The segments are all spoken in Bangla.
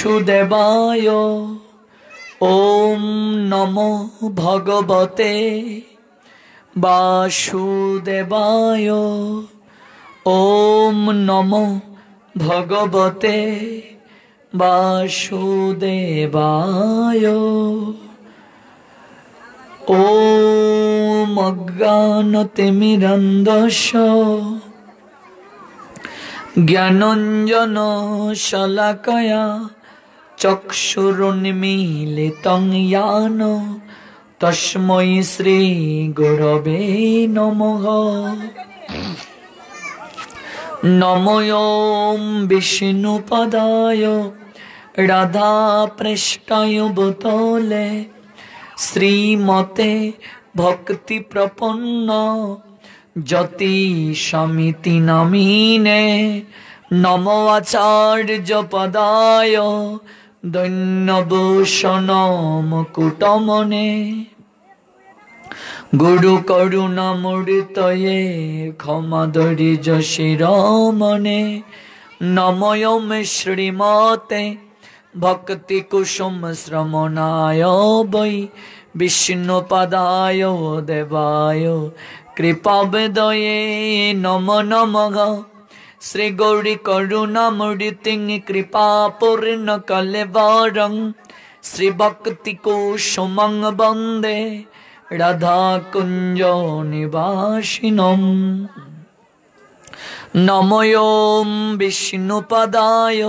वासुदेवाय ओम नमो भगवते वासुदेवाय ओम नमो भगवते वासुदेवाय ओम अज्ञानतिमिरन्धस्य ज्ञानञ्जन शलाकया चक्षुरुन्मीलितं येन तस्मै श्री गुरवे नमः। नमो ओम विष्णुपदाय राधापृष्ठाय भूतले श्रीमते भक्ति प्रपन्न ज्योति समिति नामिने नमो आचार्य पदाय दैन्यभूषण मुकुटमने गुरु करुणामूर्तये क्षमाधरी शिरोमणे नमो ओम श्रीमते भक्ति कुसुम श्रवणाय वै विष्णुपदाय देवाय कृपावेदये नमो नमः। श्री गौरी करुणामूर्तिं कृपा पूर्ण कलेवरं श्री भक्ति कुसुमं वन्दे राधा कुंज निवासिनम्। नमो ओम विष्णुपदाय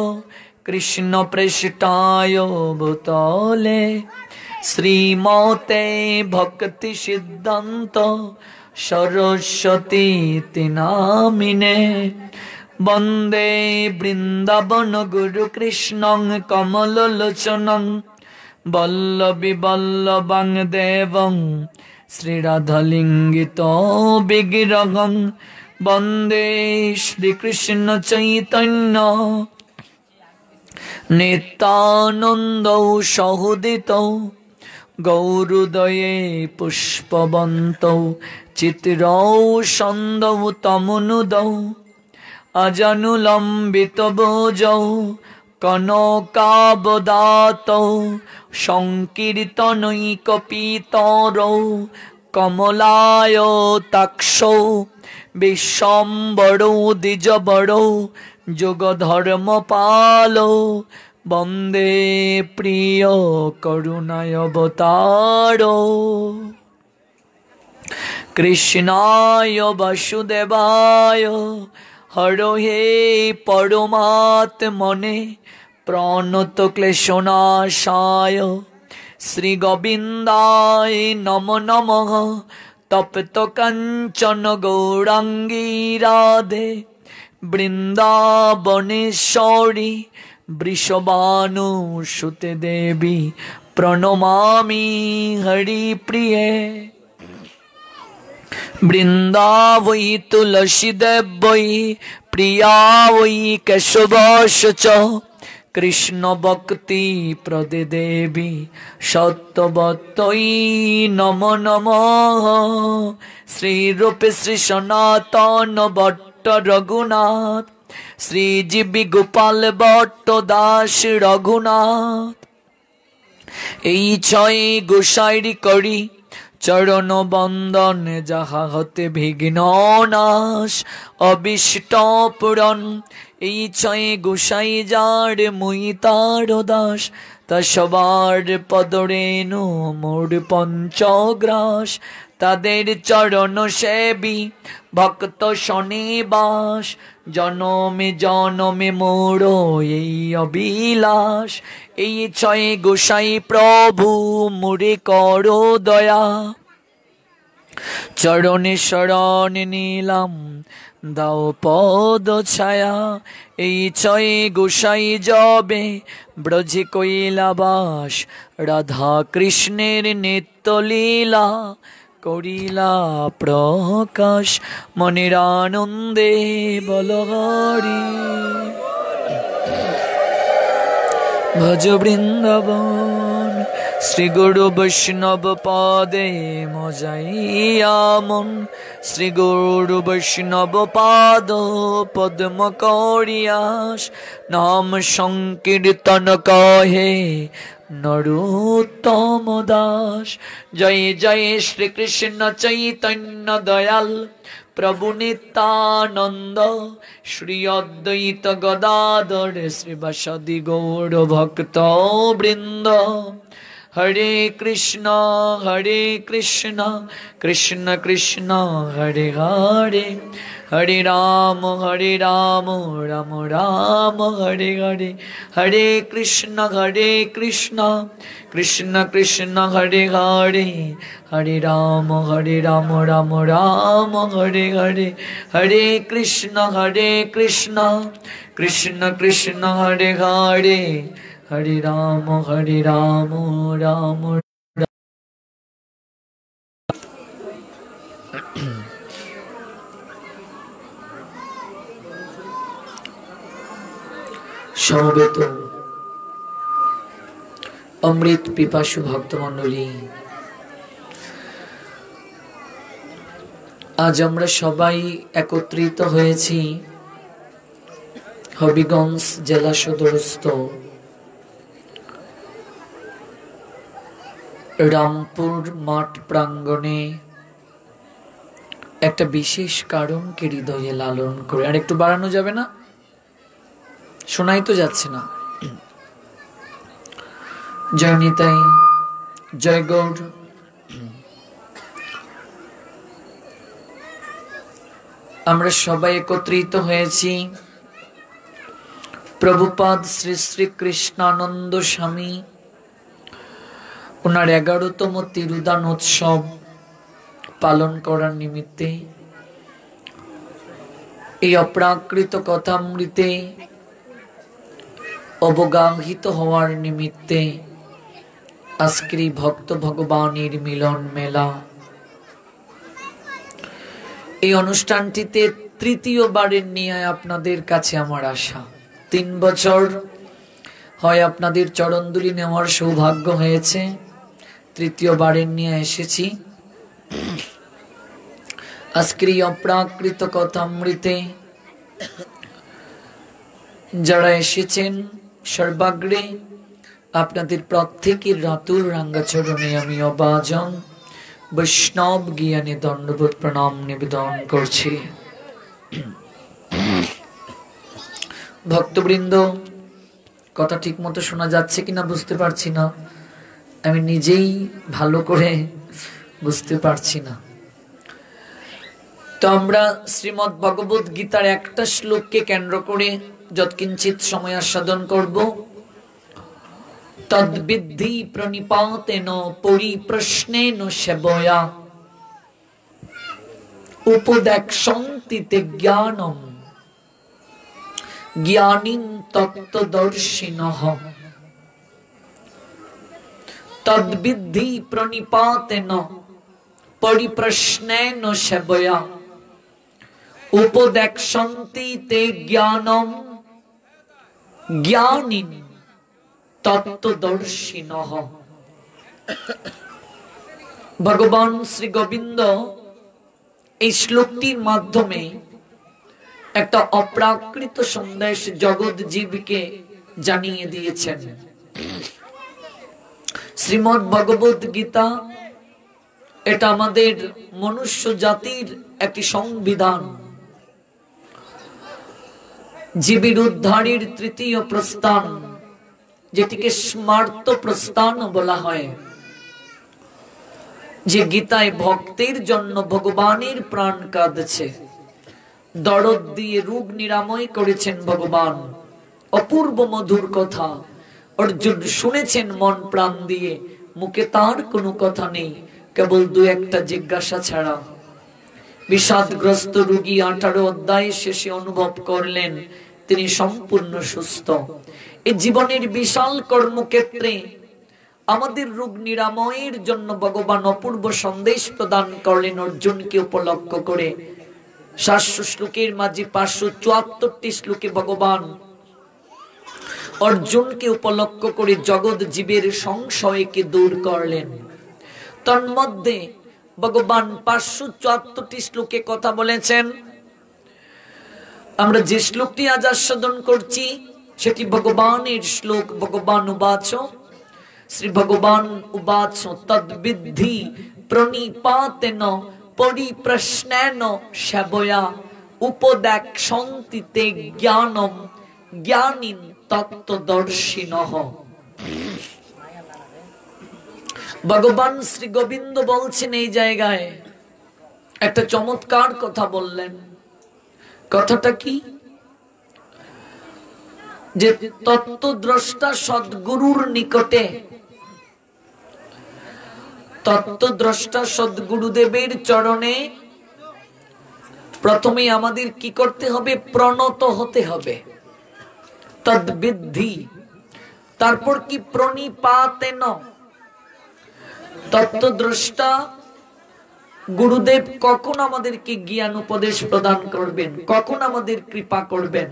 कृष्ण पृष्ठाय भूतले श्रीमते भक्ति सिद्धांत सरस्वती नामिने वंदे वृंदावन गुरु कृष्णं कमललोचनं वल्लभी वल्लभां देवं श्रीराधालिंगितो विग्रहं वंदे श्रीकृष्ण चैतन्य नित्यानंदौ सहोदितौ गौरुदये पुष्पवन्तौ चित्रौ सन्दौ तमुनुदौ अजनुलम्बितभुजौ कनकावदातौ संकीर्तनैकपितरौ कमलायताक्षौ विश्वम्भरौ द्विजवरौ जुगधर्मपालौ वन्दे प्रिय करुणावतारौ कृष्णाय वासुदेवाय हरये परमात्मने प्रणतक्लेशनाशाय श्रीगोविन्दाय नमो नमः। तप्त कांचन गौरांगी राधे वृंदावनेश्वरी वृषभानुसुते देवी प्रणमामि हरिप्रिये। वृंदावै तुलसी देवै प्रिया वै केशवश्च कृष्ण भक्ति प्रदे देवी सत्यवत्यै नमो नमः। श्री रूप श्री सनातन भट्ट रघुनाथ श्री जीवी गोपाल भट्ट दास रघुनाथ এই ছয় গোসাইরি করি চরণ বন্দন যাহা হতে বিঘ্ন নাশ অবিষ্ট পূরণ। এই ছয় গোসাই যার মুই তার দাস তা সবার পদরেণু মোর পঞ্চগ্রাস। তাদের চরণ সেবী ভক্ত শনিবাস জনমে জনমে মোর এই অবিলাস। এই ছয় গোসাই প্রভু মুরে করো দয়া চরণে শরণ নিলাম দাও পদ ছায়া। এই ছয় গোসাই যবে ব্রজে কৈলাবাস রাধা কৃষ্ণের নিত্য লীলা করিলা প্রকাশ মনের আনন্দে বল হরি। ভজ বৃন্দাবন শ্রী গুরু বৈষ্ণব পদে মজাইয়া মন, শ্রী গুরু বৈষ্ণব পাদ পদ্ম করিয়াস, নাম সংকীর্তন কহে নরোত্তম দাস। জয় জয় শ্রী কৃষ্ণ চৈতন্য দয়াল প্রভু নিত্যানন্দ, শ্রী অদ্বৈত গদাধর শ্রীবাসাদি গৌর ভক্ত বৃন্দ। হরে কৃষ্ণ কৃষ্ণ কৃষ্ণ হরে হরে, হরে রাম রাম রাম হরে হরে। হরে কৃষ্ণ কৃষ্ণ কৃষ্ণ হরে হরে, হরে রাম রাম রাম হরে হরে। হরে কৃষ্ণ কৃষ্ণ কৃষ্ণ হরে হরে, হরে রাম রাম। সমবেত অমৃত পিপাসু ভক্তমণ্ডলী, আজ আমরা সবাই একত্রিত হয়েছি হবিগঞ্জ জেলা সদরস্থ রামপুর মাঠ প্রাঙ্গণে একটা বিশেষ কারণকে হৃদয়ে লালন করে। আর একটু বাড়ানো যাবে না? শোনাই তো যাচ্ছে না। জয় নিতাই, জয় গৌর। আমরা সবাই একত্রিত হয়েছি প্রভুপাদ শ্রী শ্রী কৃষ্ণানন্দ স্বামী ওনার 11তম তিরুদান উৎসব পালন করার নিমিত্তে, এই অপ্রাকৃত কথামৃতে অবগাহিত হওয়ার নিমিত্তে আজকের ভক্ত ভগবানের মিলন মেলা। এই অনুষ্ঠানটিতে তৃতীয়বারের নিয়ে আপনাদের কাছে আমার আশা। 3 বছর হয় আপনাদের চরণধুলি নেওয়ার সৌভাগ্য হয়েছে, তৃতীয়বারের নিয়ে এসেছি। আজকের এই অপ্রাকৃত কথামৃতে যারা এসেছেন সর্বাগ্রে আপনাদের প্রত্যেকের রাতুল রাঙ্গাচরণে আমি অবাজন বৈষ্ণব জ্ঞানে দণ্ডবোধ প্রণাম নিবেদন করছি। ভক্তবৃন্দ, কথা ঠিক মতো শোনা যাচ্ছে কিনা বুঝতে পারছি না, আমি নিজেই ভালো করে বুঝতে পারছি না। তো আমরা শ্রীমদ্ ভগবদ গীতার একটা শ্লোককে কেন্দ্র করে যৎকিঞ্চিত সময় আস্বাদন করব। তদ্বিদ্ধি প্রণিপাতেন পরিপ্রশ্নেন সেবয়া, উপদেক্ষন্তি তে জ্ঞানম জ্ঞানীন তত্ত্বদর্শিনঃ। তদ্বিদ্ধি প্রণিপাতেন পরিপ্রশ্নেন সেবয়া, উপদেক্ষন্তি তে জ্ঞানম জ্ঞানীন তত্ত্বদর্শিনঃ। ভগবান শ্রী গোবিন্দ এই শ্লোকটির মাধ্যমে একটা অপ্রাকৃত সন্দেশ জগৎ জীবকে জানিয়ে দিয়েছেন। শ্রীমদ্ ভগবদ গীতা এটা আমাদের মনুষ্য জাতির একটি সংবিধান, জীবের উদ্ধারের তৃতীয় প্রস্থান, যেটিকে স্মার্ত প্রস্থান বলা হয়। যে গীতায় ভক্তের জন্য ভগবানের প্রাণ কাঁদছে, দরদ দিয়ে রোগ নিরাময় করেছেন ভগবান। অপূর্ব মধুর কথা অর্জুন শুনেছেন মন প্রাণ দিয়ে, মুখে তার কোনো কথা নেই, কেবল 2-1টা জিজ্ঞাসা ছাড়া। বিষাদগ্রস্ত রোগী 18 অধ্যায় শেষে অনুভব করলেন তিনি সম্পূর্ণ সুস্থ। এই জীবনের বিশাল কর্মক্ষেত্রে আমাদের রোগ নিরাময়ের জন্য ভগবান অপূর্ব সন্দেশ প্রদান করলেন অর্জুনকে উপলক্ষ করে। 700 শ্লোকের মাঝে 574টি শ্লোকে ভগবান অর্জুনকে উপলক্ষ করে জগৎ জীবের সংশয়কে দূর করলেন। তন্মধ্যে ভগবান 574টি শ্লোকে কথা বলেছেন। আমরা যে শ্লোকটি আজ আস্বাদন করছি সেটি ভগবানের শ্লোক। ভগবান উবাচ, শ্রী ভগবান উবাচ, তদ্বিদ্ধি প্রণিপাতেন পরিপ্রশ্নেন সেবয়া উপদেক্ষন্তি তে জ্ঞানম জ্ঞানীন তত্ত্বদর্শিনঃ। ভগবান শ্রী গোবিন্দ বলছেন এই জায়গায় একটা চমৎকার কথা বললেন। কথাটা কি? যে তত্ত্বদ্রষ্টা সদ্গুরুর নিকটে, তত্ত্বদ্রষ্টা সদ্গুরুদেবের চরণে প্রথমে আমাদের কি করতে হবে? প্রণত হতে হবে। তদ্বিদ্ধি, তারপর কি? প্রণিপাতেন। তত্ত্বদ্রষ্টা গুরুদেব কখন আমাদেরকে জ্ঞান উপদেশ প্রদান করবেন, কখন আমাদের কৃপা করবেন?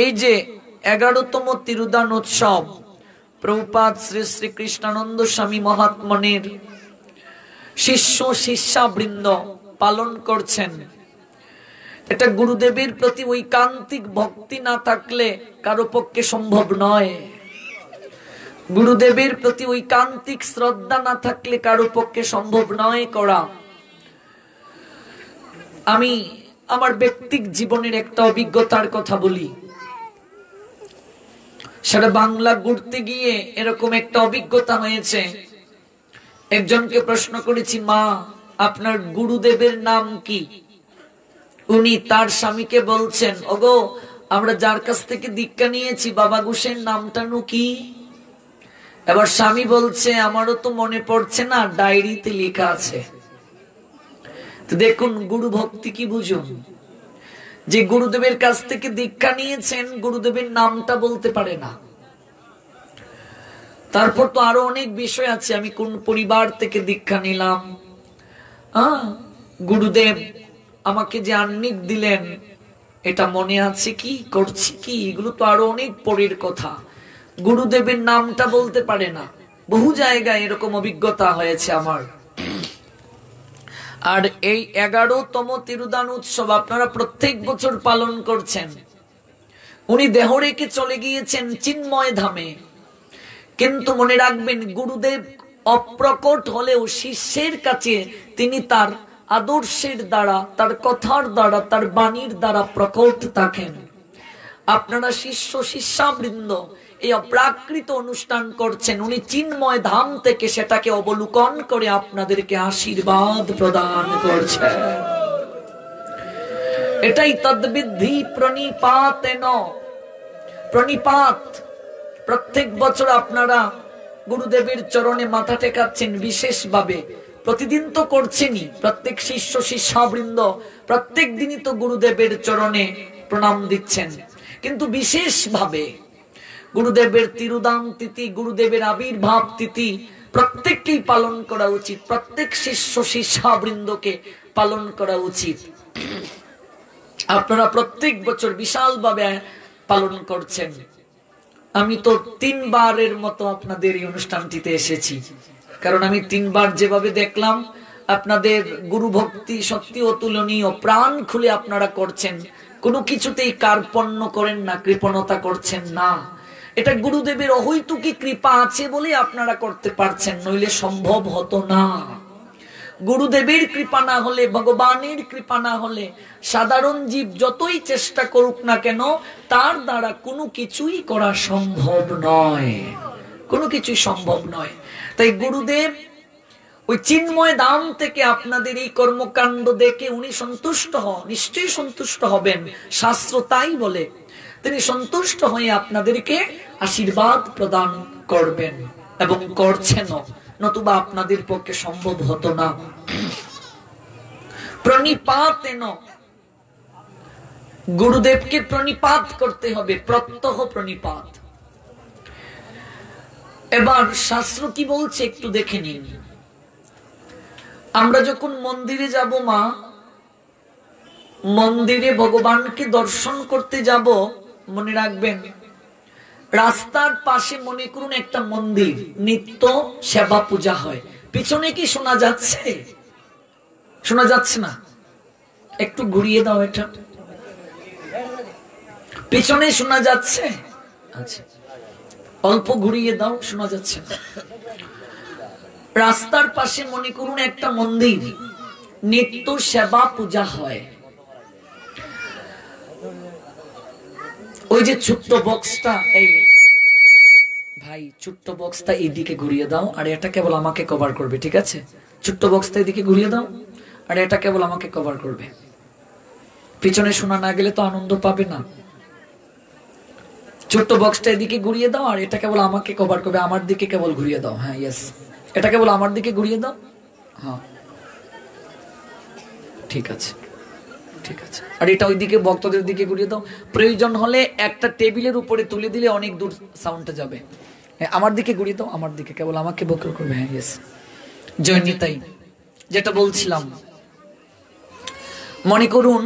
এই যে 11তম তিরুদান উৎসব প্রভুপাদ শ্রী শ্রী কৃষ্ণানন্দ স্বামী মহাত্মনের শিষ্য শিষ্যাবৃন্দ পালন করছেন, এটা গুরুদেবের প্রতি ঐকান্তিক ভক্তি না থাকলে কারো পক্ষে সম্ভব নয়। গুরুদেবের প্রতি ঐকান্তিক শ্রদ্ধা না থাকলে কারো পক্ষে সম্ভব নয় করা। আমি আমার ব্যক্তিক জীবনের একটা অভিজ্ঞতার কথা বলি। সারা বাংলা ঘুরতে গিয়ে এরকম একটা অভিজ্ঞতা হয়েছে। একজনকে প্রশ্ন করেছি, মা আপনার গুরুদেবের নাম কি? উনি তার স্বামীকে বলছেন, ওগো আমরা যার কাছ থেকে দীক্ষা নিয়েছি বাবা ঘোষের নামটা নু কি? এবার স্বামী বলছে, আমারও তো মনে পড়ছে না, ডায়েরিতে লেখা আছে। তো দেখুন গুরু ভক্তি কি বুঝুন। যে গুরুদেবের কাছ থেকে দীক্ষা নিয়েছেন গুরুদেবের নামটা বলতে পারে না। তারপর তো আরো অনেক বিষয় আছে, আমি কোন পরিবার থেকে দীক্ষা নিলাম, গুরুদেব আমাকে যে আহ্নিক দিলেন এটা মনে আছে কি, করছি কি, এগুলো তো আরো অনেক পরের কথা। গুরুদেবের নামটা বলতে পারে না। বহু জায়গায় এরকম অভিজ্ঞতা হয়েছে আমার। আর এই 11তম তিরুদান উৎসব আপনারা প্রত্যেক বছর পালন করছেন। উনি দেহ রেখে চলে গিয়েছেন চিন্ময় ধামে, কিন্তু মনে রাখবেন গুরুদেব অপ্রকট হলেও শিষ্যের কাছে তিনি তার আদর্শের দ্বারা, তার কথার দ্বারা, তার বাণীর দ্বারা প্রকট থাকেন। আপনারা শিষ্য শিষ্যাবৃন্দ এই অপ্রাকৃত অনুষ্ঠান করছেন, উনি চিন্ময় ধাম থেকে সেটাকে অবলোকন করে আপনাদেরকে আশীর্বাদ প্রদান করছেন। এটাই তদ্বিদ্ধি প্রণিপাতেন। প্রণিপাত প্রত্যেক বছর আপনারা গুরুদেবের চরণে মাথা টেকাচ্ছেন বিশেষভাবে। প্রতিদিন তো করছেনই, প্রত্যেক শিষ্য শিষ্যাবৃন্দ প্রত্যেক দিনই তো গুরুদেবের চরণে প্রণাম দিচ্ছেন, কিন্তু বিশেষভাবে গুরুদেবের তিরুদান তিথি, গুরুদেবের আবির্ভাব তিথি প্রত্যেককেই পালন করা উচিত। প্রত্যেক শিষ্য শিষ্যাবৃন্দকে পালন করা উচিত। আপনারা প্রত্যেক বছর বিশালভাবে পালন করছেন। আমি তো 3 বারের মতো আপনাদের এই অনুষ্ঠানটিতে এসেছি, কারণ আমি 3 বার যেভাবে দেখলাম আপনাদের গুরু ভক্তি সত্যি অতুলনীয়। প্রাণ খুলে আপনারা করছেন, কোনো কিছুতেই কার্পণ্য করেন না, কৃপণতা করছেন না। এটা গুরুদেবের অহৈতুকী কৃপা আছে বলে আপনারা করতে পারছেন, নইলে সম্ভব হতো না। গুরুদেবের কৃপা না হলে, ভগবানের কৃপা না হলে সাধারণ জীব যতই চেষ্টা করুক না কেন তার দ্বারা কোনো কিছুই করা সম্ভব নয়, কোনো কিছুই সম্ভব নয়। তাই গুরুদেব ওই চিন্ময় ধাম থেকে আপনাদের এই কর্মকাণ্ড দেখে উনি সন্তুষ্ট হন, নিশ্চয়ই সন্তুষ্ট হবেন, শাস্ত্র তাই বলে। তিনি সন্তুষ্ট হয়ে আপনাদেরকে আশীর্বাদ প্রদান করবেন এবং করছেন, নতুবা আপনাদের পক্ষে সম্ভব হতো না। প্রণিপাতেন, গুরুদেবকে প্রণিপাত করতে হবে, প্রত্যহ প্রণিপাত। এবার শাস্ত্র কি বলছে একটু দেখে নিন। আমরা যখন মন্দিরে যাব, মা মন্দিরে ভগবানকে দর্শন করতে যাব, মনে রাখবেন রাস্তার পাশে মনে করুন একটা মন্দির, নিত্য সেবা পূজা হয়। পিছনে কি শোনা যাচ্ছে? শোনা যাচ্ছে না? একটু ঘুরিয়ে দাও এটা। পিছনে শোনা যাচ্ছে? আচ্ছা, অল্প ঘুরিয়ে দাও, শোনা যাচ্ছে না। রাস্তার পাশে মনে করুন একটা মন্দির, নিত্য সেবা পূজা হয়। ওই যে ছোট্ট বক্সটা, এই ভাই ছোট্ট বক্সটা এইদিকে ঘুরিয়ে দাও, আর এটা কেবল আমাকে কভার করবে, ঠিক আছে? ছোট্ট বক্সটা এদিকে ঘুরিয়ে দাও, আর এটা কেবল আমাকে কভার করবে। পিছনে শোনা না গেলে তো আনন্দ পাবে না। ছোট্ট বক্সটা এদিকে ঘুরিয়ে দাও, আর এটা কেবল আমাকে কভার করবে। আমার দিকে কেবল ঘুরিয়ে দাও। হ্যাঁ, ইয়েস, এটা কেবল আমার দিকে ঘুরিয়ে দাও। হ্যাঁ, ঠিক আছে, ঠিক আছে। আর এটা ওইদিকে ভক্তদের দিকে ঘুরিয়ে দাও। প্রয়োজন হলে একটা টেবিলের উপরে তুলে দিলে অনেক দূর সাউন্ডটা যাবে। আমার দিকে ঘুরিয়ে দাও, আমার দিকে, কেবল আমাকে বকর করবে। হ্যাঁ, ইয়েস, জয় নিতাই। যেটা বলছিলাম, মনে করুন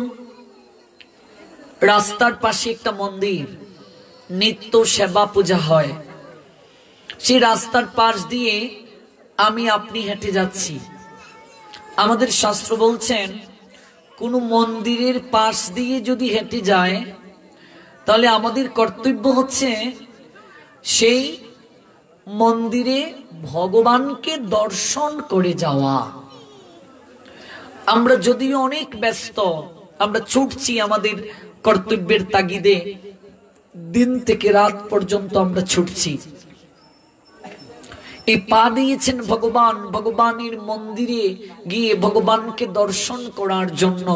রাস্তার পাশে একটা মন্দির, নিত্য সেবা পূজা হয়। সেই রাস্তার পাশ দিয়ে আমি আপনি হেঁটে যাচ্ছি। আমাদের শাস্ত্র বলছেন, কোন মন্দিরের পাশ দিয়ে যদি হেঁটে যায়, তাহলে আমাদের কর্তব্য হচ্ছে সেই মন্দিরে ভগবানকে দর্শন করে যাওয়া। আমরা যদিও অনেক ব্যস্ত, আমরা ছুটছি আমাদের কর্তব্যের তাগিদে, দিন থেকে রাত পর্যন্ত আমরা ছুটছি। এই পা দিয়েছেন ভগবান, ভগবানের মন্দিরে গিয়ে ভগবানকে দর্শন করার জন্য।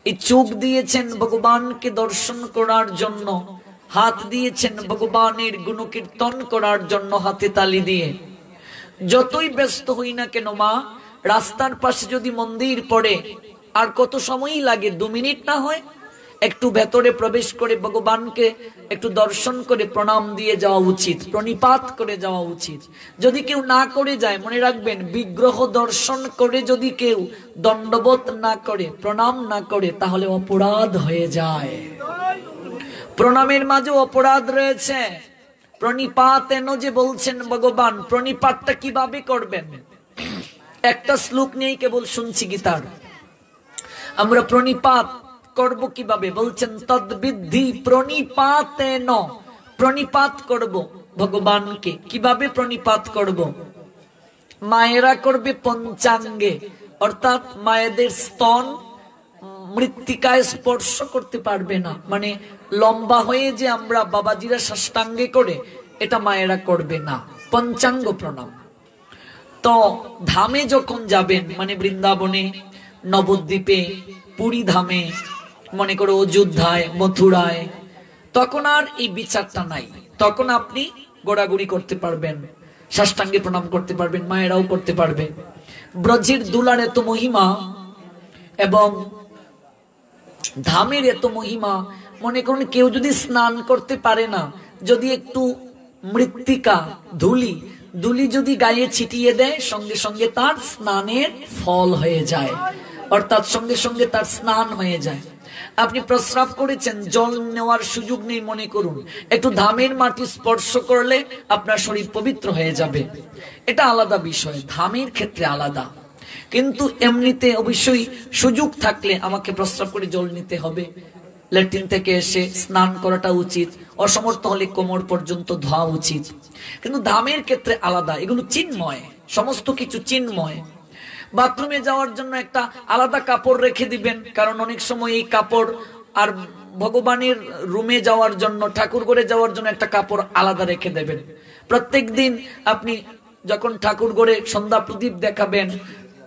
এই চোখ দিয়েছেন ভগবানকে দর্শন করার জন্য। হাত দিয়েছেন ভগবানের গুণকীর্তন করার জন্য, হাতে তালি দিয়ে। যতই ব্যস্ত হই না কেন মা, রাস্তার পাশে যদি মন্দির পড়ে, আর কত সময়ই লাগে, 2 মিনিট না হয়, একটু ভেতরে প্রবেশ করে ভগবানকে একটু দর্শন করে প্রণাম দিয়ে যাওয়া উচিত, প্রণিপাত করে যাওয়া উচিত। যদি কেউ না করে যায়, মনে রাখবেন, বিগ্রহ দর্শন করে যদি কেউ দণ্ডবোধ না করে, প্রণাম না করে, তাহলে অপরাধ হয়ে যায়। প্রণামের মাঝে অপরাধ রয়েছে। প্রণিপাত এন যে বলছেন ভগবান, প্রণিপাতটা কিভাবে করবেন? একটা শ্লোক নিয়েই কেবল শুনছি গীতার। আমরা প্রণিপাত করব কিভাবে? বলছেন, তদ্বিদ্ধি প্রণিপাতেন। প্রণিপাত করব ভগবানকে। কিভাবে প্রণিপাত করব? মায়েরা করবে পঞ্চাঙ্গে, অর্থাৎ মায়েদের স্তন মৃত্তিকায় স্পর্শ করতে পারবে না। মানে লম্বা হয়ে যে আমরা বাবাজিরা সাষ্টাঙ্গে করে, এটা মায়েরা করবে না। পঞ্চাঙ্গ প্রণাম। তো ধামে যখন যাবেন, মানে বৃন্দাবনে, নবদ্বীপে, পুরী ধামে, মনে করো অযোধ্যায়, মথুরায়, তখন আর এই বিচারটা নাই। তখন আপনি গোড়াগুড়ি করতে পারবেন, সাষ্টাঙ্গে প্রণাম করতে পারবেন, মায়েরাও করতে পারবে। ব্রজের দুলার এত মহিমা এবং ধামের এত মহিমা। মনে করুন কেউ যদি স্নান করতে পারে না, যদি একটু মৃত্তিকা, ধুলি যদি গায়ে ছিটিয়ে দেয়, সঙ্গে সঙ্গে তার স্নানের ফল হয়ে যায়, অর্থাৎ সঙ্গে সঙ্গে তার স্নান হয়ে যায়। আপনি প্রস্রাব করেছেন, জল নেওয়ার সুযোগ নেই, মনে করুন একটু ধামের মাটি স্পর্শ করলে আপনার শরীর পবিত্র হয়ে যাবে। এটা আলাদা বিষয়, ধামের ক্ষেত্রে আলাদা। কিন্তু এমনিতে অবশ্যই সুযোগ থাকলে আমাকে প্রস্রাব করে জল নিতে হবে, ল্যাট্রিন থেকে এসে স্নান করাটা উচিত, অসমর্থ হলে কোমর পর্যন্ত ধোয়া উচিত। কিন্তু ধামের ক্ষেত্রে আলাদা, এগুলো চিন্ময়, সমস্ত কিছু চিন্ময়। বাথরুমে যাওয়ার জন্য একটা আলাদা কাপড় রেখে দিবেন, কারণ অনেক সময় এই কাপড়, আর ভগবানের রুমে যাওয়ার জন্য, ঠাকুর ঘরে যাওয়ার জন্য একটা কাপড় আলাদা রেখে দেবেন। প্রত্যেক দিন আপনি যখন ঠাকুর ঘরে সন্ধ্যা প্রদীপ দেখাবেন,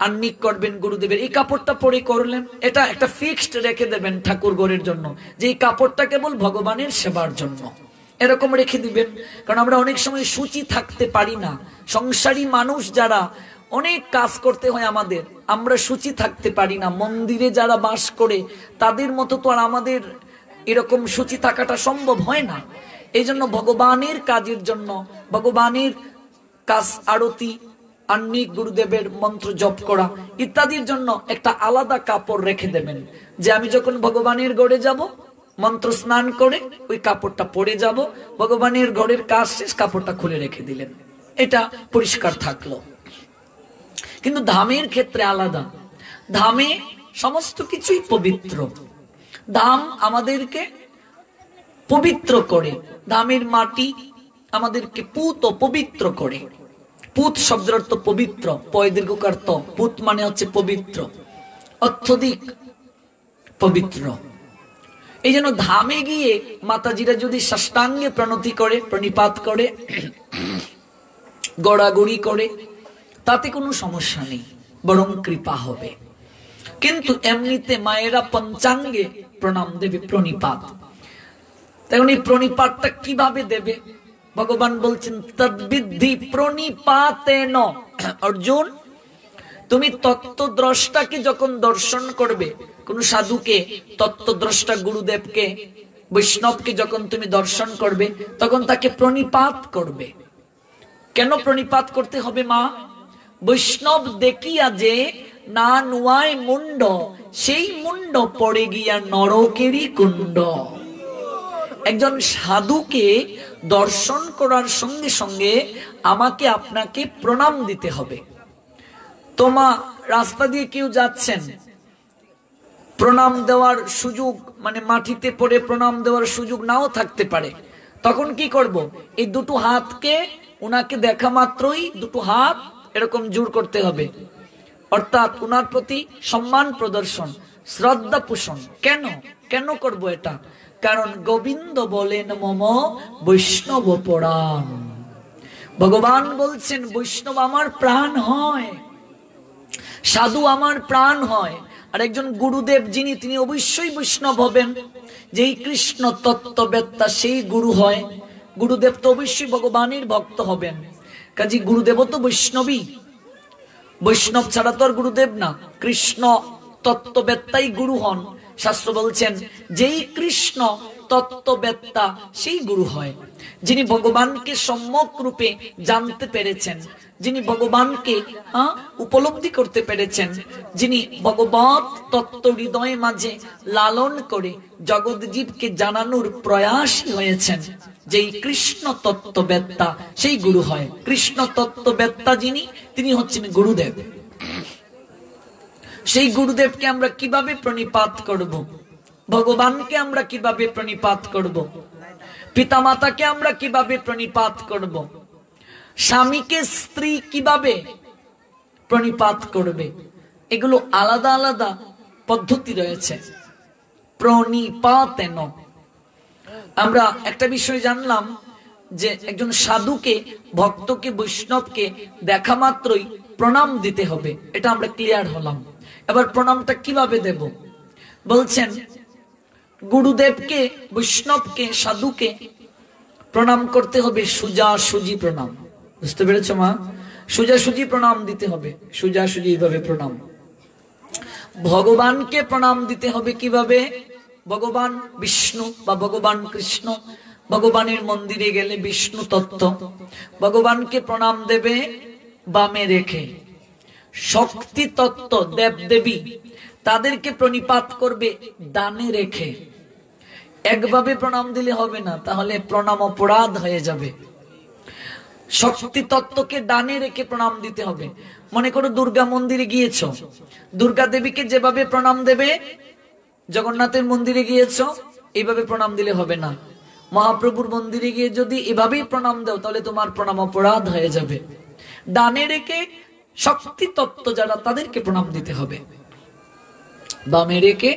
আন্নিক করবেন গুরুদেবের, এই কাপড়টা পরে করলেন, এটা একটা ফিক্সড রেখে দেবেন ঠাকুর ঘরের জন্য, যে এই কাপড়টা কেবল ভগবানের সেবার জন্য, এরকম রেখে দিবেন। কারণ আমরা অনেক সময় সূচি থাকতে পারি না, সংসারী মানুষ যারা, অনেক কাজ করতে হয় আমাদের, আমরা সূচি থাকতে পারি না। মন্দিরে যারা বাস করে তাদের মতো তো আর আমাদের এরকম সূচি থাকাটা সম্ভব হয় না। এই জন্য ভগবানের কাজের জন্য, ভগবানের কাজ, আরতি, আন্নিক, গুরুদেবের মন্ত্র জপ করা ইত্যাদির জন্য একটা আলাদা কাপড় রেখে দেবেন, যে আমি যখন ভগবানের গড়ে যাব মন্ত্র স্নান করে ওই কাপড়টা পরে যাব, ভগবানের ঘরের কাজ শেষ, কাপড়টা খুলে রেখে দিলেন, এটা পরিষ্কার থাকলো। কিন্তু ধামের ক্ষেত্রে আলাদা। ধামে সমস্ত কিছুই পবিত্র। ধাম আমাদেরকে পবিত্র করে, ধামের মাটি আমাদেরকে পুত ও পবিত্র করে। পুত শব্দের অর্থ পবিত্র, পয় দীর্ঘকার ত, পুত মানে হচ্ছে পবিত্র, অত্যধিক পবিত্র। এই জন্য ধামে গিয়ে মাতাজিরা যদি সাষ্টাঙ্গে প্রণতি করে, প্রণিপাত করে, গড়াগড়ি করে, তাতে কোনো সমস্যা নেই, বরং কৃপা হবে। কিন্তু এমনিতে মায়েরা পঞ্চাঙ্গে প্রণাম দেবে, প্রণিপাত। তখন এই প্রণিপাতটা কিভাবে দেবে? ভগবান বলছেন তদ্বিদ্ধি প্রণিপাতেন। অর্জুন, তুমি তত্ত্বদ্রষ্টাকে যখন দর্শন করবে, কোন সাধুকে, তত্ত্বদ্রষ্টা গুরুদেবকে, বৈষ্ণবকে যখন তুমি দর্শন করবে, তখন তাকে প্রণিপাত করবে। কেন প্রণিপাত করতে হবে মা? বৈষ্ণব দেখিয়া যে না নুয়ায় মুন্ড, সেই মুন্ড পড়ে গিয়া নরকেরই কুণ্ড। একজন সাধুকে দর্শন করার সঙ্গে সঙ্গে আমাকে আপনাকে প্রণাম দিতে হবে। তোমা রাস্তা দিয়ে কেউ যাচ্ছেন, প্রণাম দেওয়ার সুযোগ, মানে মাটিতে পড়ে প্রণাম দেওয়ার সুযোগ নাও থাকতে পারে, তখন কি করব? এই দুটো হাতকে উনাকে দেখা মাত্রই দুটো হাত এরকম জোর করতে হবে, অর্থাৎ উনার প্রতি সম্মান প্রদর্শন, শ্রদ্ধা পোষণ। কেন কেন করব এটা? কারণ গোবিন্দ বলেন মম বৈষ্ণব পরাণ। ভগবান বলছেন বৈষ্ণব আমার প্রাণ হয়, সাধু আমার প্রাণ হয়। আর একজন গুরুদেব যিনি, তিনি অবশ্যই বৈষ্ণব হবেন। যেই কৃষ্ণ তত্ত্ববেত্তা সেই গুরু হয়। গুরুদেব তো অবশ্যই ভগবানের ভক্ত হবেন, কাজী গুরুদেব তো বৈষ্ণবী। বৈষ্ণব ছাড়া তো আর গুরুদেব না, কৃষ্ণ তত্ত্ববেত্তাই গুরু হন। শাস্ত্র বলছেন যেই কৃষ্ণ তত্ত্ববেত্তা সেই গুরু হয়। যিনি ভগবানকে সম্যক রূপে জানতে পেরেছেন, যিনি ভগবানকে উপলব্ধি করতে পেরেছেন, যিনি ভগবত তত্ত্ব হৃদয়ে মাঝে লালন করে জগৎ জীবকে জানানোর প্রয়াসী হয়েছেন, যেই কৃষ্ণ তত্ত্ববেত্তা সেই গুরু হয়। কৃষ্ণ তত্ত্ববেত্তা যিনি, তিনি হচ্ছেন গুরুদেব। সেই গুরুদেবকে আমরা কিভাবে প্রণিপাত করব? ভগবানকে আমরা কিভাবে প্রণিপাত করব? পিতামাতাকে আমরা কিভাবে প্রণিপাত করব? স্বামীকে স্ত্রী কিভাবে প্রণিপাত করবে? এগুলো আলাদা আলাদা পদ্ধতি রয়েছে। প্রণিপাতেন আমরা একটা বিষয় জানলাম যে একজন সাধুকে, ভক্তকে, বৈষ্ণবকে দেখা মাত্রই প্রণাম দিতে হবে, এটা আমরা ক্লিয়ার হলাম। এবার প্রণামটা কিভাবে দেব? বলছেন গুরুদেবকে, বৈষ্ণবকে, সাধুকে প্রণাম করতে হবে সোজাসুজি প্রণাম। বুঝতে পেরেছ মা? সোজাসুজি প্রণাম দিতে হবে, সোজাসুজি ভাবে প্রণাম। ভগবানকে প্রণাম দিতে হবে কিভাবে? ভগবান বিষ্ণু বা ভগবান কৃষ্ণ, ভগবানের মন্দিরে গেলে বিষ্ণু তত্ত্ব, ভগবানকে প্রণাম দেবে বামে রেখে। শক্তি তত্ত্ব, দেব দেবী, তাদেরকে প্রণিপাত করবে ডানে রেখে। একভাবে প্রণাম দিলে হবে না, তাহলে প্রণাম অপরাধ হয়ে যাবে। শক্তি তত্ত্বকে ডানে রেখে প্রণাম দিতে হবে। মনে করো দুর্গা মন্দিরে গিয়েছ, দুর্গা দেবীকে যেভাবে প্রণাম দেবে, জগন্নাথের মন্দিরে গিয়েছ, এইভাবে প্রণাম দিলে হবে না। মহাপ্রভুর মন্দিরে গিয়ে যদি এভাবেই প্রণাম দাও, তাহলে তোমার প্রণাম অপরাধ হয়ে যাবে। ডানে রেখে শক্তি তত্ত্ব যারা, তাদেরকে প্রণাম দিতে হবে। বামে রেখে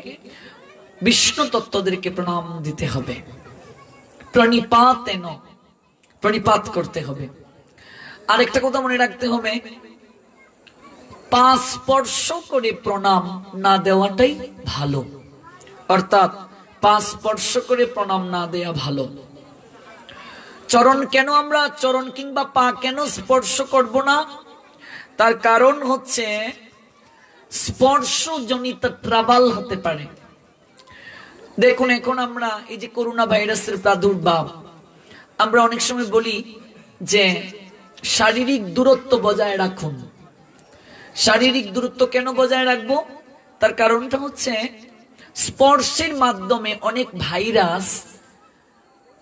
বিষ্ণু তত্ত্বদেরকে প্রণাম দিতে হবে। প্রণিপাতেন, প্রণিপাত করতে হবে। আরেকটা কথা মনে রাখতে হবে, পা স্পর্শ করে প্রণাম না দেওয়াটাই ভালো। অর্থাৎ পা স্পর্শ করে প্রণাম না দেয়া ভালো। চরণ কেন আমরা, চরণ কিংবা পা কেন স্পর্শ করব না? তার কারণ হচ্ছে স্পর্শজনিত ট্রাবল হতে পারে। দেখুন এখন আমরা এই যে করোনা ভাইরাসের প্রাদুর্ভাব, আমরা অনেক সময় বলি যে শারীরিক দূরত্ব বজায় রাখুন। শারীরিক দূরত্ব কেন বজায় রাখবো? তার কারণটা হচ্ছে স্পর্শের মাধ্যমে অনেক ভাইরাস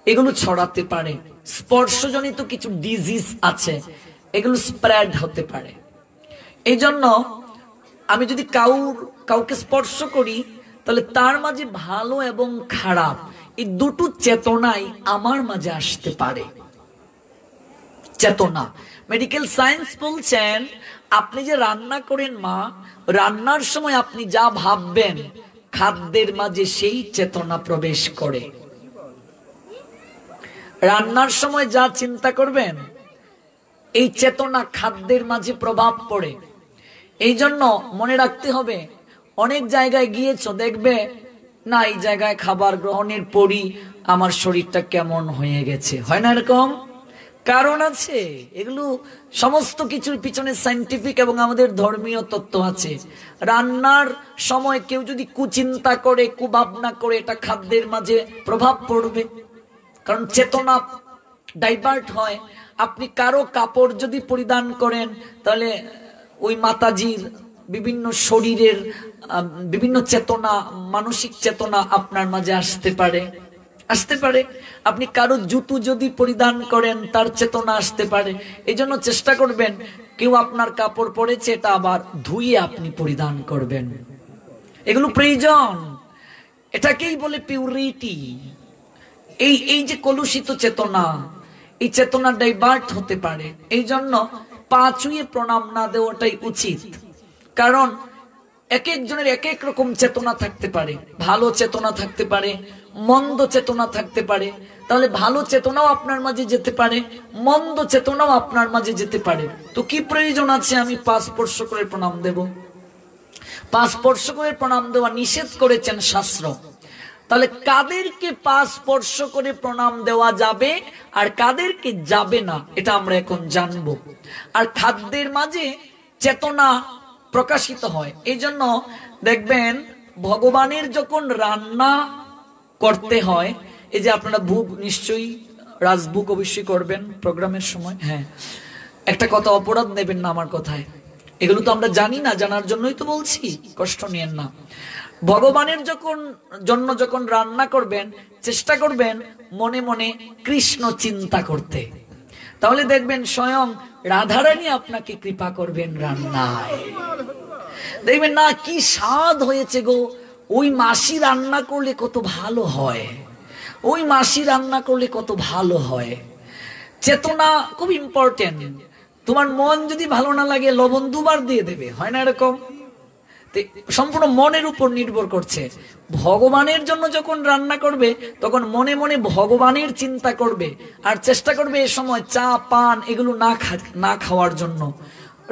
এগুলো ছড়াতে পারে, স্পর্শজনিত কিছু ডিজিজ আছে, এগুলো স্প্রেড হতে পারে। এই জন্য আমি যদি কাউকে স্পর্শ করি, তাহলে তার মাঝে ভালো এবং খারাপ এই দুটো চেতনাই আমার মাঝে আসতে পারে। চেতনা, মেডিকেল সায়েন্স বলছেন আপনি যে রান্না করেন মা, রান্নার সময় আপনি যা ভাববেন খাদ্যের মাঝে সেই চেতনা প্রবেশ করে। রান্নার সময় যা চিন্তা করবেন এই চেতনা খাদ্যের মাঝে প্রভাব পড়ে। এই জন্য মনে রাখতে হবে, অনেক জায়গায় গিয়েছো, দেখবে না এই জায়গায় খাবার গ্রহণের পরই আমার শরীরটা কেমন হয়ে গেছে, হয় না এরকম? কারণ আছে, এগুলো সমস্ত কিছুর পিছনে সায়েন্টিফিক এবং আমাদের ধর্মীয় তত্ত্ব আছে। রান্নার সময় কেউ যদি কুচিন্তা করে, কুভাবনা করে, এটা খাদ্যের মাঝে প্রভাব পড়বে, কারণ চেতনা ডাইভার্ট হয়। আপনি কারো কাপড় যদি পরিধান করেন, তাহলে ওই মাতাজির বিভিন্ন শরীরের বিভিন্ন চেতনা, মানসিক চেতনা আপনার মাঝে আসতে পারে। আপনি কারো জুতো যদি পরিধান করেন, তার চেতনা আসতে পারে। এই জন্য চেষ্টা করবেন, কেউ আপনার কাপড় পরেছে এটা আবার ধুয়ে আপনি পরিধান করবেন, এগুলো প্রয়োজন। এটাকেই বলে পিউরিটি। এই যে কলুষিত চেতনা, এই চেতনা ডাইভার্ট হতে পারে। এই জন্য পা ছুঁয়ে প্রণাম না দেওয়াটাই উচিত, কারণ এক একজনের এক এক রকম চেতনা থাকতে পারে। ভালো চেতনা থাকতে পারে, মন্দ চেতনা থাকতে পারে। তাহলে ভালো চেতনাও আপনার মাঝে যেতে পারে, মন্দ চেতনাও আপনার মাঝে যেতে পারে। তো কি প্রয়োজন আছে আমি পা স্পর্শ করে প্রণাম দেব? পা স্পর্শ করে প্রণাম দেওয়া নিষেধ করেছেন শাস্ত্র। তাহলে কাদেরকে পা স্পর্শ করে প্রণাম দেওয়া যাবে আর কাদেরকে যাবে না, এটা আমরা এখন জানবো। আর খাদ্যের মাঝে চেতনা প্রকাশিত হয়। এই জন্য দেখবেন ভগবানের যখন রান্না করতে হয়, এই যে আপনারা ভোগ নিশ্চয়ই রাজভোগ অবশ্যই করবেন প্রোগ্রামের সময়। হ্যাঁ, একটা কথা, অপরাধ নেবেন না আমার কথায়, এগুলো তো আমরা জানি না, জানার জন্যই তো বলছি, কষ্ট নিয়েন না। ভগবানের যখন রান্না করবেন, চেষ্টা করবেন মনে মনে কৃষ্ণ চিন্তা করতে। তাহলে দেখবেন স্বয়ং রাধারানী আপনাকে কৃপা করবেন রান্নায়। দেখবেন না কি স্বাদ হয়েছে গো, ওই মাসি রান্না করলে কত ভালো হয়, ওই মাসি রান্না করলে কত ভালো হয়। চেতনা খুব ইম্পর্টেন্ট। তোমার মন যদি ভালো না লাগে, লবণ দুবার দিয়ে দেবে, হয় না এরকম? সম্পূর্ণ মনের উপর নির্ভর করছে। ভগবানের জন্য যখন রান্না করবে, তখন মনে মনে ভগবানের চিন্তা করবে, আর চেষ্টা করবে এ সময় চা পান এগুলো না খাওয়ার জন্য।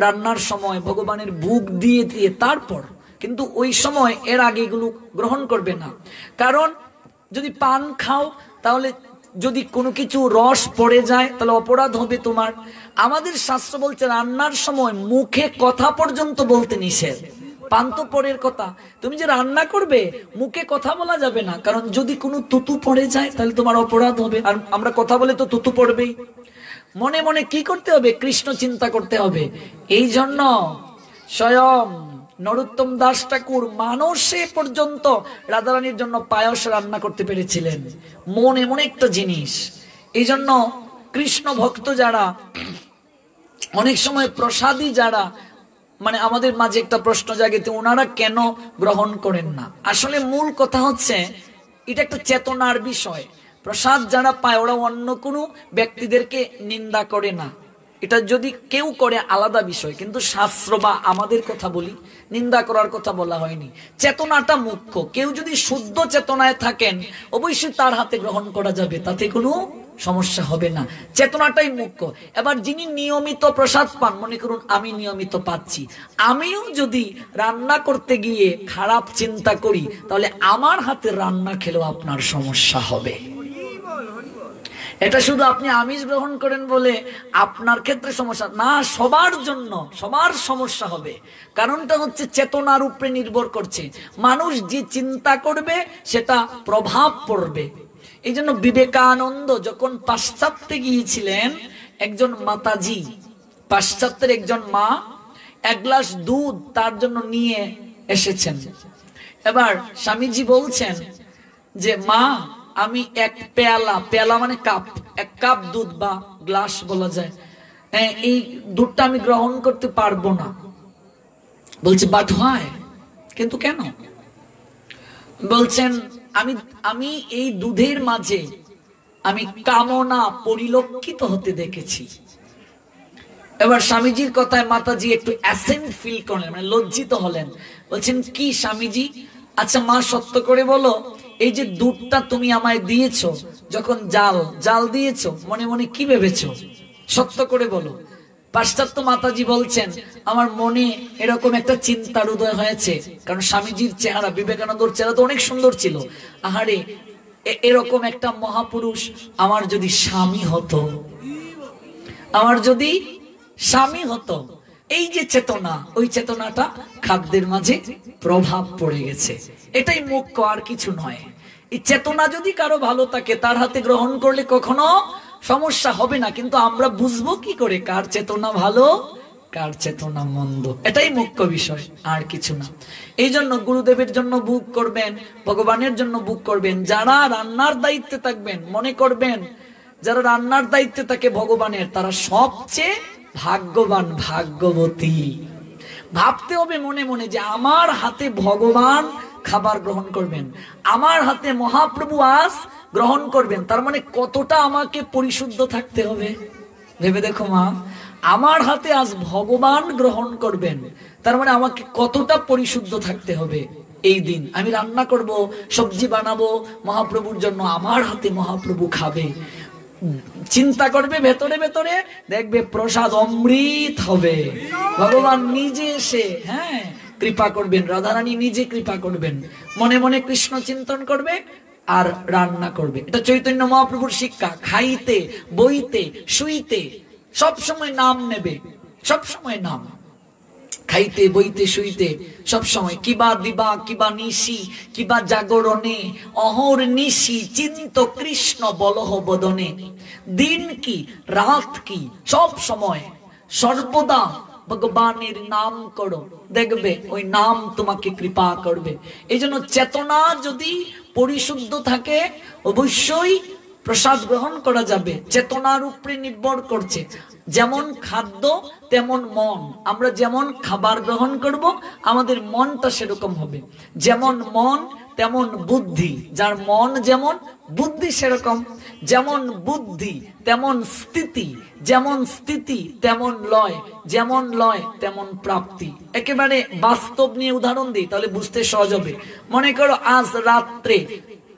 রান্নার সময় ভগবানের ভোগ দিয়ে দিয়ে তারপর, কিন্তু ওই সময় এর আগে এগুলো গ্রহণ করবে না। কারণ যদি পান খাও, তাহলে যদি কোনো কিছু রস পড়ে যায় তাহলে অপরাধ হবে তোমার। আমাদের শাস্ত্র বলছে রান্নার সময় মুখে কথা পর্যন্ত বলতে নিষেধ। পান তো পরের কথা, তুমি যে রান্না করবে মুখে কথা বলা যাবে না, কারণ যদি কোনো তুতু পড়ে যায় তাহলে তোমার অপরাধ হবে। আর আমরা কথা বলে তো তুতু পড়বেই। মনে মনে কি করতে হবে? কৃষ্ণ চিন্তা করতে হবে। এই জন্য স্বয়ং নরোত্তম দাস ঠাকুর মানসে পর্যন্ত রাধারানীর জন্য পায়স রান্না করতে পেরেছিলেন, মনে মনে একটা জিনিস। এই জন্য কৃষ্ণ ভক্ত যারা, অনেক সময় প্রসাদী যারা, মানে আমাদের মাঝে একটা প্রশ্ন জাগে, ওনারা কেন গ্রহণ করেন না? আসলে মূল কথা হচ্ছে এটা একটা চেতনার বিষয়। প্রসাদ যারা পায় ওরা অন্য কোনো ব্যক্তিদেরকে নিন্দা করে না, এটা যদি কেউ করে আলাদা বিষয়, কিন্তু শাস্ত্র বা আমাদের কথা বলি, নিন্দা করার কথা বলা হয়নি। চেতনাটা মুখ্য। কেউ যদি শুদ্ধ চেতনায় থাকেন অবশ্যই তার হাতে গ্রহণ করা যাবে, তাতে কোনো সমস্যা হবে না। চেতনাটাই মুখ্য। এবার যিনি নিয়মিত প্রসাদ পান, মনে করুন আমি নিয়মিত পাচ্ছি, আমিও যদি রান্না করতে গিয়ে খারাপ চিন্তা করি, তাহলে আমার হাতে রান্না খেলেও আপনার সমস্যা হবে। এটা শুধু আপনি আমিষ গ্রহণ করেন বলে আপনার ক্ষেত্রে সমস্যা না, সবার জন্য সবার সমস্যা হবে। কারণটা হচ্ছে চেতনার উপরে নির্ভর করছে। মানুষ যে চিন্তা করবে সেটা প্রভাব পড়বে। এই জন্য বিবেকানন্দ যখন পাশ্চাত্যে গিয়েছিলেন, একজন মাতাজি, পাশ্চাত্যের একজন মা এক গ্লাস দুধ তার জন্য নিয়ে এসেছেন। এবার স্বামীজি বলছেন যে মা, আমি এক পেয়ালা, পেয়ালা মানে কাপ, এক কাপ দুধ বা গ্লাস বলা যায়, এই দুধটা আমি গ্রহণ করতে পারবো না। বলছে বাট হয়, কিন্তু কেন? বলছেন আমি এই দুধের মাঝে আমি কামনা পরিলক্ষিত হতে দেখেছি। এবার স্বামীজির কথায় মাতাজি একটু অ্যাসেন্ট ফিল করলেন, মানে লজ্জিত হলেন। বলছেন কি স্বামীজি? আচ্ছা মা, সত্য করে বলো, এই যে দুধটা তুমি আমায় দিয়েছো, যখন জাল দিয়েছো, মনে মনে কি ভেবেছো? সত্য করে বলো। পাশ্চাত্য মাতাজি বলছেন, আমার মনে এরকম একটা চিন্তার উদয় হয়েছে, কারণ স্বামীজির চেহারা, বিবেকানন্দর চেহারা তো অনেক সুন্দর ছিল। আহারে, এরকম একটা মহাপুরুষ আমার যদি স্বামী হতো, আমার যদি স্বামী হতো। এই যে চেতনা, ওই চেতনাটা খাদ্যের মাঝে প্রভাব পড়ে গেছে, এটাই মুখ্য, আর কিছু নয়। এই চেতনা যদি কারো ভালো থাকে, তার হাতে গ্রহণ করলে কখনো সমস্যা হবে না। কিন্তু আমরা বুঝবো কি করে কার চেতনা ভালো, কার চেতনা মন্দ? এটাই মুখ্য বিষয়, আর কিছু না। এই জন্য গুরুদেবের জন্য বুক করবেন, ভগবানের জন্য বুক করবেন। যারা রান্নার দায়িত্বে থাকবেন, মনে করবেন যারা রান্নার দায়িত্বে থাকে ভগবানের, তারা সবচেয়ে ভাগ্যবান, ভাগ্যবতী। ভাবতে হবে মনে মনে যে আমার হাতে ভগবান খাবার গ্রহণ করবেন, আমার হাতে মহাপ্রভু আজ গ্রহণ করবেন। তার মানে কতটা আমাকে পরিশুদ্ধ থাকতে হবে ভেবে দেখো মা। আমার হাতে আজ ভগবান গ্রহণ করবেন, তার মানে আমাকে কতটা পরিশুদ্ধ থাকতে হবে। এই দিন আমি রান্না করব, সবজি বানাবো মহাপ্রভুর জন্য, আমার হাতে মহাপ্রভু খাবে। চিন্তা করবে ভেতরে ভেতরে, দেখবে প্রসাদ অমৃত হবে। ভগবান নিজে এসে কৃপা করবেন, রাধারানী নিজে কৃপা করবেন। মনে মনে কৃষ্ণ চিন্তন করবে আর রান্না করবে। এটা চৈতন্য মহাপ্রভুর শিক্ষা। খাইতে বইতে শুইতে সব সময় নাম নেবে, সব সময় নাম। খাইতে বইতে শুইতে সব সময়, কিবা দিবা কিবা নিশি কিবা জাগরণে, অহর নিশি চিন্ত কৃষ্ণ বলহ বদনে। দিন কি রাত কি, সব সময় সর্বদা ভগবানের নাম করো, দেখবে ওই নাম তোমাকে কৃপা করবে। এই জন্য চেতনা যদি পরিশুদ্ধ থাকে, অবশ্যই প্রসাদ গ্রহণ করা যাবে। চেতনার উপরে নির্ভর করছে। যেমন খাদ্য তেমন মন, আমরা যেমন খাবার গ্রহণ করব, আমাদের মনটা সেরকম হবে। যেমন মন তেমন বুদ্ধি, যার মন যেমন বুদ্ধি সেরকম। যেমন বুদ্ধি তেমন স্থিতি, যেমন স্থিতি তেমন লয়, যেমন লয় তেমন প্রাপ্তি। একেবারে বাস্তব নিয়ে উদাহরণ দিই, তাহলে বুঝতে সহজ হবে। মনে করো আজ রাত্রে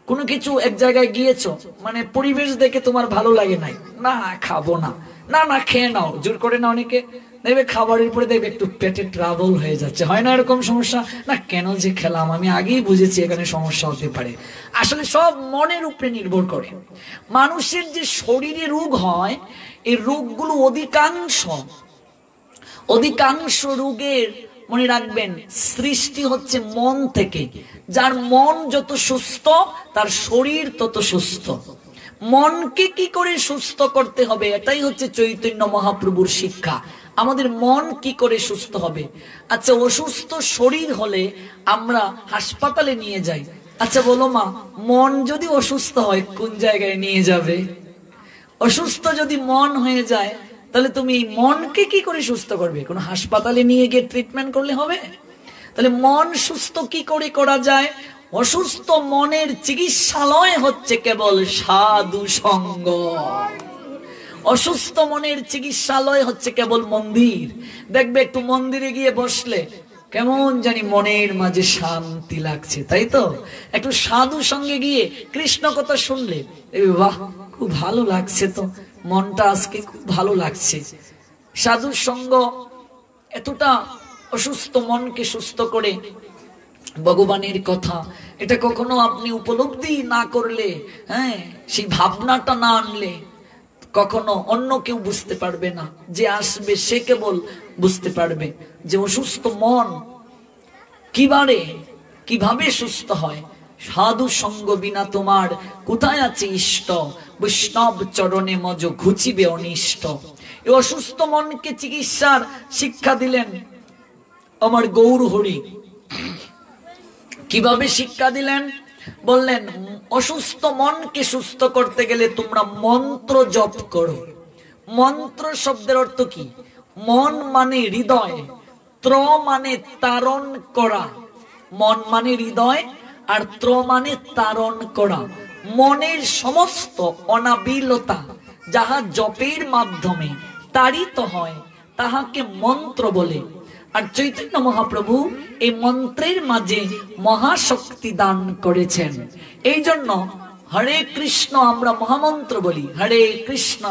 কোনো কিছু এক জায়গায় গিয়েছো, মানে পরিবেশ দেখে তোমার ভালো লাগে নাই, না খাবো না, না না খেয়ে নাও, জোর করে না। অনেকে দেখবে খাবারের পরে দেখবে একটু পেটে ট্রাবল হয়ে যাচ্ছে, হয় না এরকম সমস্যা? না কেন যে খেলাম, আমি আগেই বুঝেছি এখানে সমস্যা হতে পারে। আসলে সব মনের উপরে নির্ভর করে। মানুষের যে শরীরে রোগ হয়, এই রোগগুলো অধিকাংশ রোগের, মনে রাখবেন, সৃষ্টি হচ্ছে মন থেকে। যার মন যত সুস্থ, তার শরীর তত সুস্থ। মনকে কি করে সুস্থ করতে হবে, এটাই হচ্ছে চৈতন্য মহাপ্রভুর শিক্ষা। আমাদের মন কি করে সুস্থ হবে? আচ্ছা, অসুস্থ শরীর হলে আমরা হাসপাতালে নিয়ে যাই। আচ্ছা বলো মা, মন যদি অসুস্থ হয় কোন জায়গায় নিয়ে যাবে? অসুস্থ যদি মন হয়ে যায়, তাহলে তুমি এই মনকে কি করে সুস্থ করবে? কোন হাসপাতালে নিয়ে গিয়ে ট্রিটমেন্ট করলে হবে? তাহলে মন সুস্থ কি করে করা যায়? অসুস্থ মনের চিকিৎসালয় হচ্ছে কেবল সাধু সঙ্গ। অসুস্থ মনের চিকিৎসালয় হচ্ছে কেবল মন্দির। দেখবে একটু মন্দিরে গিয়ে বসলে কেমন জানি মনের মাঝে শান্তি লাগছে, তাই তো? একটু সাধু সঙ্গে গিয়ে কৃষ্ণ কথা শুনলে বাহ, খুব ভালো লাগছে, তো মনটা আজকে খুব ভালো লাগছে। সাধুর সঙ্গ এতটা অসুস্থ মনকে সুস্থ করে। ভগবানের কথা এটা কখনো আপনি উপলব্ধি না করলে, সেই ভাবনাটা না আনলে, কখনো অন্য কেউ বুঝতে পারবে না। যে আসবে সে কেবল বুঝতে পারবে যে অসুস্থ মন কিভাবে সুস্থ হয়। সাধু সঙ্গ বিনা তোমার কোথায় আছে ইষ্ট, বৈষ্ণব চরণে মজ ঘুচিবে অনিষ্ট। এই অসুস্থ মনকে চিকিৎসার শিক্ষা দিলেন আমার গৌর হরি। কিভাবে শিক্ষা দিলেন? বললেন অসুস্থ মনকে সুস্থ করতে গেলে তোমরা মন্ত্র জপ করো। মন্ত্র শব্দের অর্থ কি? মন মানে হৃদয়, ত্র মানে তারণ করা। মন মানে হৃদয় আর ত্র মানে তারণ করা। মনের সমস্ত অনাবিলতা যাহা জপের মাধ্যমে তাড়িত হয় তাহাকে মন্ত্র বলে। আর চৈতন্য মহাপ্রভু এই মন্ত্রের মাঝে মহাশক্তি দান করেছেন। এই জন্য হরে কৃষ্ণ আমরা মহামন্ত্র বলি, হরে কৃষ্ণ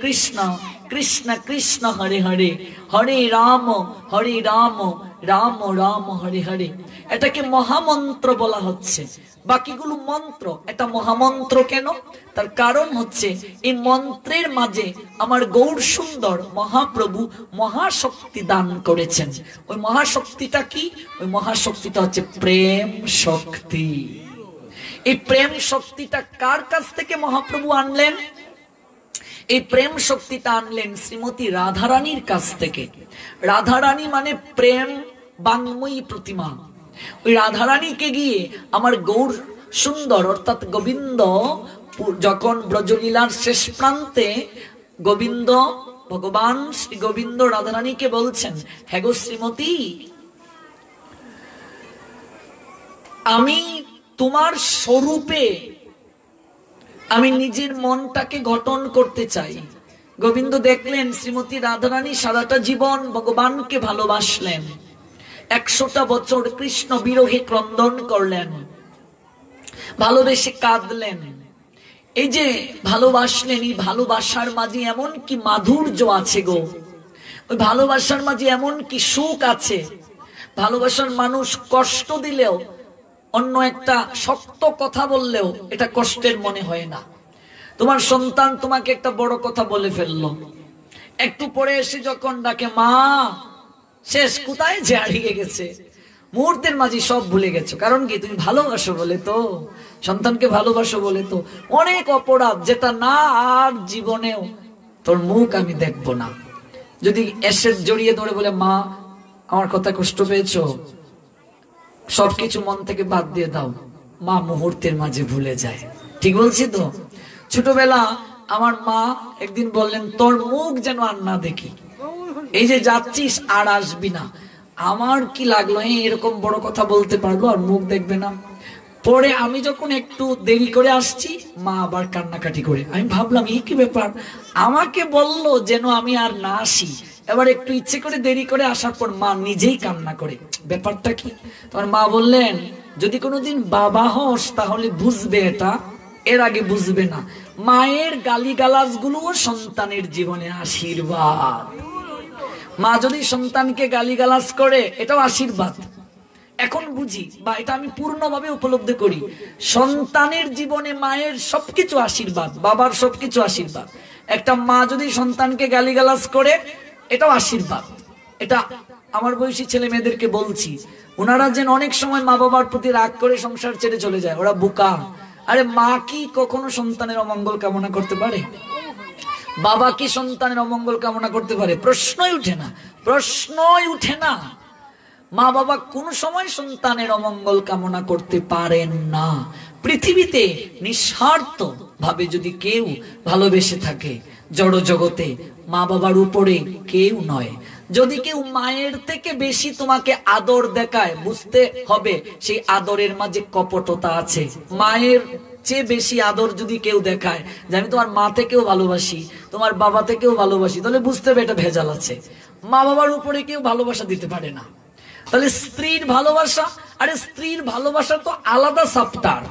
কৃষ্ণ কৃষ্ণ হরে হরে, হরে রাম রাম রাম হরে হরে। এটাকে মহামন্ত্র বলা হচ্ছে। বাকিগুলো মন্ত্র, এটা মহামন্ত্র কেন? তার কারণ হচ্ছে এই মন্ত্রের মাঝে আমার গৌর সুন্দর মহাপ্রভু মহাশক্তি দান করেছেন। ওই মহাশক্তিটা কি? ওই মহাশক্তিটা হচ্ছে প্রেম শক্তি। এই প্রেম শক্তিটা কার কাছ থেকে মহাপ্রভু আনলেন? এই প্রেম শক্তিটা আনলেন শ্রীমতী রাধারানীর কাছ থেকে। রাধারানী মানে প্রেম বাঙ্ময়ী প্রতিমা। ওই রাধারানীকে গিয়ে আমার গৌর সুন্দর অর্থাৎ গোবিন্দ যখন ব্রজলীলার শেষ প্রান্তে গোবিন্দ ভগবান শ্রী গোবিন্দ রাধারানীকে বলছেন, হ্যাঁ গো শ্রীমতী, আমি তোমার স্বরূপে আমি নিজের মনটাকে গঠন করতে চাই। গোবিন্দ দেখলেন শ্রীমতী রাধারানী সারাটা জীবন ভগবানকে ভালোবাসলেন, 100টা বছর কৃষ্ণ বিরহে ক্রন্দন করলেন, ভালোবেসে কাঁদলেন। এই যে ভালোবাসলেন, এই ভালোবাসার মাঝে এমন কি মাধুর্য আছে গো, ওই ভালোবাসার মাঝে এমন কি সুখ আছে। ভালোবাসার মানুষ কষ্ট দিলেও, অন্য একটা শক্ত কথা বললেও এটা কষ্টের মনে হয় না। তোমার সন্তান তোমাকে একটা বড় কথা বলে ফেললো, একটু পরে এসে যখন ডাকে মা, শেষ কোথায় যে হারিয়ে গেছে, মুহূর্তের মাঝে সব ভুলে গেছো। কারণ কি? তুমি ভালোবাসো বলে তো, সন্তানকে ভালোবাসো বলে তো। অনেক অপরাধ যেটা না আর জীবনেও তোর মুখ আমি দেখবো না। যদি এসে জড়িয়ে ধরে বলে মা আমার কথা কষ্ট পেয়েছো, সবকিছু মন থেকে বাদ দিয়ে দাও, মা মুহূর্তের মাঝে ভুলে যায়। ঠিক বলছি তো? ছোটবেলা আমার মা একদিন বললেন তোর মুখ যেন আর না দেখি, এই যে যাচ্ছিস আর আসবি না। আমার কি লাগলো, এরকম বড় কথা বলতে পারলো আর মুখ দেখবে না। পরে আমি যখন একটু দেরি করে আসছি, মা আবার কান্নাকাটি করে। আমি ভাবলাম এই কি ব্যাপার, আমাকে বললো যেন আমি আর না আসি, এবার একটু ইচ্ছে করে দেরি করে আসার পর মা নিজেই কান্না করে। ব্যাপারটা কি? তোমার মা বললেন যদি কোনোদিন বাবা হস তাহলে বুঝবে এটা, এর আগে বুঝবে না। মায়ের গালিগালাজ গুলোও সন্তানের জীবনে আশীর্বাদ। মা যদি সন্তানকে গালিগালাজ করে এটাও আশীর্বাদ। এখন বুঝি বা এটা আমি পূর্ণভাবে উপলব্ধি করি, সন্তানের জীবনে মায়ের সবকিছু আশীর্বাদ, বাবার সবকিছু আশীর্বাদ। একটা মা যদি সন্তানকে গালিগালাজ করে এটাও আশীর্বাদ। এটা আমার বয়সী ছেলে মেয়েদেরকে বলছি, ওনারা যেন অনেক সময় মা বাবার প্রতি রাগ করে সংসার ছেড়ে চলে যায়, ওরা বোকা। আরে মা কি কখনো সন্তানের অমঙ্গল কামনা করতে পারে? বাবা কি সন্তানের অমঙ্গল কামনা করতে পারে? প্রশ্নই উঠে না, প্রশ্নই উঠে না। মা বাবা কোন সময় সন্তানের অমঙ্গল কামনা করতে পারেন না। পৃথিবীতে নিঃস্বার্থ ভাবে যদি কেউ ভালোবেসে থাকে জড় জগতে, মা বাবার উপরে কেউ নয়। যদি কেউ মায়ের থেকে বেশি তোমাকে আদর দেখায়, বুঝতে হবে সেই আদরের মাঝে কপটতা আছে। মায়ের চেয়ে বেশি আদর যদি কেউ দেখায় যে আমি তোমার মা থেকেও ভালোবাসি, তোমার বাবা থেকেও ভালোবাসি, তাহলে বুঝতে হবে এটা ভেজাল আছে। মা বাবার উপরে কেউ ভালোবাসা দিতে পারে না। তাহলে স্ত্রীর ভালোবাসা, আরে স্ত্রীর ভালোবাসা তো আলাদা চ্যাপ্টার।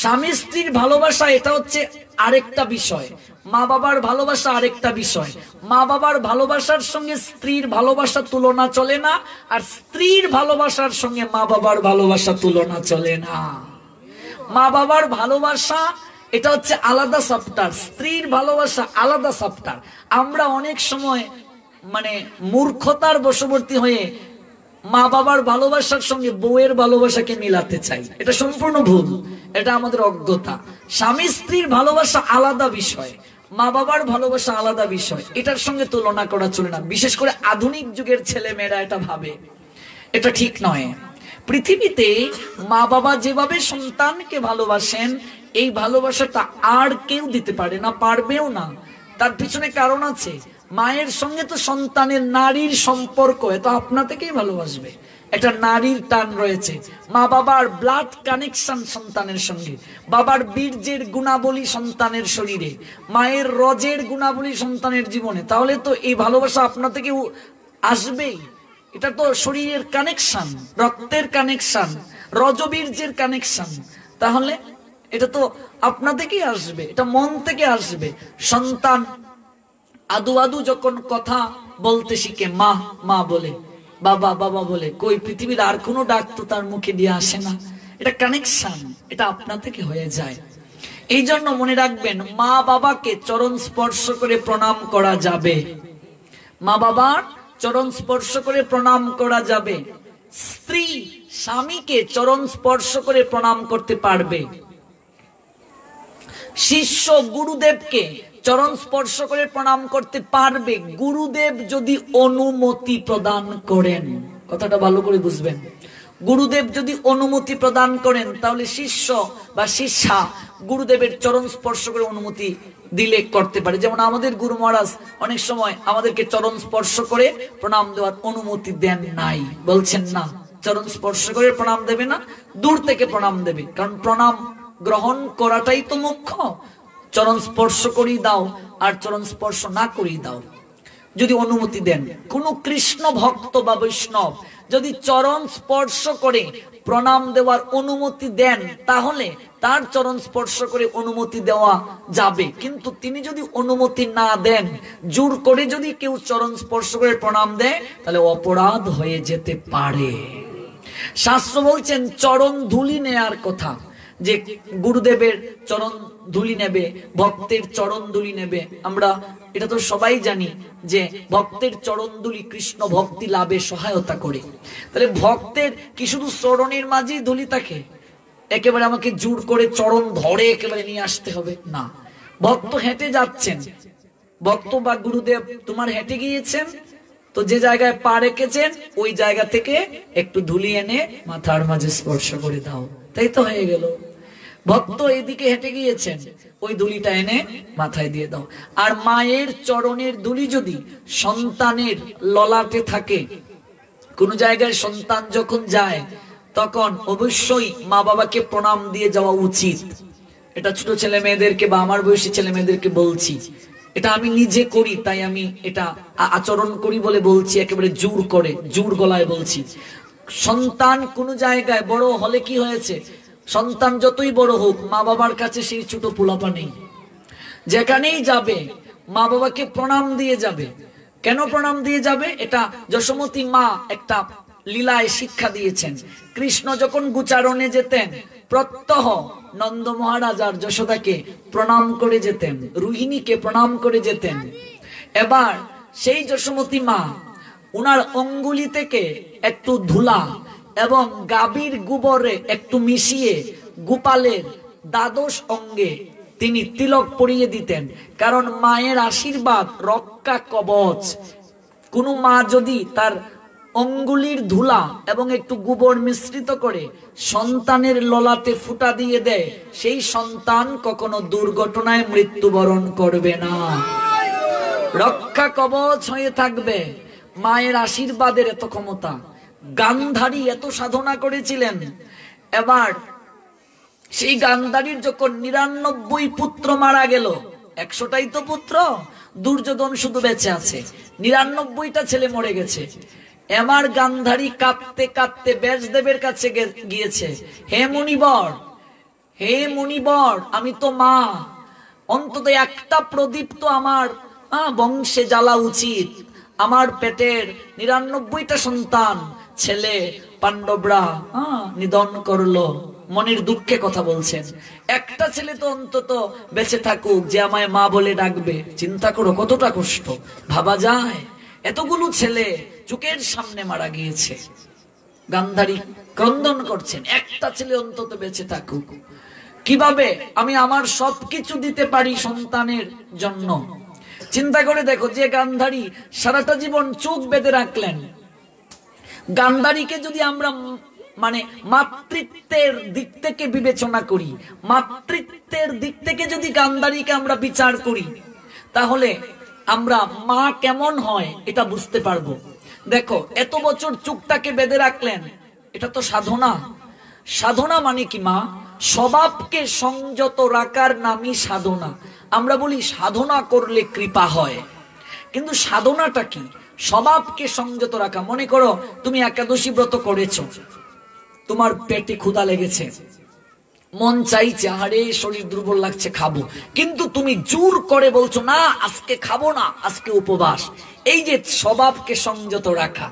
স্বামী স্ত্রীর ভালোবাসা এটা হচ্ছে আরেকটা বিষয়, মা বাবার ভালোবাসা আরেকটা বিষয়। মা বাবার ভালোবাসার সঙ্গে স্ত্রীর ভালোবাসা তুলনা চলে না, আর স্ত্রীর ভালোবাসার সঙ্গে মা বাবার ভালোবাসা তুলনা চলে না। মা বাবার ভালোবাসা এটা হচ্ছে আলাদা চ্যাপ্টার, স্ত্রীর ভালোবাসা আলাদা চ্যাপ্টার। আমরা অনেক সময় মানে মূর্খতার বশবর্তী হয়ে মা বাবার ভালোবাসার সঙ্গে বউয়ের ভালোবাসাকে মিলাতে চাই, এটা সম্পূর্ণ ভুল, এটা আমাদের অজ্ঞতা। স্বামী স্ত্রীর ভালোবাসা আলাদা বিষয়, মা বাবার ভালোবাসা আলাদা বিষয়, এটার সঙ্গে তুলনা করা চলে না। বিশেষ করে আধুনিক যুগের ছেলে মেয়েরা এটা ভাবে, এটা ঠিক নয়। পৃথিবীতে মা বাবা যেভাবে সন্তানকে ভালোবাসেন, এই ভালোবাসাটা আর কেউ দিতে পারে না, পারবেও না। তার পিছনে কারণ আছে। মায়ের সঙ্গে তো সন্তানের নারীর সম্পর্ক, এত আপনা থেকেই ভালোবাসবে। একটা নারীর টান রয়েছে, মা বাবার ব্লাড কানেকশন সন্তানের সঙ্গে, বাবার বীর্যের গুণাবলী সন্তানের শরীরে, মায়ের রজের গুণাবলী সন্তানের জীবনে। তাহলে তো এই ভালোবাসা আপনা থেকে আসবেই। এটা তো শরীরের কানেকশন, রক্তের কানেকশন, রজবীর্যের কানেকশন। তাহলে এটা তো আপনা থেকেই আসবে, এটা মন থেকে আসবে। সন্তান আদু আদু যখন কথা বলতে শিখে, মা মা বলে, বাবা বাবা বলে, কই পৃথিবীর আর কোনো ডাক তো তার মুখে দিয়ে আসে না। এটা কানেকশন, এটা আপনা থেকে হয়ে যায়। এই জন্য মনে রাখবেন, মা বাবাকে চরণ স্পর্শ করে প্রণাম করা যাবে, মা বাবার চরণ স্পর্শ করে প্রণাম করা যাবে। স্ত্রী স্বামীকে চরণ স্পর্শ করে প্রণাম করতে পারবে। শিষ্য গুরুদেবকে চরণ স্পর্শ করে প্রণাম করতে পারবে, গুরুদেব যদি অনুমতি প্রদান করেন। কথাটা ভালো করে বুঝবেন। গুরুদেব যদি অনুমতি প্রদান করেন, তাহলে শিষ্য বা শিষ্যা গুরুদেবের চরণ স্পর্শ করে অনুমতি দিলে করতে পারে। যেমন আমাদের গুরু মহারাজ অনেক সময় আমাদেরকে চরণ স্পর্শ করে প্রণাম দেওয়ার অনুমতি দেন নাই, বলছেন না চরণ স্পর্শ করে প্রণাম দেবে না, দূর থেকে প্রণাম দেবে। কারণ প্রণাম গ্রহণ করাটাই তো মুখ্য। চরণ স্পর্শ করিয়ে দাও আর চরণ স্পর্শ না করিয়ে দাও, যদি অনুমতি দেন। কোন কৃষ্ণ ভক্ত বা বৈষ্ণব যদি চরণ স্পর্শ করে প্রণাম দেওয়ার অনুমতি দেন, তাহলে তার চরণ স্পর্শ করে অনুমতি দেওয়া যাবে। কিন্তু তিনি যদি অনুমতি না দেন, জোর করে যদি কেউ চরণ স্পর্শ করে প্রণাম দেয়, তাহলে অপরাধ হয়ে যেতে পারে। শাস্ত্র বলছেন চরণ ধুলি নেয়ার কথা, যে গুরুদেবের চরণ ধুলি নেবে, ভক্তের চরণ ধুলি নেবে। আমরা এটা তো সবাই জানি যে ভক্তের চরণ ধুলি কৃষ্ণ ভক্তি লাভে সহায়তা করে। তাহলে ভক্তের কি শুধু চরণের মাঝেই ধুলি থাকে? একেবারে আমাকে জোর করে চরণ ধরে একেবারে নিয়ে আসতে হবে না। ভক্ত হেঁটে যাচ্ছেন, ভক্ত বা গুরুদেব তোমার হেঁটে গিয়েছেন, তো যে জায়গায় পা রেখেছেন ওই জায়গা থেকে একটু ধুলি এনে মাথার মাঝে স্পর্শ করে দাও, তাই তো হয়ে গেল। ভক্ত এদিকে হেঁটে গিয়েছেন, ওই ধুলিটা এনে মাথায় দিয়ে দাও। আর মায়ের চরণের ধুলি যদি সন্তানের ললাটে থাকে, কোন জায়গায় সন্তান যখন যায়, তখন অবশ্যই মা বাবাকে প্রণাম দিয়ে যাওয়া উচিত। এটা ছোট ছেলে মেয়েদেরকে বা আমার বয়সী ছেলে মেয়েদেরকে বলছি, এটা আমি নিজে করি, তাই আমি এটা আচরণ করি বলে বলছি, একেবারে জোর করে জোর গলায় বলছি। সন্তান কোন জায়গায় বড় হলে কি হয়েছে, সন্তান যতই বড় হোক, মা বাবার কাছে সেই ছোট পোলাপা নেই। যেখানেই যাবে মা বাবাকে প্রণাম দিয়ে যাবে। কেন প্রণাম দিয়ে যাবে? এটা যশোমতী মা একটা লীলায় শিক্ষা দিয়েছেন। কৃষ্ণ যখন গোচারণে যেতেন, প্রত্যহ নন্দ মহারাজ আর যশোদাকে প্রণাম করে যেতেন, রোহিণীকে প্রণাম করে যেতেন। এবার সেই যশোমতী মা উনার অঙ্গুলি থেকে একটু ধুলা এবং গাভীর গোবরে একটু মিশিয়ে গোপালের দ্বাদশ অঙ্গে তিনি তিলক পরিয়ে দিতেন। কারণ মায়ের আশীর্বাদ রক্ষা কবচ। কোন মা যদি তার অঙ্গুলির ধুলা এবং একটু গোবর মিশ্রিত করে সন্তানের ললাটে ফুটা দিয়ে দেয়, সেই সন্তান কখনো দুর্ঘটনায় মৃত্যুবরণ করবে না, রক্ষা কবচ হয়ে থাকবে। মায়ের আশীর্বাদের এত ক্ষমতা। গান্ধারী এত সাধনা করেছিলেন। এবার সেই গান্ধারীর যখন 99 পুত্র মারা গেল, 100টাই তো পুত্র, দুর্যোধন শুধু বেঁচে আছে, 99টা ছেলে মরে গেছে। এবার গান্ধারী কাঁদতে কাঁদতে ব্যাসদেবের কাছে গিয়েছে, হে মুনিবর, হে মুনিবর, আমি তো মা, অন্তত একটা প্রদীপ তো আমার বংশে জ্বালা উচিত। আমার পেটের 99টা সন্তান ছেলে পাণ্ডবরা নিধন করলো, মনের দুঃখে কথা বলছেন। একটা ছেলে তো অন্তত বেঁচে থাকুক, যে আমায় মা বলে ডাকবে। চিন্তা করো কতটা কষ্ট, ভাবা যায়? এতগুলো ছেলে চোখের সামনে মারা গিয়েছে। গান্ধারী ক্রন্দন করছেন, একটা ছেলে অন্তত বেঁচে থাকুক। কিভাবে আমি আমার সবকিছু দিতে পারি সন্তানের জন্য? চিন্তা করে দেখো, যে গান্ধারী সারাটা জীবন চোখ বেঁধে রাখলেন, গান্ধারীকে যদি আমরা মানে মাতৃত্বের দিক থেকে বিবেচনা করি, মাতৃত্বের দিক থেকে যদি গান্ধারীকে আমরা বিচার করি, তাহলে আমরা মা কেমন হয় এটা বুঝতে পারবো। দেখো, এত বছর চুকটাকে বেঁধে রাখলেন, এটা তো সাধনা। সাধনা মানে কি মা? স্বভাবকে সংযত রাখার নামই সাধনা। আমরা বলি সাধনা করলে কৃপা হয়, কিন্তু সাধনাটা কি? স্বভাবকে সংযত রাখা। মনে করো তুমি একাদশী ব্রত করেছো, তোমার পেটে ক্ষুধা লেগেছে, মন চাইছে, আরে শরীর দুর্বল লাগছে, খাবো, কিন্তু তুমি জোর করে বলছো না আজকে খাবো না, আজকে উপবাস। এই যে স্বভাবকে সংযত রাখা,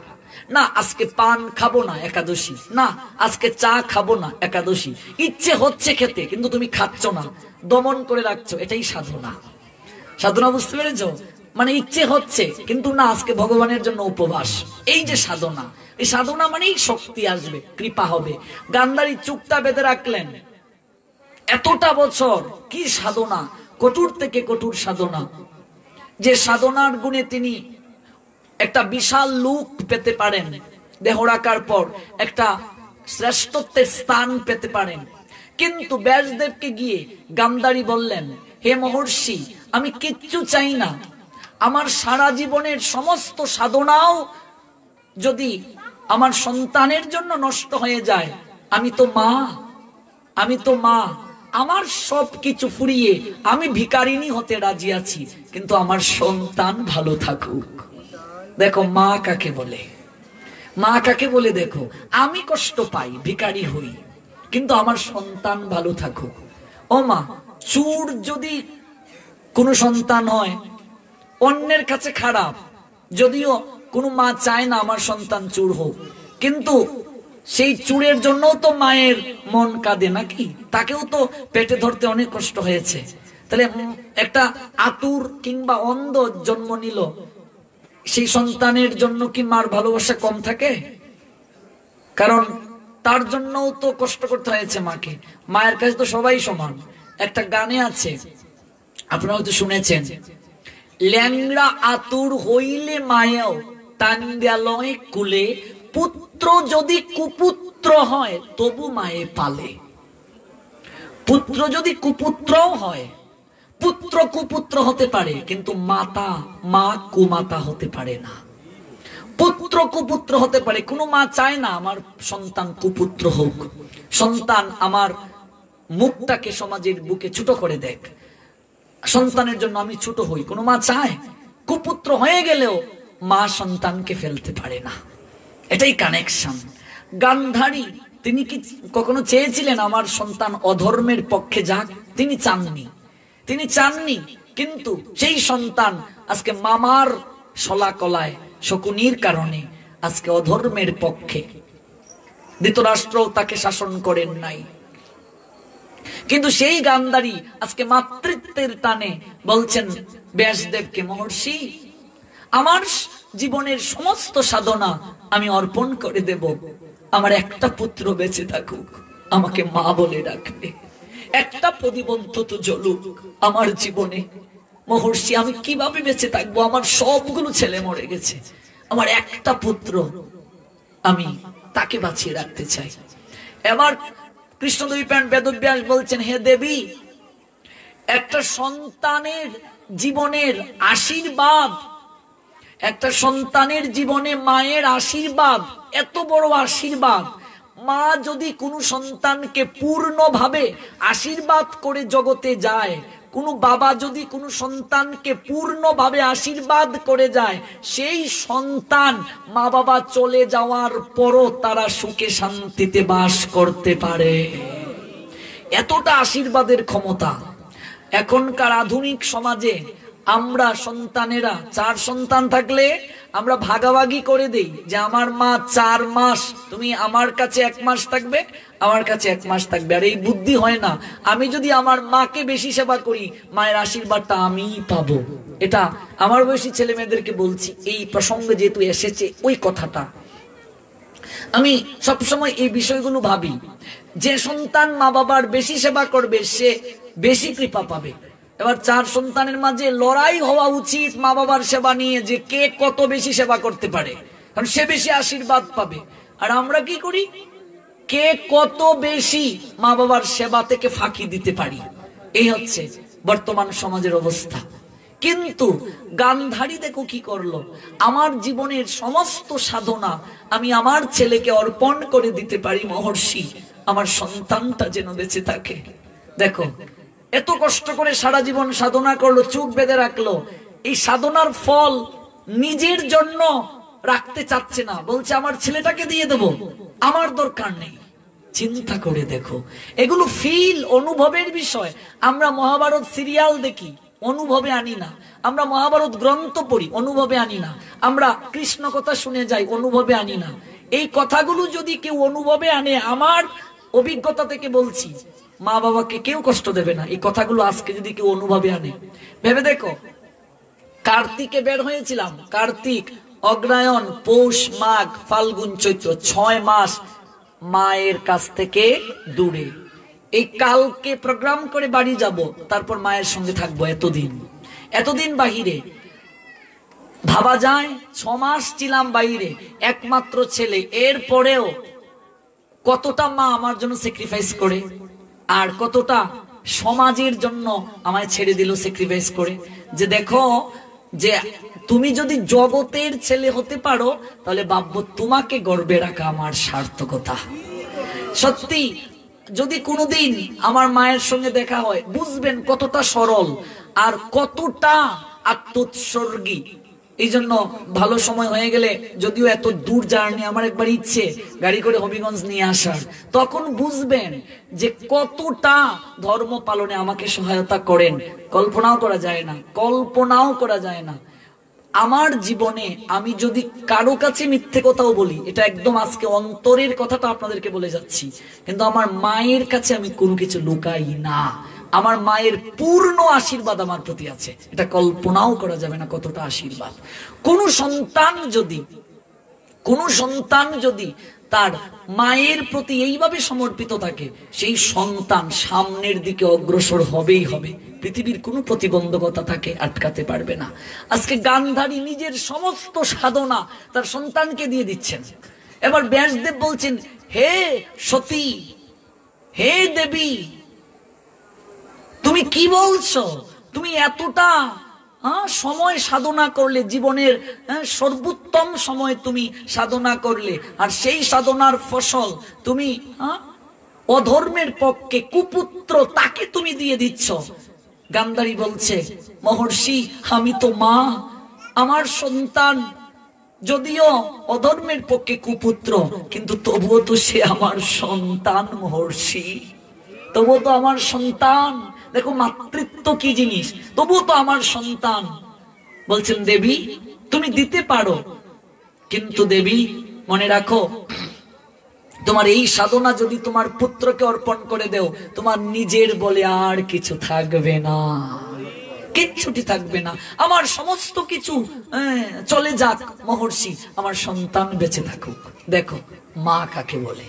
না আজকে পান খাবো না একাদশী, না আজকে চা খাবো না একাদশী, ইচ্ছে হচ্ছে খেতে কিন্তু তুমি খাচ্ছ না, দমন করে রাখছো, এটাই সাধনা। সাধনা বুঝতে পেরেছো? মানে ইচ্ছে হচ্ছে কিন্তু না, আজকে ভগবানের জন্য উপবাস, এই যে সাধনা। এই সাধনা মানেই শক্তি আসবে, কৃপা হবে। গান্ধারী চুকটা বেঁধে রাখলেন এতটা বছর, কি সাধনা, কঠোর থেকে কঠোর সাধনা। যে সাধনার গুণে তিনি একটা বিশাল লুক পেতে পারেন, দেহ রাখার পর একটা শ্রেষ্ঠত্বের স্থান পেতে পারেন। কিন্তু ব্যাসদেবকে গিয়ে গান্ধারী বললেন, হে মহর্ষি, আমি কিচ্ছু চাই না, আমার সারা জীবনের সমস্ত সাধনাও যদি আমার সন্তানের জন্য নষ্ট হয়ে যায়, আমি তো মা, আমি তো মা, আমার সব কিছু ফুরিয়ে আমি ভিখারিনী হতে রাজি আছি, কিন্তু আমার সন্তান ভালো থাকুক। দেখো মা কাকে বলে, মা কাকে বলে। দেখো, আমি কষ্ট পাই, ভিখারি হই, কিন্তু আমার সন্তান ভালো থাকুক। ও মা, চোর যদি কোনো সন্তান হয় অন্যের কাছে খারাপ, যদিও কোনো মা চায় না আমার সন্তান চোর হোক, কিন্তু সেই চোরের জন্যও তো মায়ের মন কাঁদে নাকি? তাকেও তো পেটে ধরতে অনেক কষ্ট হয়েছে। তাহলে একটা আতুর কিংবা অন্ধ জন্ম নিল, সেই সন্তানের জন্য কি মার ভালোবাসা কম থাকে? কারণ তার জন্যও তো কষ্ট করতে হয়েছে মাকে। মায়ের কাছে তো সবাই সমান। একটা গানে আছে, আপনারা হয়তো শুনেছেন, ল্যাংড়া আতুর হইলে মায়াও টান্ডালয় কুলে, পুত্র যদি কুপুত্র হয় তবু মায়ে পালে। পুত্র যদি কুপুত্রও হয়, পুত্র কুপুত্র হতে পারে, কিন্তু মাতা, মা কুমাতা হতে পারে না। পুত্র কুপুত্র হতে পারে, কোনো মা চায় না আমার সন্তান কুপুত্র হোক, সন্তান আমার মুখটাকে সমাজের বুকে ছোট করে দেখ, সন্তানের জন্য আমি ছোট হই, কোনো মা চায়? কুপুত্র হয়ে গেলেও মা সন্তানকে ফেলতে পারে না, এটাই কানেকশন। গান্ধারী তিনি কি কখনো চেয়েছিলেন আমার সন্তান অধর্মের পক্ষে যাক? তিনি চাননি, তিনি চাননি, কিন্তু সেই সন্তান আজকে মামার শলাকলায় শকুনির কারণে আজকে অধর্মের পক্ষে। ধৃতরাষ্ট্র তাকে শাসন করেন নাই, কিন্তু সেই গান্ধারী আজকে মাতৃত্বের টানে বলছেন ব্যাসদেবকে, মহর্ষি, আমার জীবনের সমস্ত সাধনা আমি অর্পণ করে দেব, আমার একটা পুত্র বেঁচে থাকুক, আমাকে মা বলে ডাকবে, একটা প্রদীপ অন্তত জ্বলুক আমার জীবনে। মহর্ষি, আমি কিভাবে বেঁচে থাকবো? আমার সবগুলো ছেলে মরে গেছে, আমার একটা পুত্র, আমি তাকে বাঁচিয়ে রাখতে চাই। এবার কৃষ্ণদ্বৈপায়ন বেদব্যাস বলছেন, হে দেবী, একটা সন্তানের জীবনের আশীর্বাদ, একটা সন্তানের জীবনে মায়ের আশীর্বাদ এত বড় আশীর্বাদ। মা যদি কোনো সন্তানকে পূর্ণভাবে আশীর্বাদ করে জগতে যায়, কোনো বাবা যদি কোনো সন্তানকে পূর্ণভাবে আশীর্বাদ করে যায়, সেই সন্তান মা বাবা চলে যাওয়ার পরও তারা সুখে শান্তিতে বাস করতে পারে। এতটা আশীর্বাদের ক্ষমতা। এখনকার আধুনিক সমাজে আমরা সন্তানেরা 4 সন্তান থাকলে আমরা ভাগাভাগি করে দেই, যে আমার মা 4 মাস, তুমি আমার কাছে 1 মাস থাকবে, আমার কাছে 1 মাস থাকবে। আর এই বুদ্ধি হয় না, আমি যদি আমার মাকে বেশি সেবা করি, মায়ের আশীর্বাদটা আমিই পাবো। এটা আমার বয়সী ছেলে মেয়েদেরকে বলছি, এই প্রসঙ্গে যেহেতু এসেছে ওই কথাটা। আমি সবসময় এই বিষয়গুলো ভাবি, যে সন্তান মা বাবার বেশি সেবা করবে সে বেশি কৃপা পাবে। এবার 4 সন্তানের মাঝে লড়াই হওয়া উচিত মা বাবার সেবা নিয়ে, যে কে কত বেশি সেবা করতে পারে, কারণ সে বেশি আশীর্বাদ পাবে। আর আমরা কি করি? কে কত বেশি মা বাবার সেবা থেকে ফাঁকি দিতে পারি, এই হচ্ছে বর্তমান সমাজের অবস্থা। কিন্তু গান্ধারী দেখো কি করলো, আমার জীবনের সমস্ত সাধনা আমি আমার ছেলেকে অর্পণ করে দিতে পারি মহর্ষি, আমার সন্তানটা যেন বেঁচে থাকে। দেখো এত কষ্ট করে সারা জীবন সাধনা করলো, চোখ বেঁধে রাখলো, এই সাধনার ফল নিজের জন্য রাখতে চাচ্ছে না, বলছে আমার ছেলেটাকে দিয়ে দেব, আমার দরকার নেই। চিন্তা করে দেখো, এগুলো ফিল অনুভবের বিষয়। আমরা মহাভারত সিরিয়াল দেখি, অনুভবে আনি না। আমরা মহাভারত গ্রন্থ পড়ি, অনুভবে আনি না। আমরা কৃষ্ণ কথা শুনে যাই, অনুভবে আনি না। এই কথাগুলো যদি কেউ অনুভবে আনে, আমার অভিজ্ঞতা থেকে বলছি, মা বাবাকে কেউ কষ্ট দেবে না। এই কথাগুলো আজকে যদি কেউ অনুভবে আনে, ভেবে দেখো, কার্তিকে বের হয়েছিলাম, কার্তিক, অগ্রায়ণ, পৌষ, মাঘ, ফাল্গুন, চৈত্র, 6 মাস মায়ের কাছ থেকে দূরে। এই কালকে প্রোগ্রাম করে বাড়ি যাব, তারপর মায়ের সঙ্গে থাকবো এতদিন বাহিরে। ভাবা যায় 6 মাস ছিলাম বাইরে, একমাত্র ছেলে, এরপরেও কতটা মা আমার জন্য স্যাক্রিফাইস করে, আর কতটা সমাজের জন্য আমায় ছেড়ে দিল স্যাক্রিফাইস করে। যে দেখো, যে তুমি যদি জগতের ছেলে হতে পারো, তাহলে ভাববো তোমাকে গর্বে রাখা আমার সার্থকতা। সত্যি যদি কোনোদিন আমার মায়ের সঙ্গে দেখা হয়, বুঝবেন কতটা সরল আর কতটা আত্মোৎসর্গী। এই জন্য ভালো সময় হয়ে গেলে, যদিও এত দূর জার্নি, আমার একবার ইচ্ছে গাড়ি করে হবিগঞ্জ নিয়ে আসার, তখন বুঝবেন যে কতটা ধর্ম পালনে আমাকে সহায়তা করেন। কল্পনাও করা যায় না। আমার জীবনে আমি যদি কারো কাছে মিথ্যে কথাও বলি, এটা একদম আজকে অন্তরের কথাটা আপনাদেরকে বলে যাচ্ছি, কিন্তু আমার মায়ের কাছে আমি কোনো কিছু লুকাই না। আমার মায়ের পূর্ণ আশীর্বাদ আমার প্রতি আছে, এটা কল্পনাও করা যাবে না কতটা আশীর্বাদ। কোন সন্তান যদি তার মায়ের প্রতি এইভাবে সমর্পিত থাকে, সেই সন্তান সামনের দিকে অগ্রসর হবেই হবে। পৃথিবীর কোনো প্রতিবন্ধকতা তাকে আটকাতে পারবে না। আজকে গান্ধারী নিজের সমস্ত সাধনা তার সন্তানকে দিয়ে দিচ্ছেন। এবার ব্যাসদেব বলছেন, হে সতী, হে দেবী, তুমি কি বলছো? তুমি এতটা সময় সাধনা করলে, জীবনের সর্বোত্তম সময় তুমি সাধনা করলে, আর সেই সাধনার ফসল তুমি অধর্মের পক্ষে কুপুত্র তাকে তুমি দিয়ে দিচ্ছ। গান্ধারী বলছে, মহর্ষি, আমি তো মা, আমার সন্তান যদিও অধর্মের পক্ষে কুপুত্র, কিন্তু তবুও তো সে আমার সন্তান মহর্ষি, তবুও তো আমার সন্তান। দেখো মাতৃত্ব কি জিনিস, তবুও তো আমার সন্তান। বলছেন, দেবী তুমি দিতে পারো, কিন্তু দেবী মনে রাখো, তোমার এই সাধনা যদি তোমার পুত্রকে অর্পণ করে দেও, তোমার নিজের বলে আর কিছু থাকবে না, কিচ্ছুটি থাকবে না। আমার সমস্ত কিছু চলে যাক মহর্ষি, আমার সন্তান বেঁচে থাকুক। দেখো মা কাকে বলে।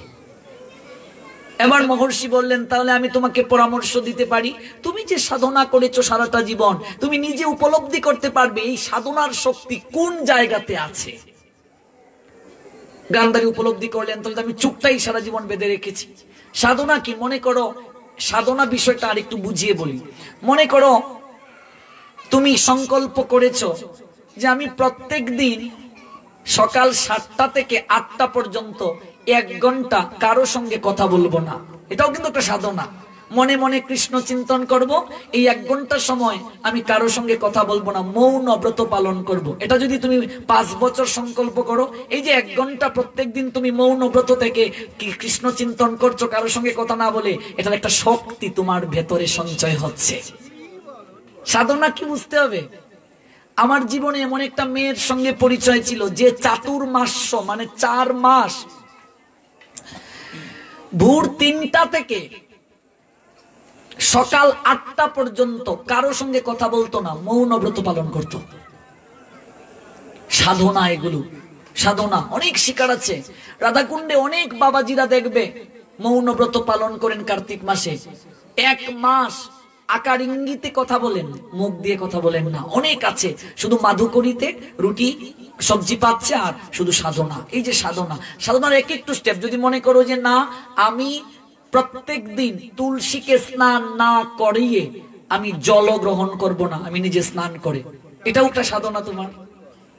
এবার মহর্ষি বললেন, তাহলে আমি তোমাকে পরামর্শ দিতে পারি, তুমি যে সাধনা করেছো সারাটা জীবন, তুমি নিজে উপলব্ধি করতে পারবে এই সাধনার শক্তি কোন জায়গাতে আছে। গান্ধারী উপলব্ধি করলেন, তাহলে আমি চুপটাই সারা জীবন বেঁধে রেখেছি। সাধনা কি? মনে করো, সাধনা বিষয়টা আরেকটু বুঝিয়ে বলি। মনে করো তুমি সংকল্প করেছো যে আমি প্রত্যেক দিন সকাল 7টা থেকে 8টা পর্যন্ত 1 ঘন্টা কারো সঙ্গে কথা বলবো না। এটাও কিন্তু একটা সাধনা। মনে মনে কৃষ্ণ চিন্তন করব, এই 1 ঘন্টা সময় আমি কারো সঙ্গে কথা বলবো না, মৌন ব্রত পালন করব। এটা যদি তুমি 5 বছর সংকল্প করো, এই যে 1 ঘন্টা প্রত্যেকদিন তুমি মৌন ব্রত থেকে কৃষ্ণ চিন্তন করছো কারো সঙ্গে কথা না বলে, এটার একটা শক্তি তোমার ভেতরে সঞ্চয় হচ্ছে। সাধনা কি বুঝতে হবে। আমার জীবনে এমন একটা মেয়ের সঙ্গে পরিচয় ছিল, যে চাতুর্মাস্য মানে 4 মাস ভোর 3টা থেকে সকাল 8টা পর্যন্ত কারো সঙ্গে কথা বলতো না, মৌন ব্রত পালন করত। সাধনা, এগুলো সাধনা। অনেক শিকার আছে। রাধাকুণ্ডে অনেক বাবাজিরা দেখবে মৌন ব্রত পালন করেন কার্তিক মাসে। 1 মাস আকার ইঙ্গিতে কথা বলেন, মুখ দিয়ে কথা বলেন না। অনেক আছে শুধু মাধুকরীতে রুটি সবজি পাচ্ছে আর শুধু সাধনা। এই যে সাধনা, সাধনার এক একটু স্টেপ যদি মনে করো যে না আমি প্রত্যেক দিন তুলসীকে স্নান না করিয়ে আমি জল গ্রহণ করব না, আমি নিজে স্নান করে, এটাও একটা সাধনা তোমার।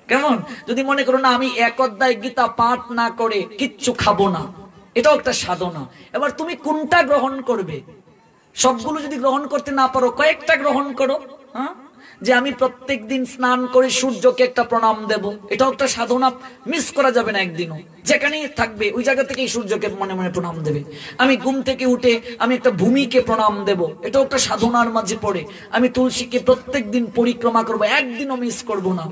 কেমন? যদি মনে করো না আমি এক অধ্যায় গীতা পাঠ না করে কিচ্ছু খাবো না, এটাও একটা সাধনা। এবার তুমি কোনটা গ্রহণ করবে? সবগুলো যদি গ্রহণ করতে না পারো কয়েকটা গ্রহণ করো। হ্যাঁ, যে আমি প্রত্যেক দিন স্নান করে সূর্যকে একটা প্রণাম দেব, এটাও একটা সাধনা, মিস করা যাবে না একদিনও। যেখানেই থাকবে ওই জায়গা থেকেই সূর্যকে মনে মনে প্রণাম দেবে। আমি ঘুম থেকে উঠে আমি একটা ভূমিকে প্রণাম দেব, এটাও একটা সাধনার মাঝে পড়ে। আমি তুলসীকে প্রত্যেক দিন পরিক্রমা করব, একদিনও মিস করব না।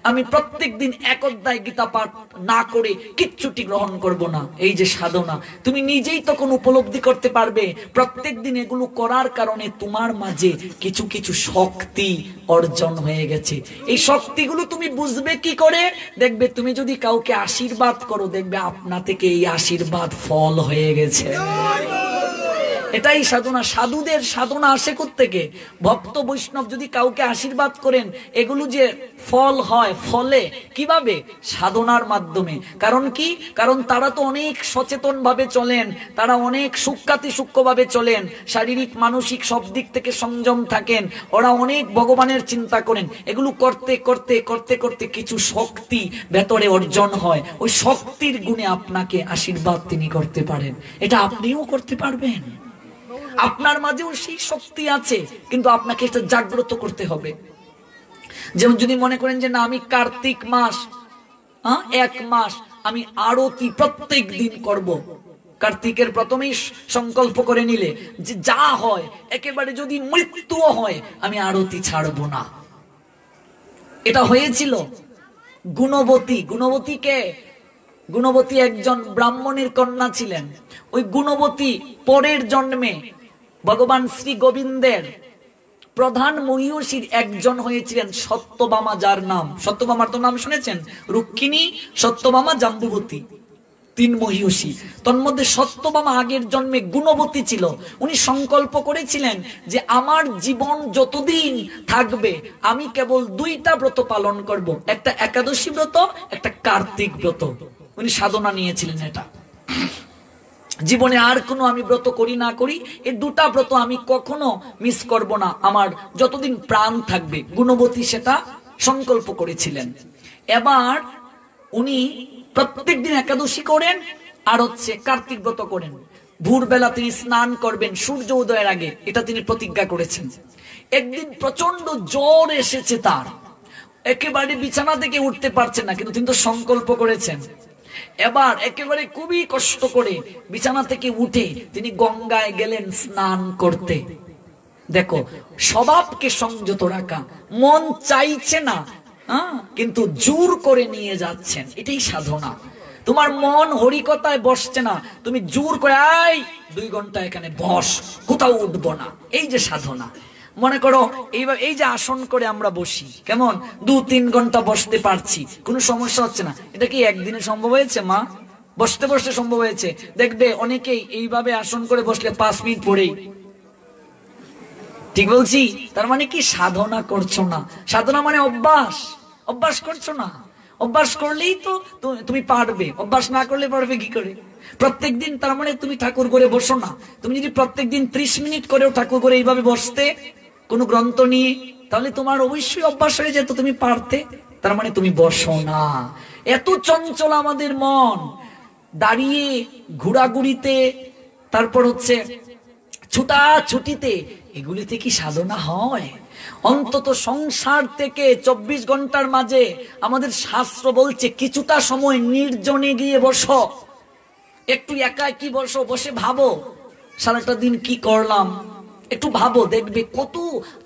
আমি প্রত্যেক দিন এক অধ্যায় গীতা পাঠ না করে কিচ্ছুটি গ্রহণ করব না, এই যে সাধনা। তুমি নিজেই তখন উপলব্ধি করতে পারবে প্রত্যেক দিন এগুলো করার কারণে তোমার মাঝে কিছু কিছু শক্তি অর্জন হয়ে গেছে। এই শক্তিগুলো তুমি বুঝবে কি করে? দেখবে তুমি যদি কাউকে আশীর্বাদ করো, দেখবে আপনা থেকে এই আশীর্বাদ ফল হয়ে গেছে। এটাই সাধনা। সাধুদের সাধনা আসে কোত্থেকে? ভক্ত বৈষ্ণব যদি কাউকে আশীর্বাদ করেন, এগুলো যে ফল হয়, ফলে কিভাবে? সাধনার মাধ্যমে। কারণ কি? কারণ তারা তো অনেক সচেতন ভাবে চলেন, তারা অনেক সূক্ষ্মাতি সূক্ষ্ম ভাবে চলেন, শারীরিক মানসিক সব দিক থেকে সংযম থাকেন, ওরা অনেক ভগবানের চিন্তা করেন। এগুলো করতে করতে করতে করতে কিছু শক্তি ভেতরে অর্জন হয়, ওই শক্তির গুণে আপনাকে আশীর্বাদ তিনি করতে পারেন। এটা আপনিও করতে পারবেন। আপনার মাঝেও সেই শক্তি আছে, কিন্তু আপনাকে এটা জাগ্রত করতে হবে। যেমন যদি মনে করেন যে না আমি কার্তিক মাস, এক মাস আমি আরতি প্রত্যেক দিন করব, কার্তিকের প্রথমেই সংকল্প করে নিলে যে যা হয়, একেবারে যদি মৃত্যুও হয় আমি আরতি ছাড়বো না। এটা হয়েছিল গুণবতী। গুণবতীকে, গুণবতী একজন ব্রাহ্মণের কন্যা ছিলেন। ওই গুণবতী পরের জন্মে ভগবান শ্রী গোবিন্দের প্রধান মহিষীর একজন হয়েছিলেন সত্যভামা, যার নাম সত্যভামার তো নাম শুনেছেন, রুক্মিণী, সত্যভামা, জাম্বুবতী, তিন মহিষী। তন্মধ্যে সত্যভামা আগের জন্মে গুণবতী ছিল। উনি সংকল্প করেছিলেন যে আমার জীবন যতদিন থাকবে আমি কেবল দুইটা ব্রত পালন করব, একটা একাদশী ব্রত, একটা কার্তিক ব্রত। উনি সাধনা নিয়েছিলেন এটা, জীবনে আর কোনো আমি ব্রত করি না করি, এই দুটা ব্রত আমি কখনো মিস করব না আমার যতদিন প্রাণ থাকবে। গুণবতী সেটা সংকল্প করেছিলেন। এবার উনি প্রত্যেক দিন একাদশী করেন আর কার্তিক ব্রত করেন। ভোরবেলা তিনি স্নান করবেন সূর্য উদয়ের আগে, এটা তিনি প্রতিজ্ঞা করেছেন। একদিন প্রচন্ড জ্বর এসেছে তার, একেবারে বিছানা থেকে উঠতে পারছেন না, কিন্তু তিনি তো সংকল্প করেছেন। এবার একেবারে খুবই কষ্ট করে বিছানা থেকে উঠে তিনি গঙ্গায় গেলেন স্নান করতে। দেখো, স্বভাবকে সংযত রাখা, মন চাইছে না কিন্তু জোর করে নিয়ে যাচ্ছেন, এটাই সাধনা। তোমার মন হরিকথায় বসছে না, তুমি জোর করে 2 ঘন্টা এখানে বস, কোথাও উঠবো না, এই যে সাধনা। মনে করো এই যে আসন করে আমরা বসি, কেমন 2-3 ঘন্টা বসতে পারছি, কোনো সমস্যা হচ্ছে না। এটা কি একদিনে সম্ভব হয়েছে মা? বসতে বসতে সম্ভব হয়েছে? দেখবে অনেকেই এইভাবে আসন করে বসলে 5 মিনিট পরেই, ঠিক বলছি? তার মানে কি? সাধনা করছো না। সাধনা মানে অভ্যাস, অভ্যাস করছো না। অভ্যাস করলেই তো তুমি পারবে, অভ্যাস না করলে পারবে কি করে? প্রত্যেকদিন, তার মানে তুমি ঠাকুর করে বসো না। তুমি যদি প্রত্যেকদিন 30 মিনিট করেও ঠাকুর করে এইভাবে বসতে, কোনো গ্রন্থ নিয়ে, তাহলে তোমার অবশ্যই অভ্যাস হয়ে যেত, তুমি পারতে। তার মানে তুমি বসো না। এত চঞ্চল আমাদের মন, দাঁড়িয়ে ঘোরাঘুরিতে, তারপর ছুটাছুটিতে, এগুলিতে কি সাধনা হয়? অন্তত সংসার থেকে 24 ঘন্টার মাঝে আমাদের শাস্ত্র বলছে কিছুটা সময় নির্জনে গিয়ে বসো, একটু একাকী বসো, বসে ভাবো সারাটা দিন কি করলাম, একটু ভাবো, দেখবে কত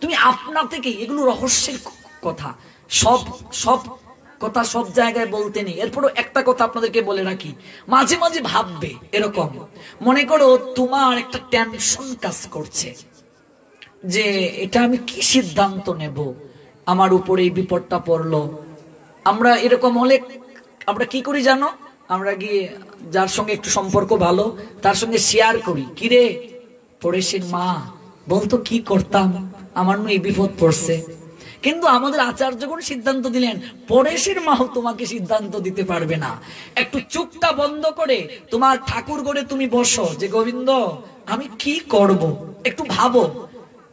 তুমি আপনা থেকে। এগুলো রহস্যের কথা, সব কথা সব জায়গায় বলতে নেই। এরপরও একটা কথা আপনাদেরকে বলে রাখি, মাঝে মাঝে ভাববে এরকম, মনে করো তোমার একটা টেনশন কাজ করছে যে এটা আমি কি সিদ্ধান্ত নেব, আমার উপরে এই বিপদটা পড়লো। আমরা এরকম হলে আমরা কি করি জানো? আমরা গিয়ে যার সঙ্গে একটু সম্পর্ক ভালো তার সঙ্গে শেয়ার করি, কিরে পড়েছেন মা, বলতো কি করতাম, আমার নু এই বিপদ পড়ছে। কিন্তু আমাদের আচার্যগণ সিদ্ধান্ত দিলেন, পরেশের মাও তোমাকে সিদ্ধান্ত দিতে পারবে না। একটু চুপটা বন্ধ করে তোমার ঠাকুর গড়ে তুমি বসো, যে গোবিন্দ আমি কি করব, একটু ভাবো।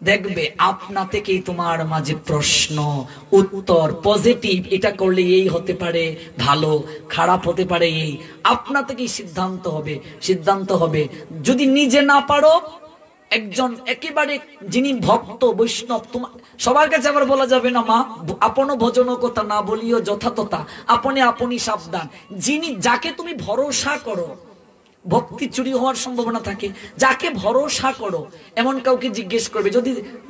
দেখবে আপনা থেকেই তোমার মাঝে প্রশ্ন উত্তর পজিটিভ, এটা করলে এই হতে পারে ভালো, খারাপ হতে পারে এই, আপনা থেকেই সিদ্ধান্ত হবে। যদি নিজে না পারো, একজন একেবারে যিনি ভক্ত বৈষ্ণব, তোমার সবার কাছে আবার বলা যাবে না, মা আপন ভজন কথা না বলিও যথাতথা, আপনি আপনি সাবধান। যাকে তুমি ভরসা করো, ভক্তি চুরি হওয়ার সম্ভাবনা থাকে, যাকে ভরসা করো এমন কাউকে জিজ্ঞেস করবে,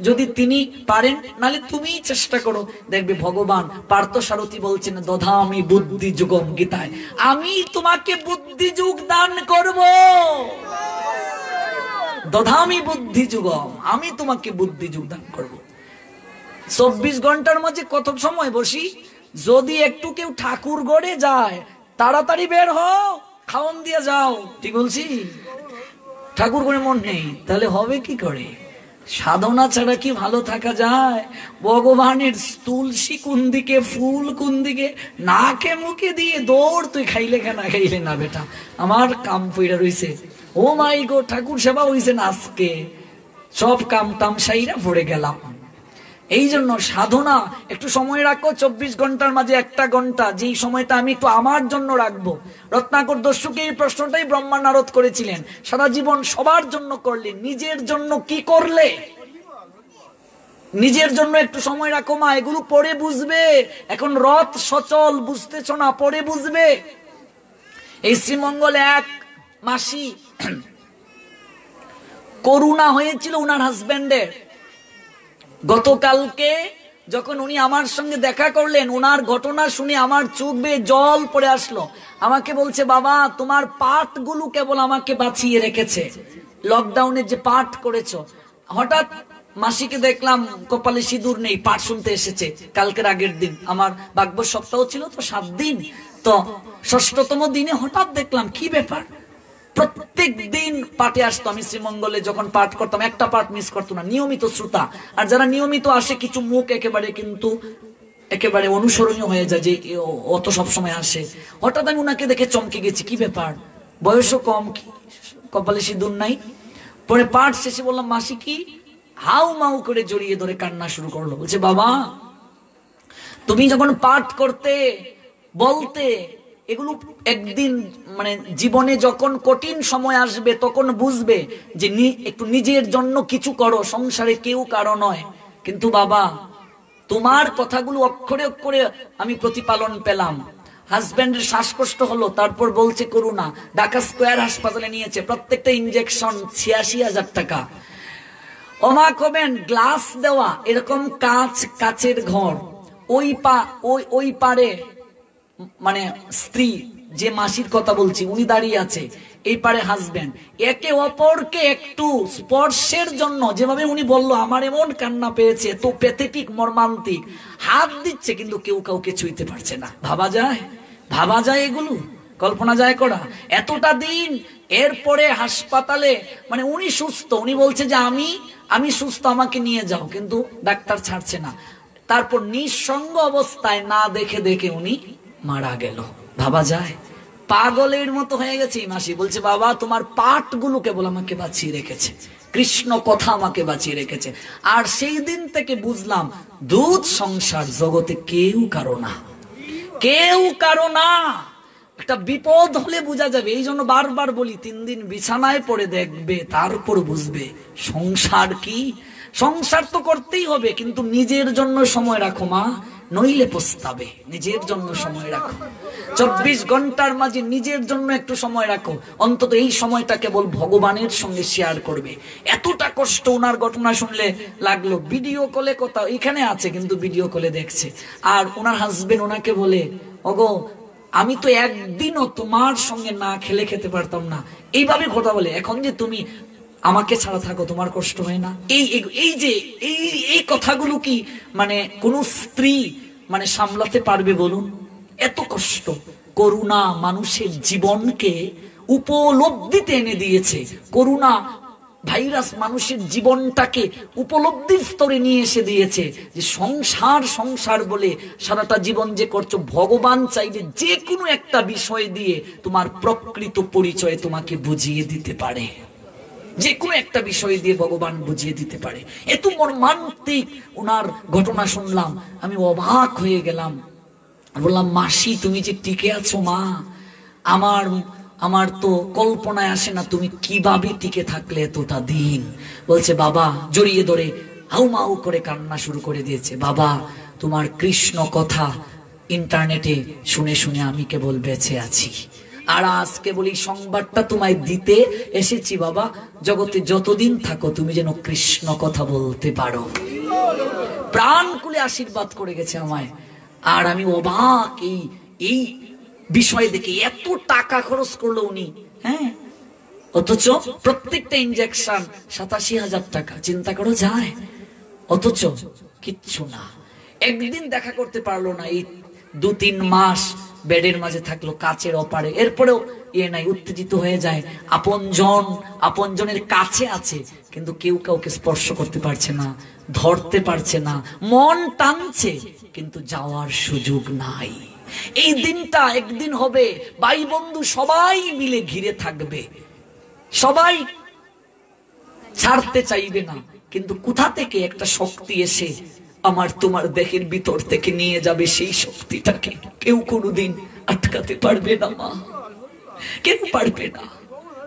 যদি তিনি পারেন, নালে তুমি চেষ্টা করো। দেখবে ভগবান পার্থসারথী বলছেন, দধামি বুদ্ধি যুগম গীতায়, আমি তোমাকে বুদ্ধি যুগ দান করব। দধামি বুদ্ধি যুগম, আমি তোমাকে বুদ্ধি যুগ দান করব। 24 ঘন্টার মাঝে কত সময় বসি? যদি একটু কেউ ঠাকুর গড়ে যায়, তাড়াতাড়ি বের হও, খাওন দিয়ে যাও। ঠিক বলছি? ঠাকুর করে মন নেই, তাহলে হবে কি করে? সাধনা ছাড়া কি ভালো থাকা যায়? ভগবানের তুলসী কোন দিকে, ফুল কোন দিকে, নাকে মুখে দিয়ে দৌড়, তুই খাইলে না খাইলে না বেটা, আমার কাম পইরা রইছে। ও মাই গো, ঠাকুর সেবা হইছে না আজকে, সব কাম টাম সাইরা পড়ে গেলাম। এই জন্য সাধনা একটু সময় রাখো, 24 ঘন্টার মাঝে 1টা ঘন্টা, যেই সময়টা আমি একটু আমার জন্য রাখবো। রত্নাকর দস্যুকে এই প্রশ্নটাই ব্রহ্মা নারদ করেছিলেন, সারা জীবন সবার জন্য করলে, নিজের জন্য কি করলে? নিজের জন্য একটু সময় রাখো মা, এগুলো পরে বুঝবে, এখন রথ সচল, বুঝতেছ না, পরে বুঝবে। এই শ্রীমঙ্গলে এক মাসি করুণা হয়েছিল উনার হাজবেন্ডের। গতকালকে যখন উনি আমার সঙ্গে দেখা করলেন, উনার ঘটনা শুনে আমার চোখ বেয়ে জল পড়ে আসলো। আমাকে বলছে, বাবা তোমার পাঠগুলো কেবল আমাকে বাঁচিয়ে রেখেছে, লকডাউনে যে পাঠ করেছো। হঠাৎ মাসিকে দেখলাম কপালে সিঁদুর নেই, পাঠ শুনতে এসেছে কালকের আগের দিন। আমার ভাগবত সপ্তাহ ছিল তো 7 দিন, তো 6তম দিনে হঠাৎ দেখলাম কি ব্যাপার। প্রত্যেক দিন পাঠে আসতো, আমি শ্রীমঙ্গলে যখন পাঠ করতাম একটা পাঠ মিস করতো না, নিয়মিত শ্রোতা। আর যারা নিয়মিত আসে, কিছু মুখ একেবারে অনুসরণীয় হয়ে যায়, যে অত সবসময় আসে। হঠাৎ আমি উনাকে দেখে চমকে গেছি, কি ব্যাপার, বয়সও কম, কি কপালে সিঁদুর নাই। পরে পাঠ শেষে বললাম, মাসি কি? হাউ মাউ করে জড়িয়ে ধরে কান্না শুরু করলো। বলছে, বাবা তুমি যখন পাঠ করতে বলতে, এগুলো একদিন মানে জীবনে যখন কঠিন সময় আসবে তখন বুঝবে যে একটু নিজের জন্য কিছু করো, সংসারে কেউ কারো নয়। কিন্তু বাবা তোমার কথাগুলো অক্ষরে অক্ষরে আমি প্রতিপালন পেলাম। হাজবেন্ডের শ্বাসকষ্ট হলো, তারপর বলছে করুণা, ঢাকা স্কয়ার হাসপাতালে নিয়েছে, প্রত্যেকটা ইনজেকশন 86,000 টাকা। অবাক হবেন, গ্লাস দেওয়া এরকম কাচের ঘর, ওই পারে মানে স্ত্রী, যে মাসির কথা বলছি উনি দাঁড়িয়ে আছে, এই পারে হাজবেন্ড, একে অপরকে একটু স্পর্শের জন্য, যেভাবে উনি বলল আমার এমন কান্না পেয়েছে, তো প্যাথেটিক মর্মান্তিক, হাত দিচ্ছে কিন্তু কেউ কাউকে ছুঁইতে পারছে না। ভাবা যায় এগুলো, কল্পনা যায় করা? এতটা দিন, এরপরে হাসপাতালে, মানে উনি সুস্থ, উনি বলছে যে আমি সুস্থ, আমাকে নিয়ে যাও, কিন্তু ডাক্তার ছাড়ছে না। তারপর নিঃসঙ্গ অবস্থায় না দেখে উনি মারা গেল। ভাবা যায়? পাগলের মতো হয়ে গেছে মাসি। বলছে, বাবা তোমার পাঠগুলো কেবল আমাকে বাঁচিয়ে রেখেছে, কৃষ্ণ কথা আমাকে বাঁচিয়ে রেখেছে। আর সেই দিন থেকে বুঝলাম, দুধ সংসার জগতে কেউ কারো না। একটা বিপদ হলে বোঝা যাবে। এই জন্য বারবার বলি, 3 দিন বিছানায় পড়ে দেখবে, তারপর বুঝবে সংসার কি। সংসার তো করতেই হবে, কিন্তু নিজের জন্য সময় রাখো মা, নইলে পস্তাবে। নিজের জন্য সময় রাখো, 24 ঘন্টার মাঝে নিজের জন্য একটু সময় রাখো। অন্তত এই সময়টা কেবল ভগবানের সঙ্গে শেয়ার করবে। এতটা কষ্ট ওনার ঘটনা শুনলে লাগলো, ভিডিও কলে কথা এখানে আছে, কিন্তু ভিডিও কলে দেখছে। আর ওনার হাজবেন্ড ওনাকে বলে, ওগো আমি তো একদিনও তোমার সঙ্গে না খেতে পারতাম না, এইভাবে কথা বলে। এখন যে তুমি আমাকে ছাড়া থাকো, তোমার কষ্ট হয় না? এই কথাগুলো কি মানে কোন স্ত্রী মানে সামলাতে পারবে বলুন? এত কষ্ট। করুণা মানুষের জীবনকে উপলব্ধিতে এনে দিয়েছে। করুণা ভাইরাস মানুষের জীবনটাকে উপলব্ধির স্তরে নিয়ে এসে দিয়েছে যে সংসার সংসার বলে সারাটা জীবন যে করছো, ভগবান চাইলে যে কোনো একটা বিষয় দিয়ে তোমার প্রকৃত পরিচয় তোমাকে বুঝিয়ে দিতে পারে। যে কোনো একটা বিষয় দিয়ে ভগবান বুঝিয়ে দিতে পারে। এত মর্মান্তিক ওনার ঘটনা শুনলাম, আমি অবাক হয়ে গেলাম। বললাম, মাসি তুমি যে টিকে আছো মা, আমার তো কল্পনায় আসে না তুমি কিভাবে টিকে থাকলে এতটা দিন। বলছে বাবা, জড়িয়ে ধরে হাউমাউ করে কান্না শুরু করে দিয়েছে, বাবা তোমার কৃষ্ণ কথা ইন্টারনেটে শুনে শুনে আমি কেবল বেঁচে আছি। আর আজকে বলি সংবাদটা তোমায় দিতে এসেছি বাবা, জগতে যতদিন থাকো তুমি যেন কৃষ্ণ কথা বলতে পারো। প্রাণ খুলে আশীর্বাদ করে গেছে আমায়। আর আমি অবাক এই বিষয় দেখে, এত টাকা খরচ করলো উনি, হ্যাঁ, অথচ প্রত্যেকটা ইনজেকশন 87,000 টাকা। চিন্তা করো যায়, অথচ কিচ্ছু না। একদিন দেখা করতে পারলো না, এই 2-3 মাস বেডের মাঝে থাকলো কাচের অপারে। এরপরেও নাই, উত্তেজিত হয়ে যায়। আপনজনের কাছে আছে কিন্তু কেউ কাউকে স্পর্শ করতে পারছে না, ধরতে পারছে না, মন টানছে কিন্তু যাওয়ার সুযোগ নাই। এই দিনটা একদিন হবে, ভাই বন্ধু সবাই মিলে ঘিরে থাকবে, সবাই ছাড়তে চাইবে না, কিন্তু কোথা থেকে একটা শক্তি এসে আমার তোমার দেহের ভিতর থেকে নিয়ে যাবে, সেই শক্তিটাকে কেউ কোনোদিন আটকাতে পারবে না মা, কেউ পারবে না।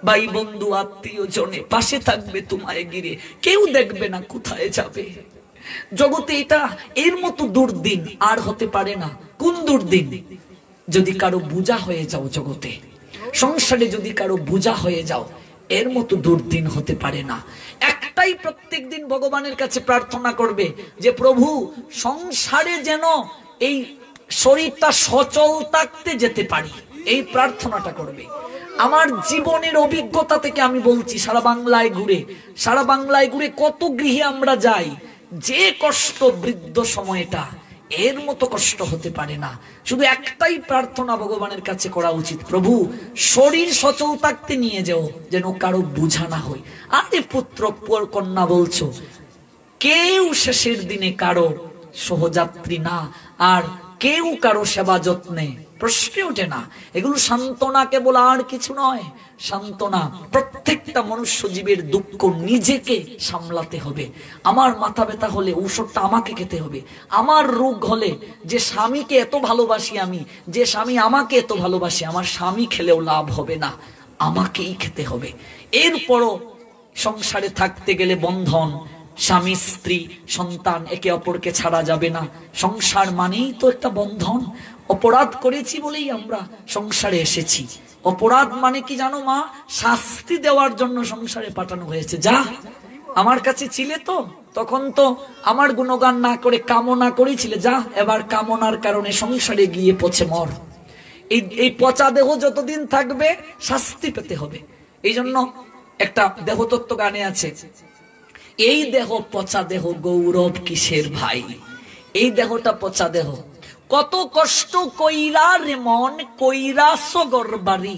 ভাই বন্ধু আত্মীয় জনে পাশে থাকবে তোমায় ঘিরে, কেউ দেখবে না কোথায় যাবে। জগতে এটা এর মতো দুর্দিন আর হতে পারে না। কোন দুর্দিন? যদি কারো বোঝা হয়ে যাও জগতে, সংসারে যদি কারো বোঝা হয়ে যাও, এর মতো দুর্দিন হতে পারে না। একটাই প্রত্যেক দিন ভগবানের কাছে প্রার্থনা করবে যে প্রভু সংসারে যেন এই শরীরটা সচল থাকতে যেতে পারি, এই প্রার্থনাটা করবে। আমার জীবনের অভিজ্ঞতা থেকে আমি বলছি, সারা বাংলায় ঘুরে কত গৃহে আমরা যাই, যে কষ্ট বৃদ্ধ সময়টা এর মতো কষ্ট হতে পারে না। শুধু একটাই প্রার্থনা ভগবানের কাছে করা উচিত, প্রভু শরীর সচল থাকতে নিয়ে যাও, যেন কারো বোঝা না হয়। আরে পুত্র কন্যা বলছো, কেউ শেষের দিনে কারো সহযাত্রী না, আর কেউ কারো সেবা যত্নে প্রশ্নে ওঠে না। এগুলো সান্ত্বনা কেবল, আর কিছু নয়। সান্ত্বনা, প্রত্যেকটা মনুষ্য জীবের দুঃখ নিজেকে সামলাতে হবে। আমার মাথা ব্যথা হলে ঔষধটা আমাকে খেতে হবে। আমার রোগ হলে, যে স্বামীকে এত ভালোবাসি আমি, যে স্বামী আমাকে এত ভালোবাসে, আমার স্বামী খেলেও লাভ হবে না, আমাকেই খেতে হবে। এরপরও সংসারে থাকতে গেলে বন্ধন, স্বামী স্ত্রী সন্তান একে অপরকে ছাড়া যাবে না। সংসার মানেই তো একটা বন্ধন। অপরাধ করেছি বলেই আমরা সংসারে এসেছি। অপরাধ মানে কি জানো মা? শাস্তি দেওয়ার জন্য সংসারে পাঠানো হয়েছে। যা আমার কাছে ছিলে তো, তখন তো আমার গুণগান না করে কামনা করেছিলে, যা এবার কামনার কারণে সংসারে গিয়ে পচে মর। এই পচা দেহ যতদিন থাকবে শাস্তি পেতে হবে। এই জন্য একটা দেহতত্ত্ব গানে আছে, এই দেহ পচা দেহ গৌরব কিসের ভাই। এই দেহটা পচা দেহ, কত কষ্ট কইরা রে মন, কইরা সগর বাড়ি,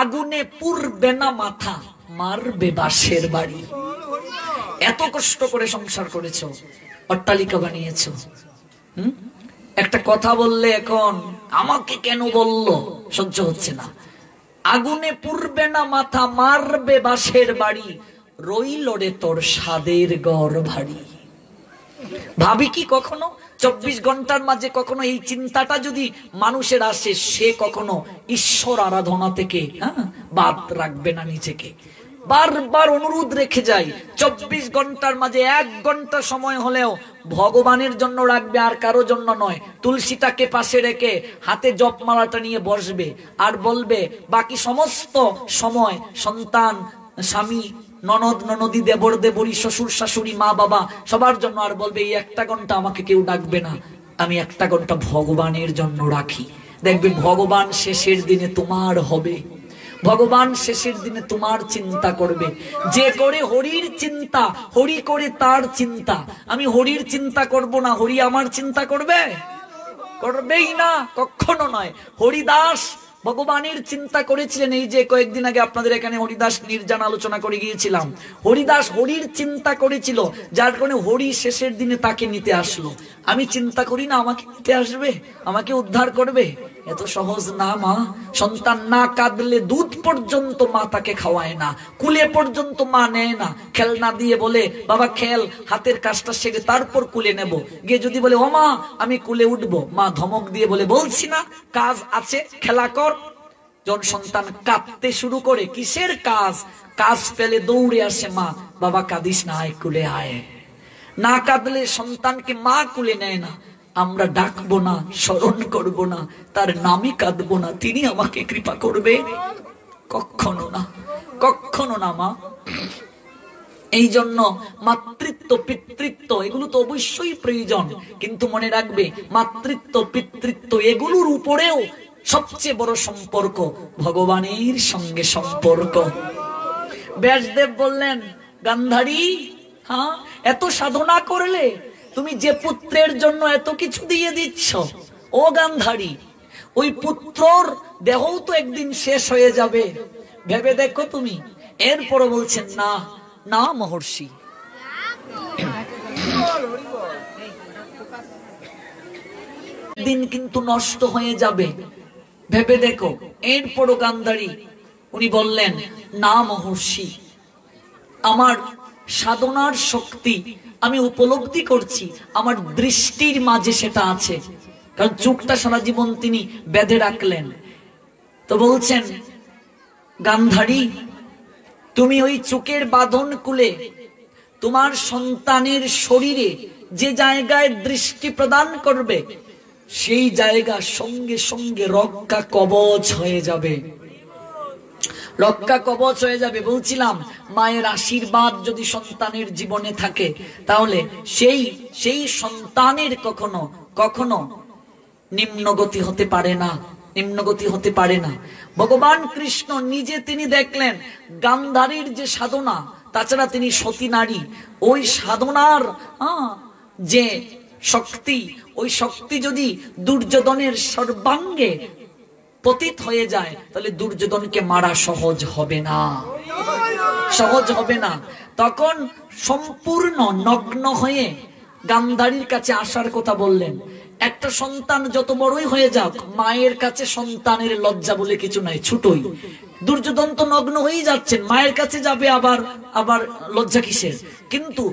আগুনে পুরবে না মাথা, মারবে বাঁশের বাড়ি। এত কষ্ট করে সংসার করেছো, অট্টালিকা বানিয়েছো, একটা কথা বললে এখন আমাকে কেন বললো সহ্য হচ্ছে না। আগুনে পুরবে না মাথা, মারবে বাঁশের বাড়ি, রইল রে তোর স্বাদের গড় ভারী। ভাবি কি কখনো 24 ঘন্টার মাঝে কখনো এই চিন্তাটা যদি মানুষের আসে, সে কখনো ঈশ্বর আরাধনা থেকে বাদ রাখবে না নিজেকে। বারবার অনুরোধ রেখে যাই, 24 ঘন্টার মাঝে 1 ঘন্টা সময় হলেও ভগবানের জন্য রাখবে, আর কারো জন্য নয়। তুলসীটাকে পাশে রেখে হাতে জপমালাটা নিয়ে বসবে আর বলবে, বাকি সমস্ত সময় সন্তান, স্বামী, ননদ ননদী, দেবর দেবরী, শ্বশুর শাশুড়ি, মা বাবা সবার জন্য, আর বলবে এই 1টা ঘন্টা আমাকে কেউ ডাকবে না, আমি 1টা ঘন্টা ভগবানের জন্য রাখি। দেখবে ভগবান শেষের দিনে তোমার হবে, ভগবান শেষের দিনে তোমার চিন্তা করবে। যে করে হরির চিন্তা, হরি করে তার চিন্তা। আমি হরির চিন্তা করব না, হরি আমার চিন্তা করবে? করবেই না, কখনো নয়। হরিদাস ভগবানের চিন্তা করেছিলেন। এই যে কয়েকদিন আগে আপনাদের এখানে হরিদাস নির্জান আলোচনা করে গিয়েছিলাম, হরিদাস হরির চিন্তা করেছিল, যার কারণে হরি শেষের দিনে তাকে নিতে আসলো। আমি চিন্তা করি না আমাকে নিতে আসবে, আমাকে উদ্ধার করবে, এত সহজ না মা। সন্তান না কাঁদলে দুধ পর্যন্ত মা তাকে খাওয়ায় না, কুলে পর্যন্ত মা নেয় না। খেলনা দিয়ে বলে বাবা খেল, হাতের কাজটা সেরে তারপর কুলে নেব। গিয়ে যদি বলে ও মা আমি কুলে উঠবো, মা ধমক দিয়ে বলে বলছি না কাজ আছে খেলা কর। যখন সন্তান কাঁদতে শুরু করে, কিসের কাজ, কাজ ফেলে দৌড়ে আসে মা, বাবা কাঁদিস না আয় কুলে আয়। না কাঁদলে সন্তানকে মা কুলে নেয় না। আমরা ডাকবো না, স্মরণ করব না, তার নামে কাঁদবো না, তিনি আমাকে কৃপা করবে? কখনো না, কখনো না মা। এই জন্য মাতৃত্ব পিতৃত্ব এগুলো তো অবশ্যই প্রয়োজন, কিন্তু মনে রাখবে মাতৃত্ব পিতৃত্ব এগুলোর উপরেও সবচেয়ে বড় সম্পর্ক ভগবানের সঙ্গে সম্পর্ক। ব্যাসদেব বললেন গান্ধারী, হ্যাঁ এত সাধনা করলে, তুমি যে পুত্রের জন্য এত কিছু দিয়ে দিচ্ছ, ও গান্ধারী ওই পুত্রর দেহও তো একদিন শেষ হয়ে যাবে, ভেবে দেখো তুমি। এরপরও বলছেন না না মহর্ষি, দিন কিন্তু নষ্ট হয়ে যাবে, ভেবে দেখো। এরপরও গান্ধারী উনি বললেন না মহর্ষি, আমার সাধনার শক্তি আমি উপলব্ধি করছি, আমার দৃষ্টির মাঝে সেটা আছে, কারণ চোখটা সারা জীবন তিনি বেঁধে রাখলেন। তো বলছেন গান্ধারী তুমি ওই চোখের বাঁধন খুলে তোমার সন্তানের শরীরে যে জায়গায় দৃষ্টি প্রদান করবে, সেই জায়গা সঙ্গে সঙ্গে রক্ষা কবচ হয়ে যাবে, রক্ষা কবচ হয়ে যাবে। বলছিলাম মায়ের আশীর্বাদ যদি সন্তানের জীবনে থাকে, তাহলে সেই সন্তানের কখনো কখনো নিম্নগতি হতে পারে না, নিম্নগতি হতে পারে না। ভগবান কৃষ্ণ নিজে তিনি দেখলেন গান্ধারীর যে সাধনা, তাছাড়া তিনি সতী নারী, ওই সাধনার যে শক্তি, ওই শক্তি যদি দুর্যোধনের সর্বাঙ্গে পতিত হয়ে যায়, তাহলে দুর্যোধনকে মারা সহজ হবে না, সহজ হবে না। তখন সম্পূর্ণ নগ্ন হয়ে গান্ধারীর কাছে আসার কথা বললেন। একটা সন্তান যত বড়ই হয়ে যাক, মায়ের কাছে সন্তানের লজ্জা বলে কিছু নাই, ছোটই। দুর্যোধন তো নগ্ন হয়েই যাচ্ছেন, মায়ের কাছে যাবে আবার আবার লজ্জা কিসের? কিন্তু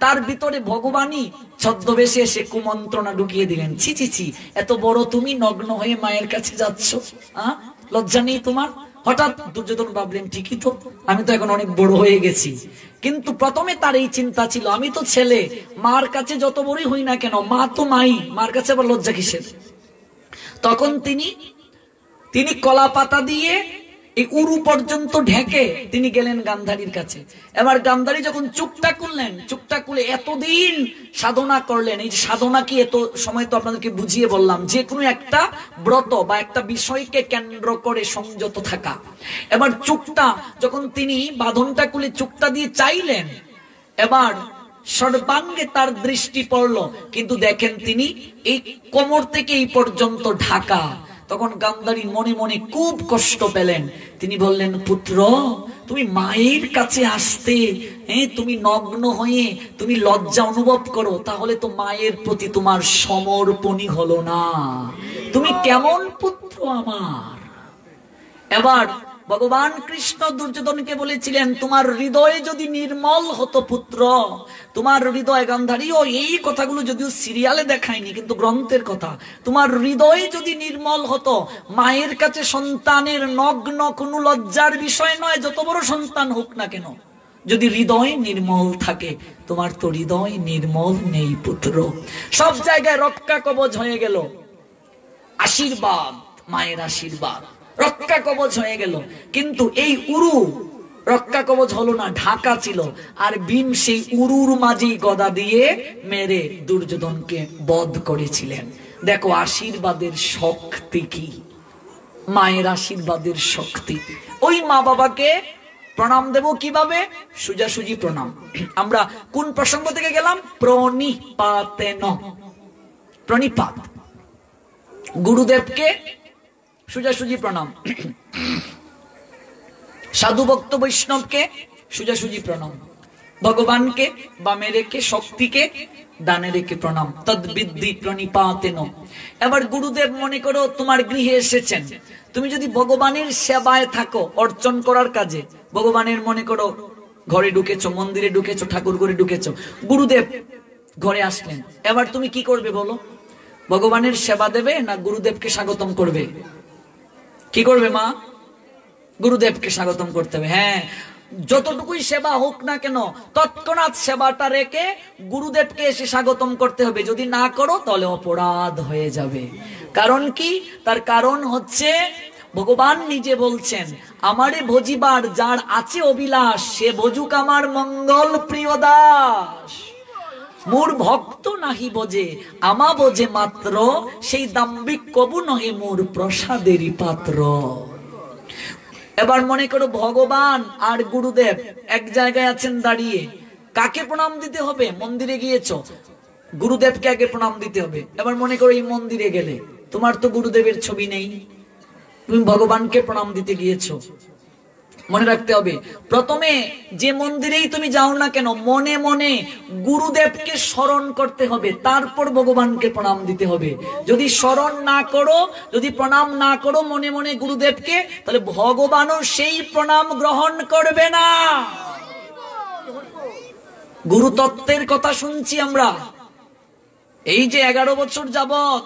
তার ভিতরে ভগবানই ছদ্মবেশে এসে কুমন্ত্রণা ঢুকিয়ে দিলেন, ছি ছি ছি, এত বড় তুমি নগ্ন হয়ে মায়ের কাছে যাচ্ছ, লজ্জা নেই তোমার? হঠাৎ দুর্যোধন ভাবলেন ঠিকই তো, আমি তো এখন অনেক বড় হয়ে গেছি। কিন্তু প্রথমে তার এই চিন্তা ছিল, আমি তো ছেলে, মার কাছে যত বড়ই হই না কেন, মা তো মাই, মার কাছে আবার লজ্জা কিসের? তখন তিনি কলা পাতা দিয়ে এই উরু পর্যন্ত ঢেকে তিনি গেলেন গান্ধারীর কাছে। এবার গান্ধারী যখন চুপটা খুললেন, চুপটা খুলে এতদিন সাধনা করলেন। এই সাধনা কি, এত সময় তো আপনাদেরকে বুঝিয়ে বললাম, যে কোনো একটা ব্রত বা একটা বিষয়কে কেন্দ্র করে সংযত থাকা। এবার চুপটা যখন তিনি বাঁধনটা খুলে চুপটা দিয়ে চাইলেন, এবার সর্বাঙ্গে তার দৃষ্টি পড়ল, কিন্তু দেখেন তিনি এই কোমর থেকে এই পর্যন্ত ঢাকা। তখন গান্ধারী মনে মনে খুব কষ্ট পেলেন। তিনি বললেন, পুত্র তুমি মায়ের কাছে আসতে, তুমি নগ্ন হয়ে তুমি লজ্জা অনুভব করো, তাহলে তো মায়ের প্রতি তোমার সমর্পণই হলো না। তুমি কেমন পুত্র আমার? এবার ভগবান কৃষ্ণ দুর্যোধনকে বলেছিলেন, তোমার হৃদয়ে যদি নির্মল হতো পুত্র, তোমার হৃদয়, গান্ধারী ও এই কথাগুলো যদিও সিরিয়ালে দেখায়নি, কিন্তু গ্রন্থের কথা, তোমার হৃদয়ে যদি নির্মল হতো, মায়ের কাছে সন্তানের নগ্ন কোনো লজ্জার বিষয় নয়, যত বড় সন্তান হোক না কেন, যদি হৃদয় নির্মল থাকে। তোমার তো হৃদয় নির্মল নেই পুত্র। সব জায়গায় রক্ষা কবচ হয়ে গেল, আশীর্বাদ, মায়ের আশীর্বাদ রক্ষা কবচ হয়ে গেল, কিন্তু এই উরু রক্ষা কবচ হলো না, ঢাকা ছিল। আর ভীম সেই উরুর মাঝেই গদা দিয়ে মেরে দুর্যোধনকে বধ করেছিলেন। দেখো আশীর্বাদের শক্তি কি, মায়ের আশীর্বাদের শক্তি। ওই মা বাবাকে প্রণাম দেব কিভাবে? সোজাসুজি প্রণাম। আমরা কোন প্রসঙ্গ থেকে গেলাম? প্রণিপাতেন, প্রণিপাত। গুরুদেবকে সোজাসুজি প্রণাম। সাধু ভক্ত বৈষ্ণবকে সোজাসুজি প্রণাম, ভগবানকে বামে রেখে, শক্তিকে ডানে রেখে প্রণাম। তদ্বিদ্ধি প্রণিপাতেন। এবার গুরুদেব মনে করো তোমার গৃহে এসেছেন, তুমি যদি ভগবানের সেবায় থাকো, অর্চন করার কাজে, ভগবানের মনে করো ঘরে ঢুকেছো, মন্দিরে ঢুকেছো, ঠাকুর ঘরে ঢুকেছো, গুরুদেব ঘরে আসলেন, এবার তুমি কি করবে বলো? ভগবানের সেবা দেবে না গুরুদেবকে স্বাগতম করবে? কি করবে মা? গুরুদেবকে স্বাগতম করতে হবে। হ্যাঁ, যতটুকুই সেবা হোক না কেন তৎক্ষণাৎ সেবাটা রেখে গুরুদেবকে এসে স্বাগতম করতে হবে। যদি না করো তাহলে অপরাধ হয়ে যাবে। কারণ কি? তার কারণ হচ্ছে ভগবান নিজে বলছেন, আমারে ভজিবার যার আছে অভিলাষ, সে ভজুক আমার মঙ্গল প্রিয় দাস। মোর ভক্ত নাহি বোঝে, আমা বোঝে মাত্র, সেই দাম্ভিক কবু নহে মোর প্রসাদেরই পাত্র। এবার মনে করো ভগবান আর গুরুদেব এক জায়গায় আছেন দাঁড়িয়ে, কাকে প্রণাম দিতে হবে? মন্দিরে গিয়েছো, গুরুদেবকে আগে প্রণাম দিতে হবে। এবার মনে করো এই মন্দিরে গেলে তোমার তো গুরুদেবের ছবি নেই, তুমি ভগবানকে প্রণাম দিতে গিয়েছো। মনে রাখতে হবে, প্রথমে যে মন্দিরেই তুমি যাও না কেন মনে মনে গুরুদেবকে স্মরণ করতে হবে, তারপর ভগবানকে প্রণাম দিতে হবে। যদি স্মরণ না করো, যদি প্রণাম না করো মনে মনে গুরুদেবকে, তাহলে ভগবানও সেই প্রণাম গ্রহণ করবে না। গুরু তত্ত্বের কথা শুনছি আমরা, এই যে 11 বছর যাবত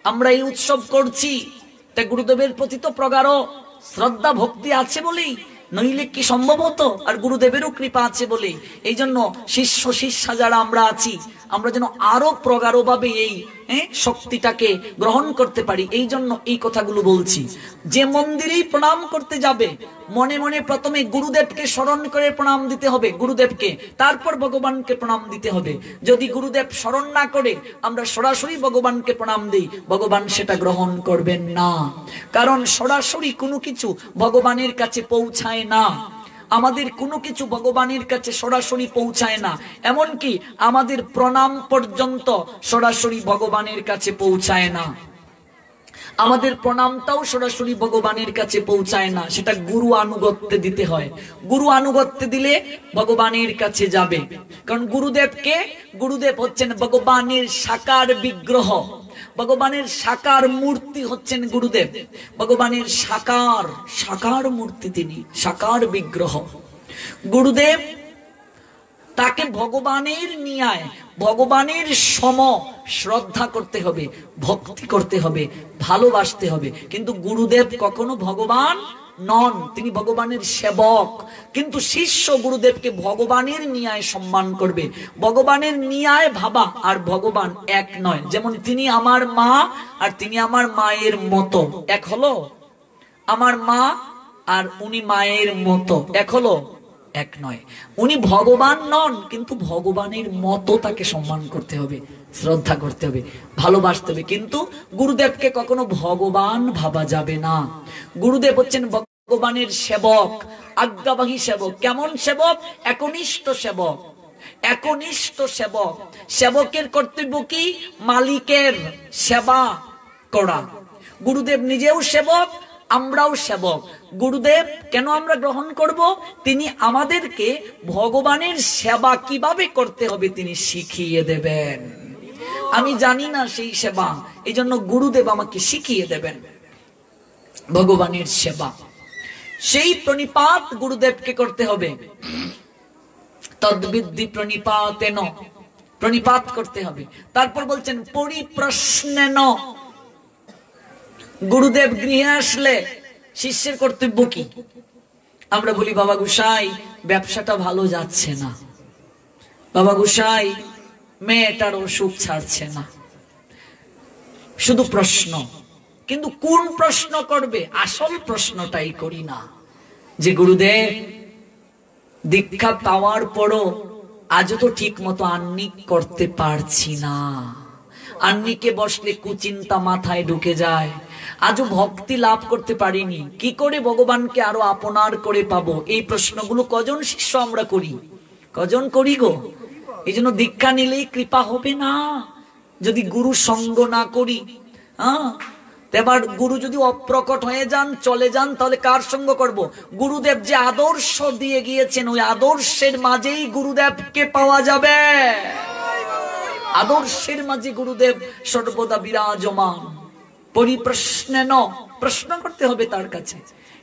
আমরা এই উৎসব করছি, তা গুরুদেবের প্রতি তো প্রগাঢ় শ্রদ্ধা ভক্তি আছে বলেই, নইলে কি সম্ভব হতো? আর গুরুদেবেরও কৃপা আছে বলে এই জন্য শিষ্য শিষ্যা যারা আমরা আছি, আমরা যেন আরো প্রগাঢ়ভাবে এই শক্তিটাকে গ্রহণ করতে পারি, এই জন্য এই কথাগুলো বলছি। যে মন্দিরেই প্রণাম করতে যাবে মনে মনে প্রথমে গুরুদেবকে স্মরণ করে প্রণাম দিতে হবে, গুরুদেবকে, তারপর ভগবানকে প্রণাম দিতে হবে। যদি গুরুদেব স্মরণ না করে আমরা সরাসরি ভগবানকে প্রণাম দিই, ভগবান সেটা গ্রহণ করবেন না। কারণ সরাসরি কোনো কিছু ভগবানের কাছে পৌঁছায় না, আমাদের কোনো কিছু ভগবানের কাছে সরাসরি পৌঁছায় না। এমনকি আমাদের প্রণাম পর্যন্ত সরাসরি ভগবানের কাছে পৌঁছায় না, আমাদের প্রণামটাও সরাসরি ভগবানের কাছে পৌঁছায় না, সেটা গুরু আনুগত্যে দিতে হয়। গুরু আনুগত্যে দিলে ভগবানের কাছে যাবে। কারণ গুরুদেব হচ্ছেন ভগবানের সাকার বিগ্রহ, ভগবানের সাকার মূর্তি হচ্ছেন গুরুদেব, ভগবানের সাকার মূর্তি, তিনি সাকার বিগ্রহ। গুরুদেব তাকে ভগবানের নিয়ায়, ভগবানের সম শ্রদ্ধা করতে হবে, ভক্তি করতে হবে, ভালোবাসতে হবে। কিন্তু গুরুদেব কখনো ভগবান নন, তিনি ভগবানের সেবক। কিন্তু শিষ্য গুরুদেবকে ভগবানের নিয়ায় সম্মান করবে, ভগবানের নিয়ায় ভাবা। আর ভগবান এক নয়, যেমন তিনি আমার মা আর তিনি আমার মায়ের মতো এক হলো, আমার মা আর উনি মায়ের মতো এক হলো, এক নয়। উনি ভগবান নন, কিন্তু ভগবানের মতো তাকে সম্মান করতে হবে, শ্রদ্ধা করতে হবে, ভালোবাসতে হবে। কিন্তু গুরুদেবকে কখনো ভগবান ভাবা যাবে না। গুরুদেব হচ্ছেন ভগবানের সেবক, আজ্ঞাবাহী সেবক। কেমন সেবক? একনিষ্ঠ সেবক। একনিষ্ঠ সেবক, সেবকের কর্তব্য কি? মালিকের সেবা করা। গুরুদেব নিজেও সেবক, আমরাও সেবক। গুরুদেব কেন আমরা গ্রহণ করব? তিনি আমাদেরকে ভগবানের সেবা কিভাবে করতে হবে তিনি শিখিয়ে দেবেন। আমি জানি না সেই সেবা, এই জন্য গুরুদেব আমাকে শিখিয়ে দেবেন ভগবানের সেবা। সেই প্রণিপাত গুরুদেবকে করতে হবে। তদ্বিদ্ধি প্রণিপাতেন, প্রণিপাত করতে হবে। তারপর বলছেন পরিপ্রশ্নেন। গুরুদেব গৃহে আসলে শিষ্যের কর্তব্য কি? আমরা বলি বাবা গোসাই ব্যবসাটা ভালো যাচ্ছে না, বাবা গোসাই মেয়েটার অসুখ ছাড়ছে না, শুধু প্রশ্ন। কিন্তু কোন প্রশ্ন করবে? আসল প্রশ্নটাই করি না, যে গুরুদেব দীক্ষা পাওয়ার পরও আজও তো ঠিক মতো আহ্নিক করতে পারছি না, আহ্নিকে বসলে কুচিন্তা মাথায় ঢুকে যায়, আজও ভক্তি লাভ করতে পারিনি, কি করে ভগবানকে আরো আপনার করে পাবো? এই প্রশ্নগুলো কজন শিষ্য আমরা করি? কজন করি গো? এই জন্য দীক্ষা নিলেই কৃপা হবে না, যদি গুরু সঙ্গ না করি। এবার গুরু যদি অপ্রকট হয়ে যান, চলে যান, তাহলে কার সঙ্গ করব? গুরুদেব যে আদর্শ দিয়ে গিয়েছেন ওই আদর্শের মাঝেই গুরুদেবকে পাওয়া যাবে। আদর্শের মাঝে গুরুদেব সর্বদা বিরাজমান। পরিপ্রশ্নেন, প্রশ্ন করতে হবে তার কাছে।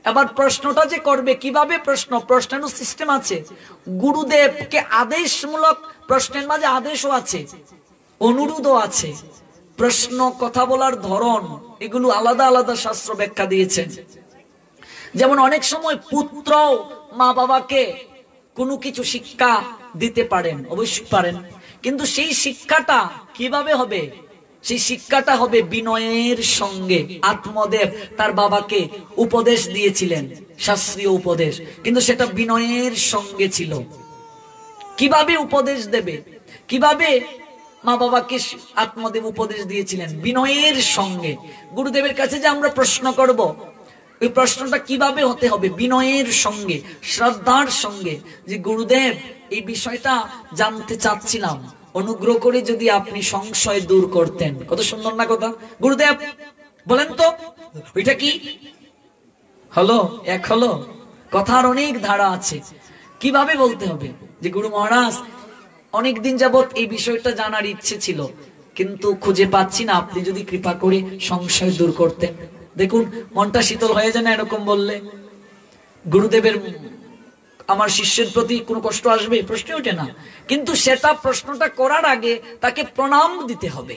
এবার প্রশ্নটা যে করবে কিভাবে প্রশ্ন, প্রশ্নেরও সিস্টেম আছে। গুরুদেবকে আদেশমূলক প্রশ্নের মাঝে আদেশও আছে, অনুরোধও আছে। প্রশ্ন, কথা বলার ধরন, এগুলো আলাদা আলাদা শাস্ত্র ব্যাখ্যা দিয়েছেন। যেমন অনেক সময় পুত্র মা বাবাকে কোনো কিছু শিক্ষা দিতে পারেন, অবশ্যই পারেন, কিন্তু সেই শিক্ষাটা কিভাবে হবে? সেই শিক্ষাটা হবে বিনয়ের সঙ্গে। আত্মদেব তার বাবাকে উপদেশ দিয়েছিলেন, শাস্ত্রীয় উপদেশ, কিন্তু সেটা বিনয়ের সঙ্গে ছিল। কিভাবে উপদেশ দেবে? কিভাবে মা বাবাকে আত্মদেব উপদেশ দিয়েছিলেন? বিনয়ের সঙ্গে। গুরুদেবের কাছে যে আমরা প্রশ্ন করব, ওই প্রশ্নটা কিভাবে হতে হবে? বিনয়ের সঙ্গে, শ্রদ্ধার সঙ্গে, যে গুরুদেব এই বিষয়টা জানতে চাচ্ছিলাম, অনুগ্রহ করে যদি আপনি সংশয় দূর করতেন। কত সুন্দর না কথা? গুরুদেব বলেন তো ওইটা কি হলো, এক হলো। কথার অনেক ধারা আছে। কিভাবে বলতে হবে? যে গুরু মহারাজ, অনেকদিন যাবত এই বিষয়টা জানার ইচ্ছে ছিল, কিন্তু খুঁজে পাচ্ছি না, আপনি যদি কৃপা করে সংশয় দূর করতেন। দেখুন মনটা শীতল হয়ে যায় না এরকম বললে? গুরুদেবের আমার শিষ্যের প্রতি কোনো কষ্ট আসবে? প্রশ্ন ওঠে না। কিন্তু সেটা প্রশ্নটা করার আগে তাকে প্রণাম দিতে হবে।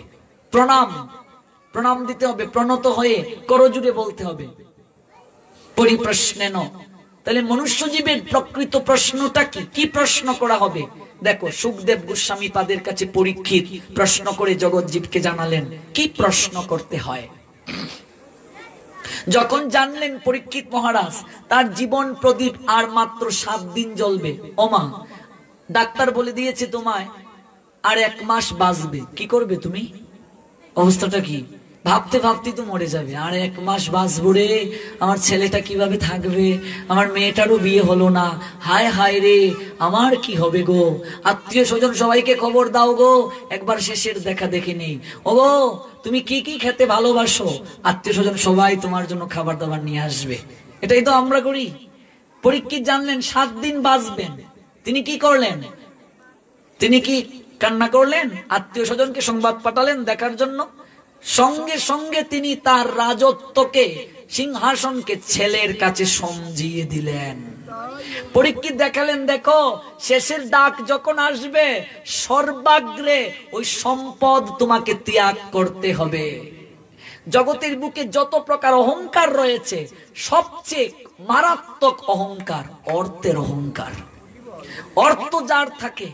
প্রণাম দিতে হবে, প্রণত হয়ে করজুড়ে বলতে হবে পরিপ্রশ্নেন। তাহলে মনুষ্য জীবের প্রকৃত প্রশ্নটা কি? কি প্রশ্ন করা হবে? দেখো, সুখদেব গোস্বামী পাদের কাছে পরীক্ষিত প্রশ্ন করে জগৎজীবকে জানালেন কি প্রশ্ন করতে হয়। যখন জানলেন পরীক্ষিত মহারাজ তার জীবন প্রদীপ আর মাত্র 7 দিন জ্বলবে, ওমা ডাক্তার বলে দিয়েছে তোমায় আর 1 মাস বাঁচবে, কি করবে তুমি? অবস্থাটা কি? ভাবতে ভাবতেই তো মরে যাবে। আর 1 মাস বাঁচবো রে, আমার ছেলেটা কিভাবে থাকবে, আমার মেয়েটারও বিয়ে হলো না, হায় হায় রে আমার কি হবে গো, আত্মীয় স্বজন সবাইকে খবর দাও গো, একবার শেষের দেখা দেখে নেই। ও গো, তুমি কি কি খেতে ভালোবাসো, আত্মীয় স্বজন সবাই তোমার জন্য খাবার দাবার নিয়ে আসবে। এটাই তো আমরা করি। পরীক্ষিত জানলেন 7 দিন বাঁচবেন, তিনি কি করলেন? তিনি কি কান্না করলেন? আত্মীয় স্বজনকে সংবাদ পাঠালেন দেখার জন্য? সঙ্গে সঙ্গে তিনি তার রাজত্বকে, সিংহাসনকে ছেলের কাছে সমঝিয়ে দিলেন। পরীক্ষিত দেখালেন, দেখো শেষের ডাক যখন আসবে সর্বাগ্রে ওই সম্পদ তোমাকে ত্যাগ করতে হবে। জগতের বুকে যত প্রকার অহংকার রয়েছে সবচেয়ে মারাত্মক অহংকার অর্থের অহংকার। অর্থ যার থাকে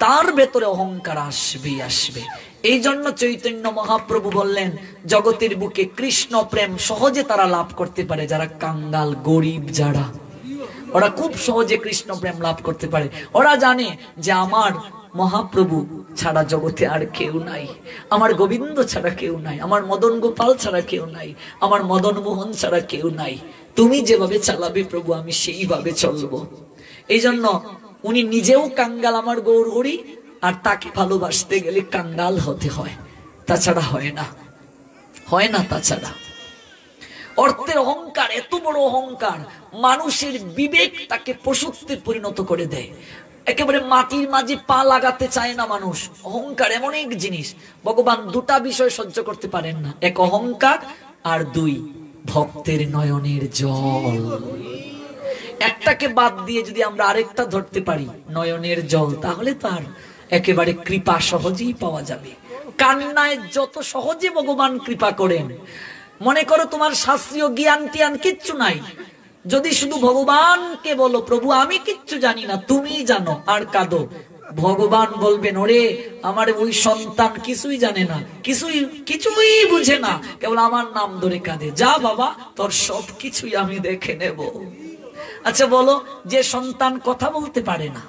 তার ভেতরে অহংকার আসবেই আসবে। এই জন্য চৈতন্য মহাপ্রভু বললেন জগতের বুকে কৃষ্ণ প্রেম সহজে তারা লাভ করতে পারে যারা কাঙ্গাল, গরিব, যারা ওরা খুব সহজে কৃষ্ণ প্রেম লাভ করতে পারে। ওরা জানে যে আমার মহাপ্রভু ছাড়া জগতে আর কেউ নাই, আমার গোবিন্দ ছাড়া কেউ নাই, আমার মদন গোপাল ছাড়া কেউ নাই, আমার মদন মোহন ছাড়া কেউ নাই। তুমি যেভাবে চালাবে প্রভু আমি সেইভাবে চলবো। এই জন্য উনি নিজেও কাঙ্গাল, আমার গৌর হরি, আর তাকে ভালোবাসতে গেলে কাঙ্গাল হতে হয়, তাছাড়া হয় না, হয় না তাছাড়া। অর্থের অহংকার এত বড় অহংকার, মানুষের বিবেক তাকে পশুত্বে পরিণত করে দেয়। একেবারে মাটির মাঝে পা লাগাতে চায় না মানুষ। অহংকার এমন এক জিনিস, ভগবান 2টা বিষয় সহ্য করতে পারেন না, 1 অহংকার আর 2 ভক্তের নয়নের জল। একটাকে বাদ দিয়ে যদি আমরা আরেকটা ধরতে পারি, নয়নের জল, তাহলে তার একেবারে কৃপা সহজেই পাওয়া যাবে। কান্নায় যত সহজে ভগবান কৃপা করেন। মনে করো তোমার শাস্ত্রীয় জ্ঞান টিয়ান কিচ্ছু নাই, যদি শুধু ভগবানকে বলো প্রভু আমি কিচ্ছু জানি না তুমি জানো, আর কাঁদো, ভগবান বলবেন ওরে আমার ওই সন্তান কিছুই জানে না, কিছুই বুঝে না, কেবল আমার নাম ধরে কাঁদে, যা বাবা তোর সব কিছুই আমি দেখে নেব। আচ্ছা বলো, যে সন্তান কথা বলতে পারে না,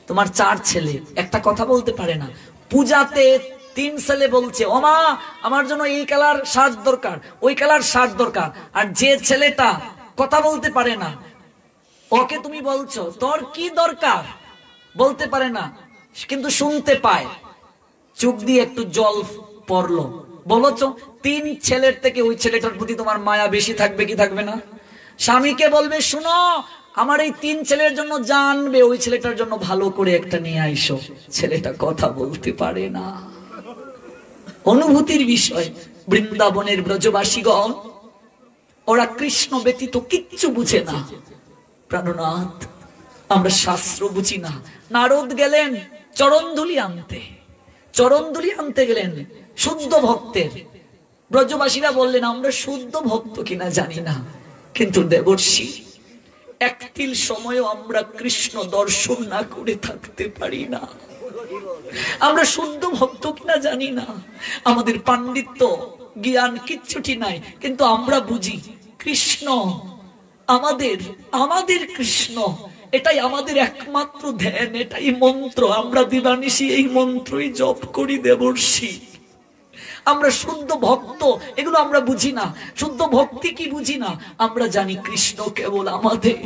তোমার 4 ছেলে, একটা কথা বলতে পারে না, পূজাতে 3 ছেলে বলছে ও মা আমার জন্য এই কালার শার্ট দরকার, ওই কালার শার্ট দরকার, আর যে ছেলেটা কথা বলতে পারে না ওকে তুমি বলছো তোর কি দরকার, বলতে পারে না কিন্তু শুনতে পায়, চোখ দিয়ে একটু জল পড়লো, বলছো 3 ছেলের থেকে ওই ছেলেটার প্রতি তোমার মায়া বেশি থাকবে কি থাকবে না? স্বামীকে বলবে শুনো আমার এই 3 ছেলের জন্য জানবে, ওই ছেলেটার জন্য ভালো করে একটা নিয়ে আইসো। ছেলেটা কথা বলতে পারে না, অনুভূতির বিষয়। বৃন্দাবনের ব্রজবাসীগণ ওরা কৃষ্ণ ব্যতীত কিচ্ছু বুঝে না। প্রাণনাথ আমরা শাস্ত্র বুঝি না। নারদ গেলেন চরণধুলি আনতে, চরণধুলি আনতে গেলেন শুদ্ধ ভক্তের। ব্রজবাসীরা বললেন আমরা শুদ্ধ ভক্ত কিনা জানি না, কিন্তু দেবর্ষি একতিল সময়ও আমরা কৃষ্ণ দর্শন না করে থাকতে পারি না। আমরা শুদ্ধ ভক্ত কিনা জানি না, আমাদের পাণ্ডিত্য জ্ঞান কিচ্ছুটি নাই, কিন্তু আমরা বুঝি কৃষ্ণ আমাদের, আমাদের কৃষ্ণ, এটাই আমাদের একমাত্র ধ্যান, এটাই মন্ত্র। আমরা দিবানিশি এই মন্ত্রই জপ করি দেবর্ষি। আমরা শুদ্ধ ভক্ত এগুলো আমরা বুঝি না, শুদ্ধ ভক্তি কি বুঝি না। আমরা জানি কৃষ্ণ কেবল আমাদের,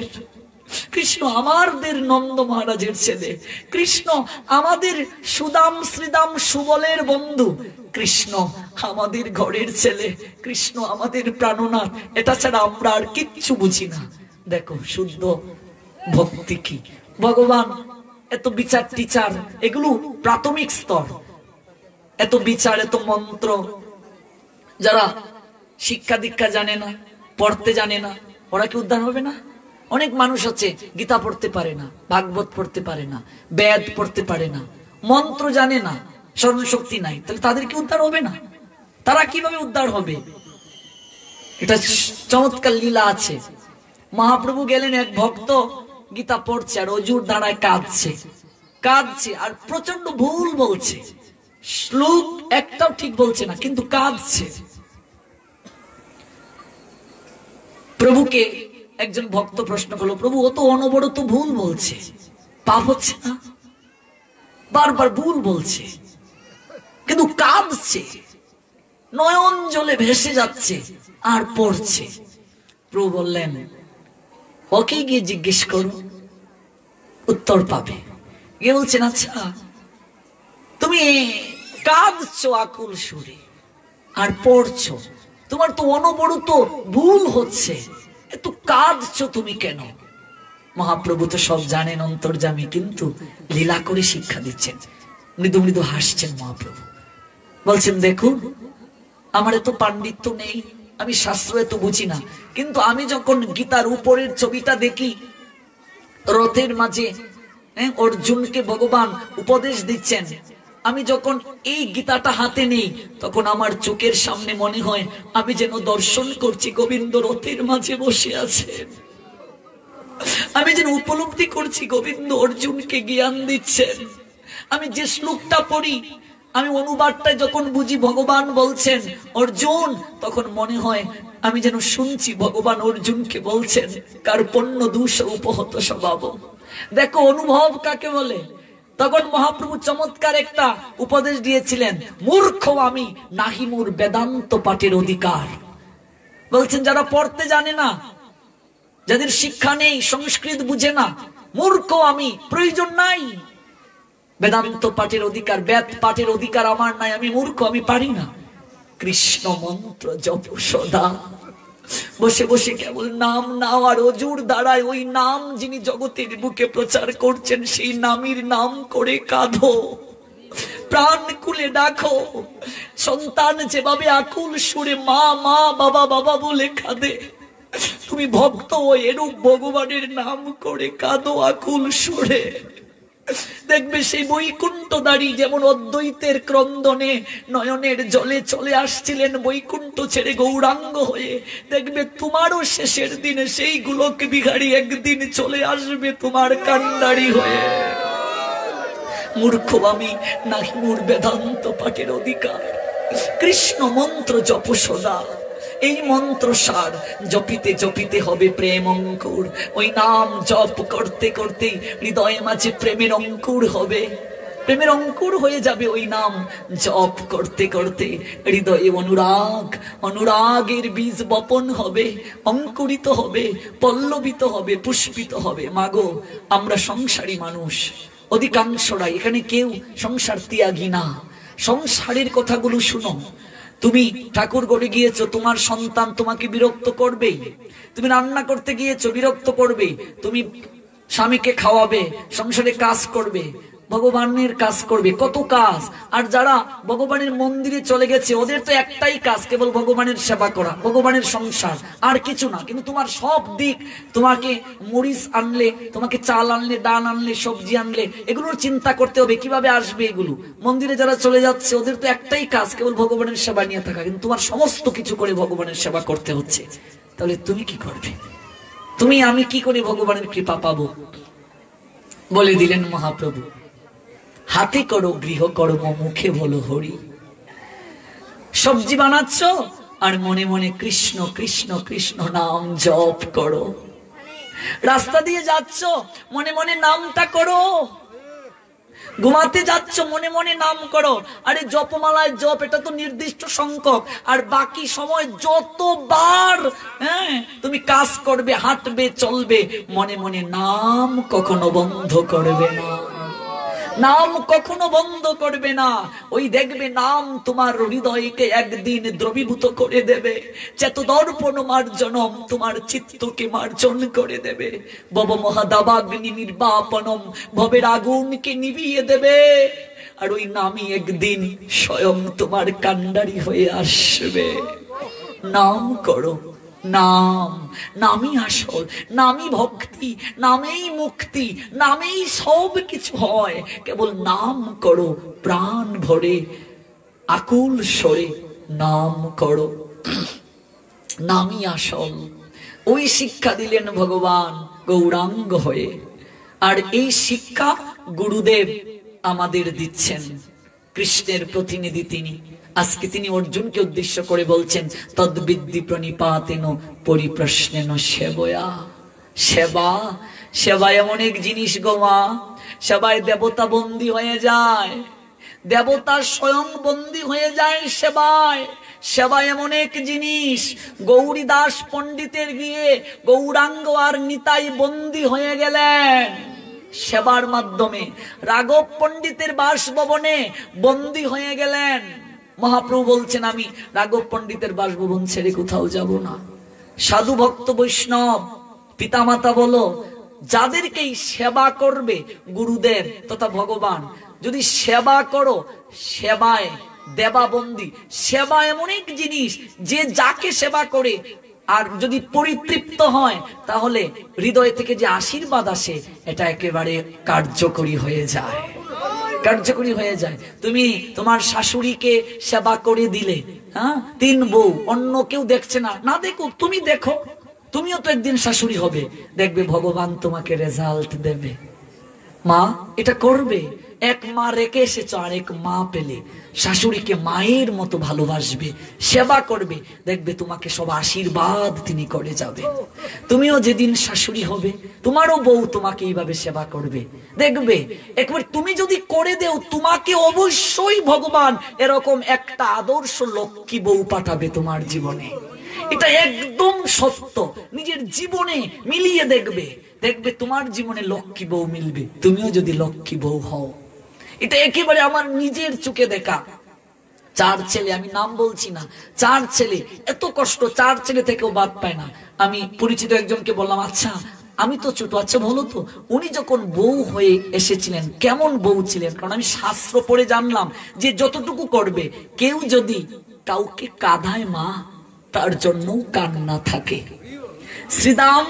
কৃষ্ণ আমাদের নন্দ মহারাজের ছেলে, কৃষ্ণ আমাদের সুদাম শ্রীদাম সুবলের বন্ধু, কৃষ্ণ আমাদের ঘরের ছেলে, কৃষ্ণ আমাদের প্রাণনাথ। এটা ছাড়া আমরা আর কিচ্ছু বুঝি না। দেখো শুদ্ধ ভক্তি কি। ভগবান এত বিচার টিচার এগুলো প্রাথমিক স্তর, এত বিচার এত মন্ত্র, যারা শিক্ষা দীক্ষা জানে না, পড়তে জানে না, ওরা কি উদ্ধার হবে না? অনেক মানুষ আছে গীতা পড়তে পারে না, ভাগবত পড়তে পারে না, বেদ পড়তে পারে না, মন্ত্র জানে না, স্মরণশক্তি নাই, তাহলে তাদের কি উদ্ধার হবে না? তারা কিভাবে উদ্ধার হবে? এটা চমৎকার লীলা আছে। মহাপ্রভু গেলেন, এক ভক্ত গীতা পড়ছে আর অজুর দাঁড়ায় কাঁদছে, কাঁদছে আর প্রচন্ড ভুল বলছে, শ্লোক একটাও ঠিক বলছে না, কিন্তু কাঁদছে। প্রভুকে একজন ভক্ত প্রশ্ন করলো, প্রভু ও তো অনবরত ভুল বলছে, পাপ হচ্ছে না? বারবার ভুল বলছে কিন্তু কাঁদছে, নয়ন জলে ভেসে যাচ্ছে আর পড়ছে। প্রভু বললেন ওকে গিয়ে জিজ্ঞেস করো, উত্তর পাবে। গিয়ে বলছেন আচ্ছা তুমি কাঁদছো আকুল সুরে আর পড়ছো, তোমার তো অনবরত ভুল হচ্ছে, এত কাঁদছো তুমি কেন? মহাপ্রভু তো সব জানেন, অন্তর্যামী, কিন্তু লীলা করে শিক্ষা দিচ্ছেন। মৃদু মৃদু হাসছেন মহাপ্রভু, বলছেন দেখুন আমার এত পাণ্ডিত্য নেই, আমি শাস্ত্র এত বুঝি না, কিন্তু আমি যখন গীতার উপরের ছবিটা দেখি, রথের মাঝে অর্জুনকে ভগবান উপদেশ দিচ্ছেন, আমি যখন এই গীতাটা হাতে নেই তখন আমার চোখের সামনে মনে হয় আমি যেন দর্শন করছি গোবিন্দ রথের মাঝে বসে আছেন। আমি যেন উপলব্ধি করছি গোবিন্দ অর্জুনকে জ্ঞান দিচ্ছেন। আমি যে শ্লোকটা পড়ি, আমি অনুবাদটা যখন বুঝি ভগবান বলছেন অর্জুন, তখন মনে হয় আমি যেন শুনছি ভগবান অর্জুনকে বলছেন কার্পণ্য দোষ উপহত স্বভাব। দেখো অনুভব কাকে বলে। তখন মহাপ্রভু চমৎকার একটা উপদেশ দিয়েছিলেন, মূর্খ আমি, নাহি মোর বেদান্ত পাঠের অধিকার। বলছেন যারা পড়তে জানে না, যাদের শিক্ষা নেই, সংস্কৃত বুঝে না, মূর্খ আমি, প্রয়োজন নাই বেদান্ত পাঠের অধিকার, বেদ পাঠের অধিকার আমার নাই, আমি মূর্খ, আমি পারি না। কৃষ্ণ মন্ত্র জপ সদা, বসে বসে কেবল নাম নাও আর অজুর দ্বারায় ওই নাম যিনি জগতের বুকে প্রচার করছেন সেই নামের নাম করে কাঁদো, প্রাণ খুলে ডাকো। সন্তান যেভাবে আকুল সুরে মা মা বাবা বাবা বলে কাঁদে, তুমি ভক্ত এরূপ ভগবানের নাম করে কাঁদো আকুল সুরে। দেখবে সেই বৈকুণ্ঠ দাঁড়ি যেমন অদ্বৈতের ক্রন্দনে নয়নের জলে চলে আসছিলেন বৈকুণ্ঠ ছেড়ে গৌরাঙ্গ হয়ে, দেখবে তোমারও শেষের দিনে সেই গোলক বিহারী একদিন চলে আসবে তোমার কান্ডারি হয়ে। মূর্খ আমি, নাহি মোর বেদান্ত পাঠের অধিকার। কৃষ্ণ মন্ত্র জপ সদা, এই মন্ত্র সার জপিতে জপিতে হবে প্রেম অঙ্কুর। ওই নাম জপ করতে করতে হৃদয়ে মাঝে প্রেমের অঙ্কুর হবে, প্রেমের অঙ্কুর হয়ে যাবে। ওই নাম জপ করতে করতে হৃদয়ে অনুরাগ, অনুরাগের বীজ বপন হবে, অঙ্কুরিত হবে, পল্লবিত হবে, পুষ্পিত হবে। মাগো আমরা সংসারী মানুষ, অধিকাংশরাই এখানে কেউ সংসার ত্যাগী না। সংসারের কথাগুলো শুনো, তুমি ঠাকুর ঘরে গিয়েছো, তোমার সন্তান তোমাকে বিরক্ত করবেই। তুমি রান্না করতে গিয়েছো, বিরক্ত করবেই। তুমি স্বামীকে খাওয়াবে, সংসারে কাজ করবে, ভগবানের কাজ করবে, কত কাজ। আর যারা ভগবানের মন্দিরে চলে গেছে ওদের তো একটাই কাজ, কেবল ভগবানের সেবা করা, ভগবানের সংসার, আর কিছু না। কিন্তু তোমার সব দিক, তোমাকে মরিচ আনলে, তোমাকে চাল আনলে, ডাল আনলে, সবজি আনলে, এগুলোর চিন্তা করতে হবে কিভাবে আসবে এগুলো। মন্দিরে যারা চলে যাচ্ছে ওদের তো একটাই কাজ, কেবল ভগবানের সেবা নিয়ে থাকা, কিন্তু তোমার সমস্ত কিছু করে ভগবানের সেবা করতে হচ্ছে। তাহলে তুমি কি করবে? তুমি আমি কি করে ভগবানের কৃপা পাবো? বলে দিলেন মহাপ্রভু, হাতে করো গৃহকর্ম, মুখে বলো হরি। সবজি বানাচ্ছ আর মনে মনে কৃষ্ণ কৃষ্ণ কৃষ্ণ নাম জপ করো। রাস্তা দিয়ে যাচ্ছ, মনে মনে নামটা করো। ঘুমাতে যাচ্ছ, মনে মনে নাম করো। আরে জপমালায় জপ, এটা তো নির্দিষ্ট সংখ্যক। আর বাকি সময় যতবার তুমি কাজ করবে, হাঁটবে, চলবে, মনে মনে নাম কখনো বন্ধ করবে না, নাম কখনো বন্ধ করবে না। ওই দেখবে নাম তোমার হৃদয়কে একদিন দ্রবীভূত করে দেবে। চেতদর্পণ মার্জনম, তোমার চিত্তকে মার্জন করে দেবে। ভব মহাদাবাগ্নি নির্বাপনম, ভবের আগুনকে নিভিয়ে দেবে। আর ওই নামই একদিন স্বয়ং তোমার কান্ডারি হয়ে আসবে। নাম করো, নাম, নামই আসল, নামই ভক্তি, নামেই মুক্তি, নামেই সব কিছু হয়। কেবল নাম করো প্রাণ ভরে, আকুল স্বরে নাম করো, নামই আসল। ওই শিক্ষা দিলেন ভগবান গৌরাঙ্গ হয়ে। আর এই শিক্ষা গুরুদেব আমাদের দিচ্ছেন, কৃষ্ণের প্রতিনিধি তিনি। আজকে তিনি অর্জুনকে উদ্দেশ্য করে বলছেন, তদ্বিদ্যি প্রণিপাতেন পরিপ্রশ্নেন সেবয়া। সেবা, সেবা এমন এক জিনিস গো মা, সেবায় দেবতা বন্দী হয়ে যায়, দেবতা স্বয়ং বন্দী হয়ে যায় সেবায়। সেবা এমন এক জিনিস, গৌরীদাস পণ্ডিতের গিয়ে গৌরাঙ্গ আর নিতাই বন্দী হয়ে গেলেন সেবার মাধ্যমে। রাঘব পণ্ডিতের বাসভবনে বন্দী হয়ে গেলেন। মহাপ্রভু বলছেন, আমি রাঘব পণ্ডিতের বাসভবন ছেড়ে কোথাও যাব না। সাধু ভক্ত বৈষ্ণব পিতামাতা বলো, যাদেরকেই সেবা করবে গুরুদেব তথা ভগবান, যদি সেবা করো, সেবায় দেবাবন্দী। সেবা এমন এক জিনিস যে যাকে সেবা করে আর যদি পরিতৃপ্ত হয়, তাহলে হৃদয় থেকে যে আশীর্বাদ আসে এটা একেবারে কার্যকরী হয়ে যায়, কার্যকরী হয়ে যায়। তুমি তোমার শাশুড়িকে সেবা করে দিলে, হ্যাঁ, 3 বউ, অন্য কেউ দেখছে না, না দেখো, তুমি দেখো, তুমিও তো একদিন শাশুড়ি হবে, দেখবে ভগবান তোমাকে রেজাল্ট দেবে। মা এটা করবে, এক মা রেখে এসেছ, আর এক মা পেলে শাশুড়িকে মায়ের মতো ভালোবাসবে, সেবা করবে, দেখবে তোমাকে সব আশীর্বাদ তিনি করে যাবে। তুমিও যেদিন শাশুড়ি হবে, তোমারও বউ তোমাকে এইভাবে সেবা করবে, দেখবে একবার তুমি যদি করে দেও, তোমাকে অবশ্যই ভগবান এরকম একটা আদর্শ লক্ষ্মী বউ পাঠাবে তোমার জীবনে। এটা একদম সত্য, নিজের জীবনে মিলিয়ে দেখবে, দেখবে তোমার জীবনে লক্ষ্মী বউ মিলবে, তুমিও যদি লক্ষ্মী বউ হও। এটা একেবারে আমার নিজের চোখে দেখা। 4 ছেলে, আমি নাম বলছি না, 4 ছেলে, এত কষ্ট, 4 ছেলে থেকেও বাদ পায় না। আমি পরিচিত একজনকে বললাম, আচ্ছা আমি তো ছোট, আচ্ছা বলো তো উনি যখন বউ হয়ে এসেছিলেন কেমন বউ ছিলেন? কারণ আমি শাস্ত্র পড়ে জানলাম যে যতটুকু করবে, কেউ যদি কাউকে কাঁদায় মা, তার জন্য কান্না থাকে। শ্রীদাম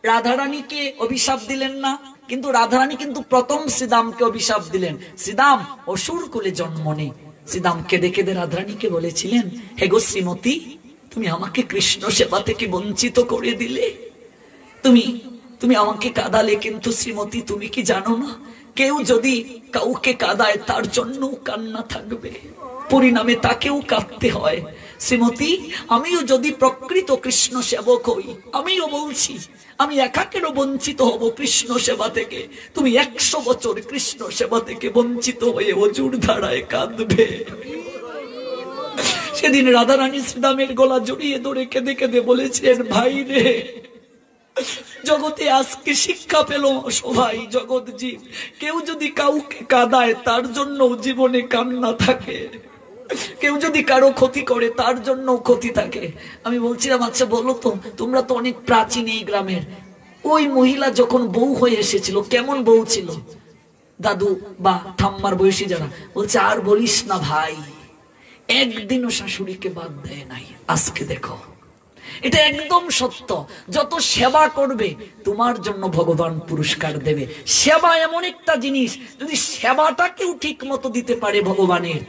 রাধারানীকে অভিশাপ দিলেন না, কিন্তু রাধারানী কিন্তু প্রথম শ্রীদামকে অভিশাপ দিলেন। শ্রীদাম অসুর কুলে জন্ম নেই। শ্রীদাম কেঁদে কেঁদে রাধারানীকে বলেছিলেন, হে গো শ্রীমতী, তুমি আমাকে কৃষ্ণ সেবা থেকে বঞ্চিত করে দিলে, তুমি আমাকে কাঁদালে, কিন্তু শ্রীমতী তুমি কি জানো না, কেউ যদি কাউকে কাঁদায় তার জন্য কান্না থাকবে, পরিণামে তাকেও কাঁদতে হয়। শ্রীমতী, আমিও যদি প্রকৃত কৃষ্ণ সেবক হই, আমিও বলছি আমি একাকেরও বঞ্চিত হব কৃষ্ণ সেবা থেকে, তুমি 100 বছর কৃষ্ণ সেবা থেকে বঞ্চিত হয়ে অজুর ধারায় কাঁদবে। সেদিন রাধারানী শ্রীদামের গলা জড়িয়ে ধরে কেঁদে কেঁদে বলেছিলেন, ভাই রে, জগতে আজকে শিক্ষা পেল সবাই, জগৎ জীব, কেউ যদি কাউকে কাঁদায় তার জন্য জীবনে কান্না থাকে। কেউ যদি কারো ক্ষতি করে তার জন্য ক্ষতি থাকে। আমি বলছিলাম, আচ্ছা বলো তো, তোমরা তো অনেক প্রাচীন এই গ্রামের, ওই মহিলা যখন বউ হয়ে এসেছিল কেমন বউ ছিল? দাদু বা ঠাম্মার বয়সী যারা বলছে, আর বলিস না ভাই, একদিনও শাশুড়িকে বাদ দেয় নাই। আজকে দেখো, এটা একদম সত্য। যত সেবা করবে তোমার জন্য ভগবান পুরস্কার দেবে। সেবা এমন একটা জিনিস, যদি সেবাটা কেউ ঠিক মতো দিতে পারে ভগবানের,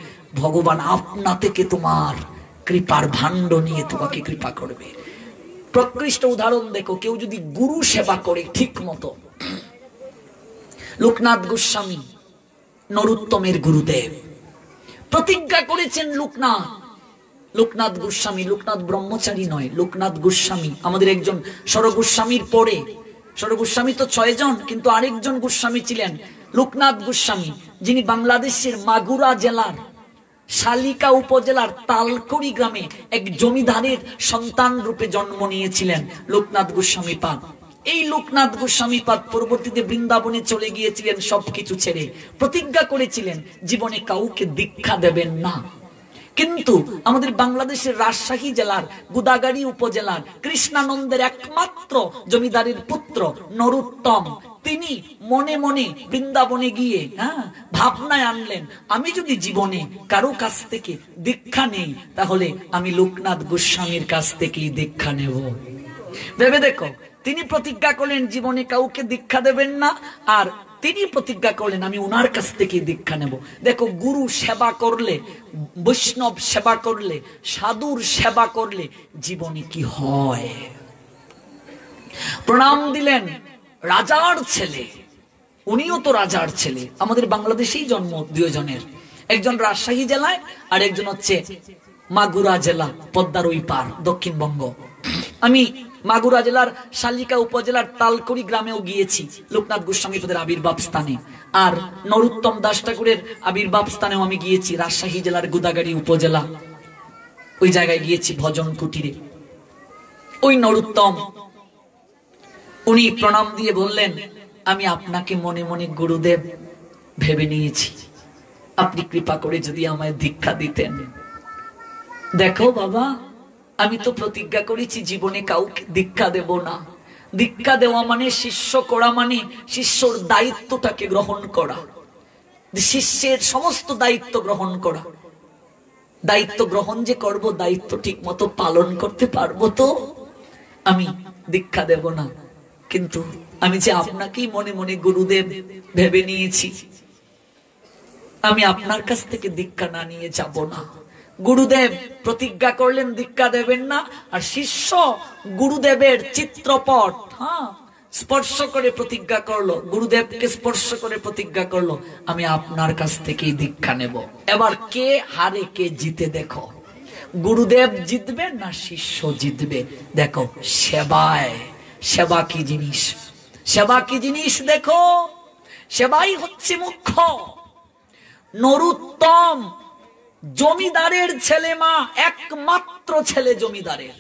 ভগবান আপনা থেকে তোমার কৃপার ভাণ্ড নিয়ে তোমাকে কৃপা করবে। প্রকৃষ্ট উদাহরণ দেখো, কেউ যদি গুরু সেবা করে ঠিক মতো। লোকনাথ গোস্বামী নরোত্তমের গুরুদেব, প্রতিজ্ঞা করেছেন লোকনাথ গোস্বামী, লোকনাথ ব্রহ্মচারী নয়, লোকনাথ গোস্বামী আমাদের একজন সরগোস্বামীর পরে। সরগোস্বামী তো 6 জন, কিন্তু আরেকজন গোস্বামী ছিলেন লোকনাথ গোস্বামী, যিনি বাংলাদেশের মাগুরা জেলার শালিকা উপজেলার তালকড়ি গ্রামে এক জমিদারের সন্তান রূপে জন্ম নিয়েছিলেন লোকনাথ গোস্বামী পাদ। এই লোকনাথ গোস্বামী পাদ পরবর্তীতে বৃন্দাবনে চলে গিয়েছিলেন সবকিছু ছেড়ে। প্রতিজ্ঞা করেছিলেন জীবনে কাউকে দীক্ষা দেবেন না। কিন্তু আমাদের বাংলাদেশের রাজশাহী জেলার গোদাগাড়ী উপজেলার কৃষ্ণানন্দের একমাত্র জমিদারের পুত্র নরোত্তম, তিনি মনে মনে বৃন্দাবনে গিয়ে ভাবনায় আনলেন, আমি যদি জীবনে কারো কাছ থেকে দীক্ষা নেই, তাহলে আমি লোকনাথ গোস্বামীর কাছ থেকেই দীক্ষা নেব। ভেবে দেখো, তিনি প্রতিজ্ঞা করলেন জীবনে কাউকে দীক্ষা দেবেন না, আর তিনি প্রতিজ্ঞা করলেন আমি উনার কাছ থেকে দীক্ষা নেব। দেখো, গুরু সেবা করলে, বৈষ্ণব সেবা করলে, সাধুর সেবা করলে জীবনে কি হয়। প্রণাম দিলেন রাজার ছেলে, উনিও তো রাজার ছেলে। আমাদের বাংলাদেশেই জন্ম 2 জনের, একজন রাজশাহী জেলায় আর একজন হচ্ছে মাগুরা জেলা, পদ্মার ওই পার, দক্ষিণবঙ্গ। আমি মাগুরা জেলার শালিকা উপজেলার তালকড়ি গ্রামেও গিয়েছি, লোকনাথ গোস্বামী পাদের আবির্ভাব স্থানে। আর নরোত্তম দাস ঠাকুরের আবির্ভাব স্থানেও আমি গিয়েছি, রাজশাহী জেলার গোদাগাড়ী উপজেলা, ওই জায়গায় গিয়েছি ভজন কুটিরে। ওই নরোত্তম, উনি প্রণাম দিয়ে বললেন, আমি আপনাকে মনে মনে গুরুদেব ভেবে নিয়েছি, আপনি কৃপা করে যদি আমায় দীক্ষা দিতেন। দেখো বাবা, আমি তো প্রতিজ্ঞা করেছি জীবনে কাউকে দীক্ষা দেব না। দীক্ষা দেওয়া মানে শিষ্য করা, মানে শিষ্যর দায়িত্বটাকে গ্রহণ করা, শিষ্যের সমস্ত দায়িত্ব গ্রহণ করা। দায়িত্ব গ্রহণ যে করব, দায়িত্ব ঠিক মতো পালন করতে পারবো তো আমি দীক্ষা দেব না। কিন্তু আমি যে আপনাকেই মনে মনে গুরুদেব ভেবে নিয়েছি, আমি আপনার কাছ থেকে দীক্ষা না নিয়ে যাব না। গুরুদেব প্রতিজ্ঞা করলেন দীক্ষা দেবেন না, আর শিষ্য গুরুদেবের চিত্রপট স্পর্শ করে প্রতিজ্ঞা করলো, গুরুদেবকে স্পর্শ করে প্রতিজ্ঞা করলো, আমি আপনার কাছ থেকেই দীক্ষা নেব। এবার কে হারে কে জিতে দেখো, গুরুদেব জিতবে না শিষ্য জিতবে। দেখো সেবায়, সেবা কি জিনিস, সেবা কি জিনিস দেখো, সেবাই হচ্ছে মুখ্য। নরোত্তম জমিদারের ছেলে, মা একমাত্র ছেলে জমিদারের,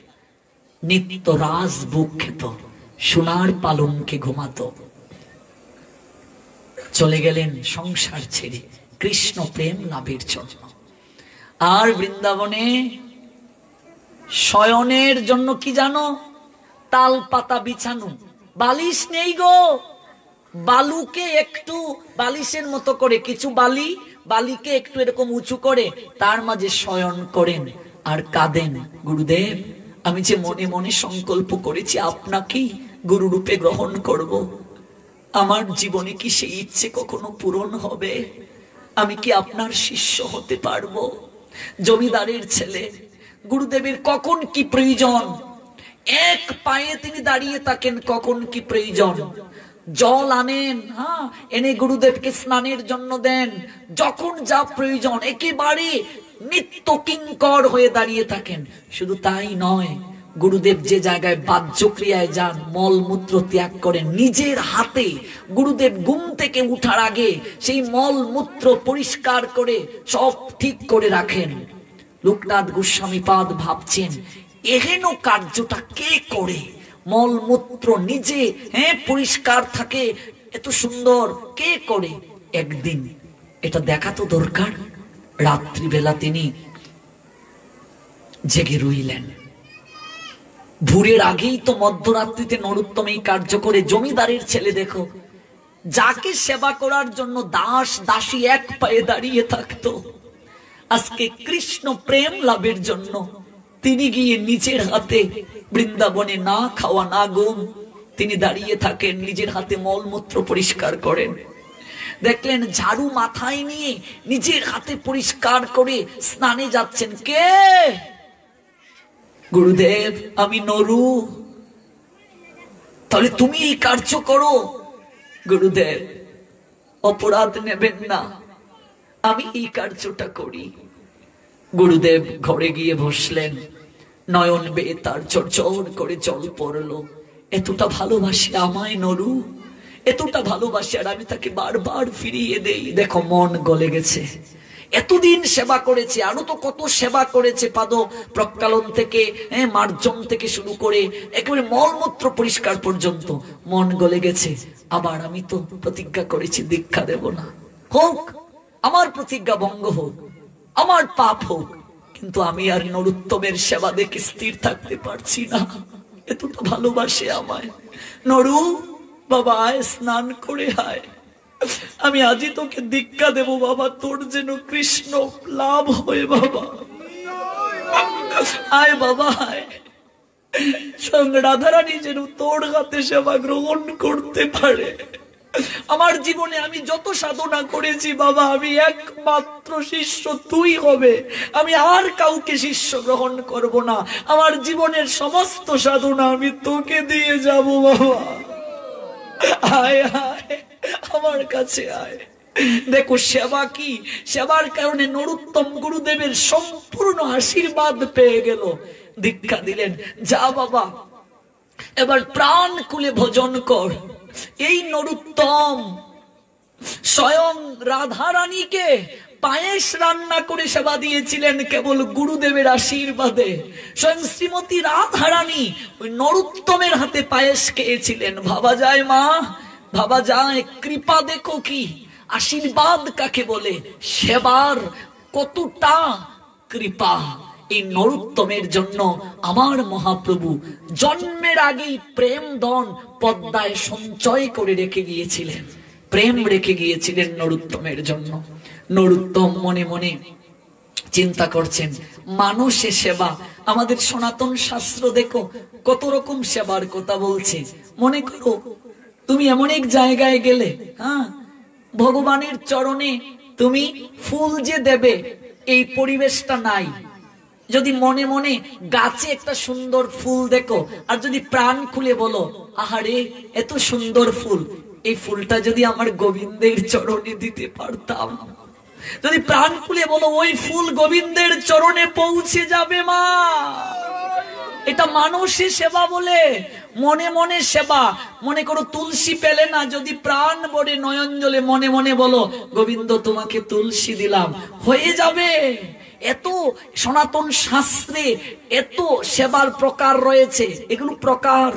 নিত্য রাজভোগ খেত, সোনার পালঙ্কে ঘুমাতো। চলে গেলেন সংসার ছেড়ে কৃষ্ণ প্রেম লাভের জন্য। আর বৃন্দাবনে শয়নের জন্য কি জানো, তাল পাতা বিছানো, বালিশ নেই গো। বালুকে একটু বালিশের মতো করে, কিছু বালিকে একটু এরকম উঁচু করে তার মাঝে শয়ন করেন আর কাঁদেন, গুরুদেব আমি যে মনে মনে সংকল্প করেছি আপনাকেই গুরু রূপে গ্রহণ করব, আমার জীবনে কি সেই ইচ্ছে কখনো পূরণ হবে? আমি কি আপনার শিষ্য হতে পারবো? জমিদারের ছেলে, গুরুদেবের কখন কি প্রয়োজন, এক পায়ে তিনি দাঁড়িয়ে থাকেন, কখন কি প্রয়োজন জল আনেন, এনে গুরুদেবকে স্নানের জন্য দেন, যখন যা প্রয়োজন একেবারে নিত্য কিঙ্কর হয়ে দাঁড়িয়ে থাকেন। শুধু তাই নয়, গুরুদেব যে জায়গায় বাহ্যক্রিয়ায় যান, মলমূত্র ত্যাগ করেন, নিজের হাতে গুরুদেব ঘুম থেকে উঠার আগে সেই মলমূত্র পরিষ্কার করে সব ঠিক করে রাখেন। লোকনাথ গোস্বামী পাদ ভাবছেন, এহেন কার্যটা কে করে? মলমূত্র নিজে পরিষ্কার থাকে, এত সুন্দর কে করে? একদিন এটা দেখা তো দরকার। রাত্রিবেলা তিনি জেগে রইলেন। ভোরের আগেই তো মধ্যরাত্রিতে নরোত্তম এই কার্য করে। জমিদারের ছেলে দেখো, যাকে সেবা করার জন্য দাস দাসী এক পায়ে দাঁড়িয়ে থাকতো, আজকে কৃষ্ণ প্রেম লাভের জন্য তিনি গিয়ে নিজের হাতে বৃন্দাবনে না খাওয়া না ঘুম তিনি দাঁড়িয়ে থাকেন, নিজের হাতে মলমূত্র পরিষ্কার করেন। দেখলেন ঝাড়ু মাথায় নিয়ে নিজের হাতে পরিষ্কার করে স্নানে যাচ্ছেন। কে? গুরুদেব, আমি নরু। তাহলে তুমি এই কার্য করো। গুরুদেব, অপরাধ নেবেন না, আমি এই কার্যটা করি। গুরুদেব ঘরে গিয়ে বসলেন, নয়ন বেয়ে তার ঝরঝর করে জল পড়লো। এতটা ভালোবাসি আমায় নরু, এতটা ভালোবাসি, আর আমি তাকে বারবার ফিরিয়ে দেই। দেখো মন গলে গেছে। এতদিন সেবা করেছে, আরো তো কত সেবা করেছে, পাদ প্রক্ষালন থেকে মার্জন থেকে শুরু করে একেবারে মলমূত্র পরিষ্কার পর্যন্ত। মন গলে গেছে। আবার আমি তো প্রতিজ্ঞা করেছি দীক্ষা দেব না। হোক, আমার প্রতিজ্ঞা ভঙ্গ হোক, আমার পাপ হোক, কিন্তু আমি আর নরোত্তমের সেবা দেখে স্থির থাকতে পারছি না। এতটা ভালোবাসে আমায়। নরু বাবা, আয় স্নান করে আয়, আমি আজই তোকে দীক্ষা দেব বাবা, তোর যেন কৃষ্ণ লাভ হয় বাবা। আয় বাবা আয়, সঙ্গে রাধারানী যেন তোর হাতে সেবা গ্রহণ করতে পারে। আমার জীবনে আমি যত সাধনা করেছি বাবা, আমি একমাত্র শিষ্য তুই হবে, আমি আর কাউকে শিষ্য গ্রহণ করব না। আমার জীবনের সমস্ত সাধনা আমি তোকে দিয়ে যাব বাবা। আয় আয়, আমার কাছে আয়। দেখো সেবা কি, সেবার কারণে নরোত্তম গুরুদেবের সম্পূর্ণ আশীর্বাদ পেয়ে গেল। দীক্ষা দিলেন, যা বাবা এবার প্রাণ খুলে ভজন কর। এই নরোত্তম স্বয়ং রাধারানীকে পায়েস রান্না করে সেবা দিয়েছিলেন কেবল গুরুদেবের আশীর্বাদে। স্বয়ং শ্রীমতী রাধারানী ওই নরোত্তমের হাতে পায়েস খেয়েছিলেন। ভাবা যায় মা, ভাবা যায়। কৃপা দেখো কি, আশীর্বাদ কাকে বলে, সেবার কতটা কৃপা। এই নরোত্তমের জন্য আমার মহাপ্রভু জন্মের আগেই প্রেম ধন পদ্মায় সঞ্চয় করে রেখে গিয়েছিলেন, প্রেম রেখে গিয়েছিলেন নরোত্তমের জন্য। নরোত্তম মনে মনে চিন্তা করছেন মানুষের সেবা। আমাদের সনাতন শাস্ত্র দেখো কত রকম সেবার কথা বলছে। মনে করো তুমি এমন এক জায়গায় গেলে, ভগবানের চরণে তুমি ফুল যে দেবে এই পরিবেশটা নাই। যদি মনে মনে গাছে একটা সুন্দর ফুল দেখো, আর যদি প্রাণ খুলে বলো আহারে এত সুন্দর ফুল, এই ফুলটা যদি আমার গোবিন্দের চরণে দিতে পারতাম, যদি প্রাণ খুলে বলো ওই ফুল গোবিন্দের চরণে পৌঁছে যাবে মা। এটা মানুষের সেবা বলে, মনে মনে সেবা। মনে করো তুলসী পেলে না, যদি প্রাণ ভরে নয়ন জলে মনে মনে বলো গোবিন্দ তোমাকে তুলসী দিলাম, হয়ে যাবে। এত সনাতন শাস্ত্রে এত সেবার প্রকার রয়েছে, এগুলো প্রকার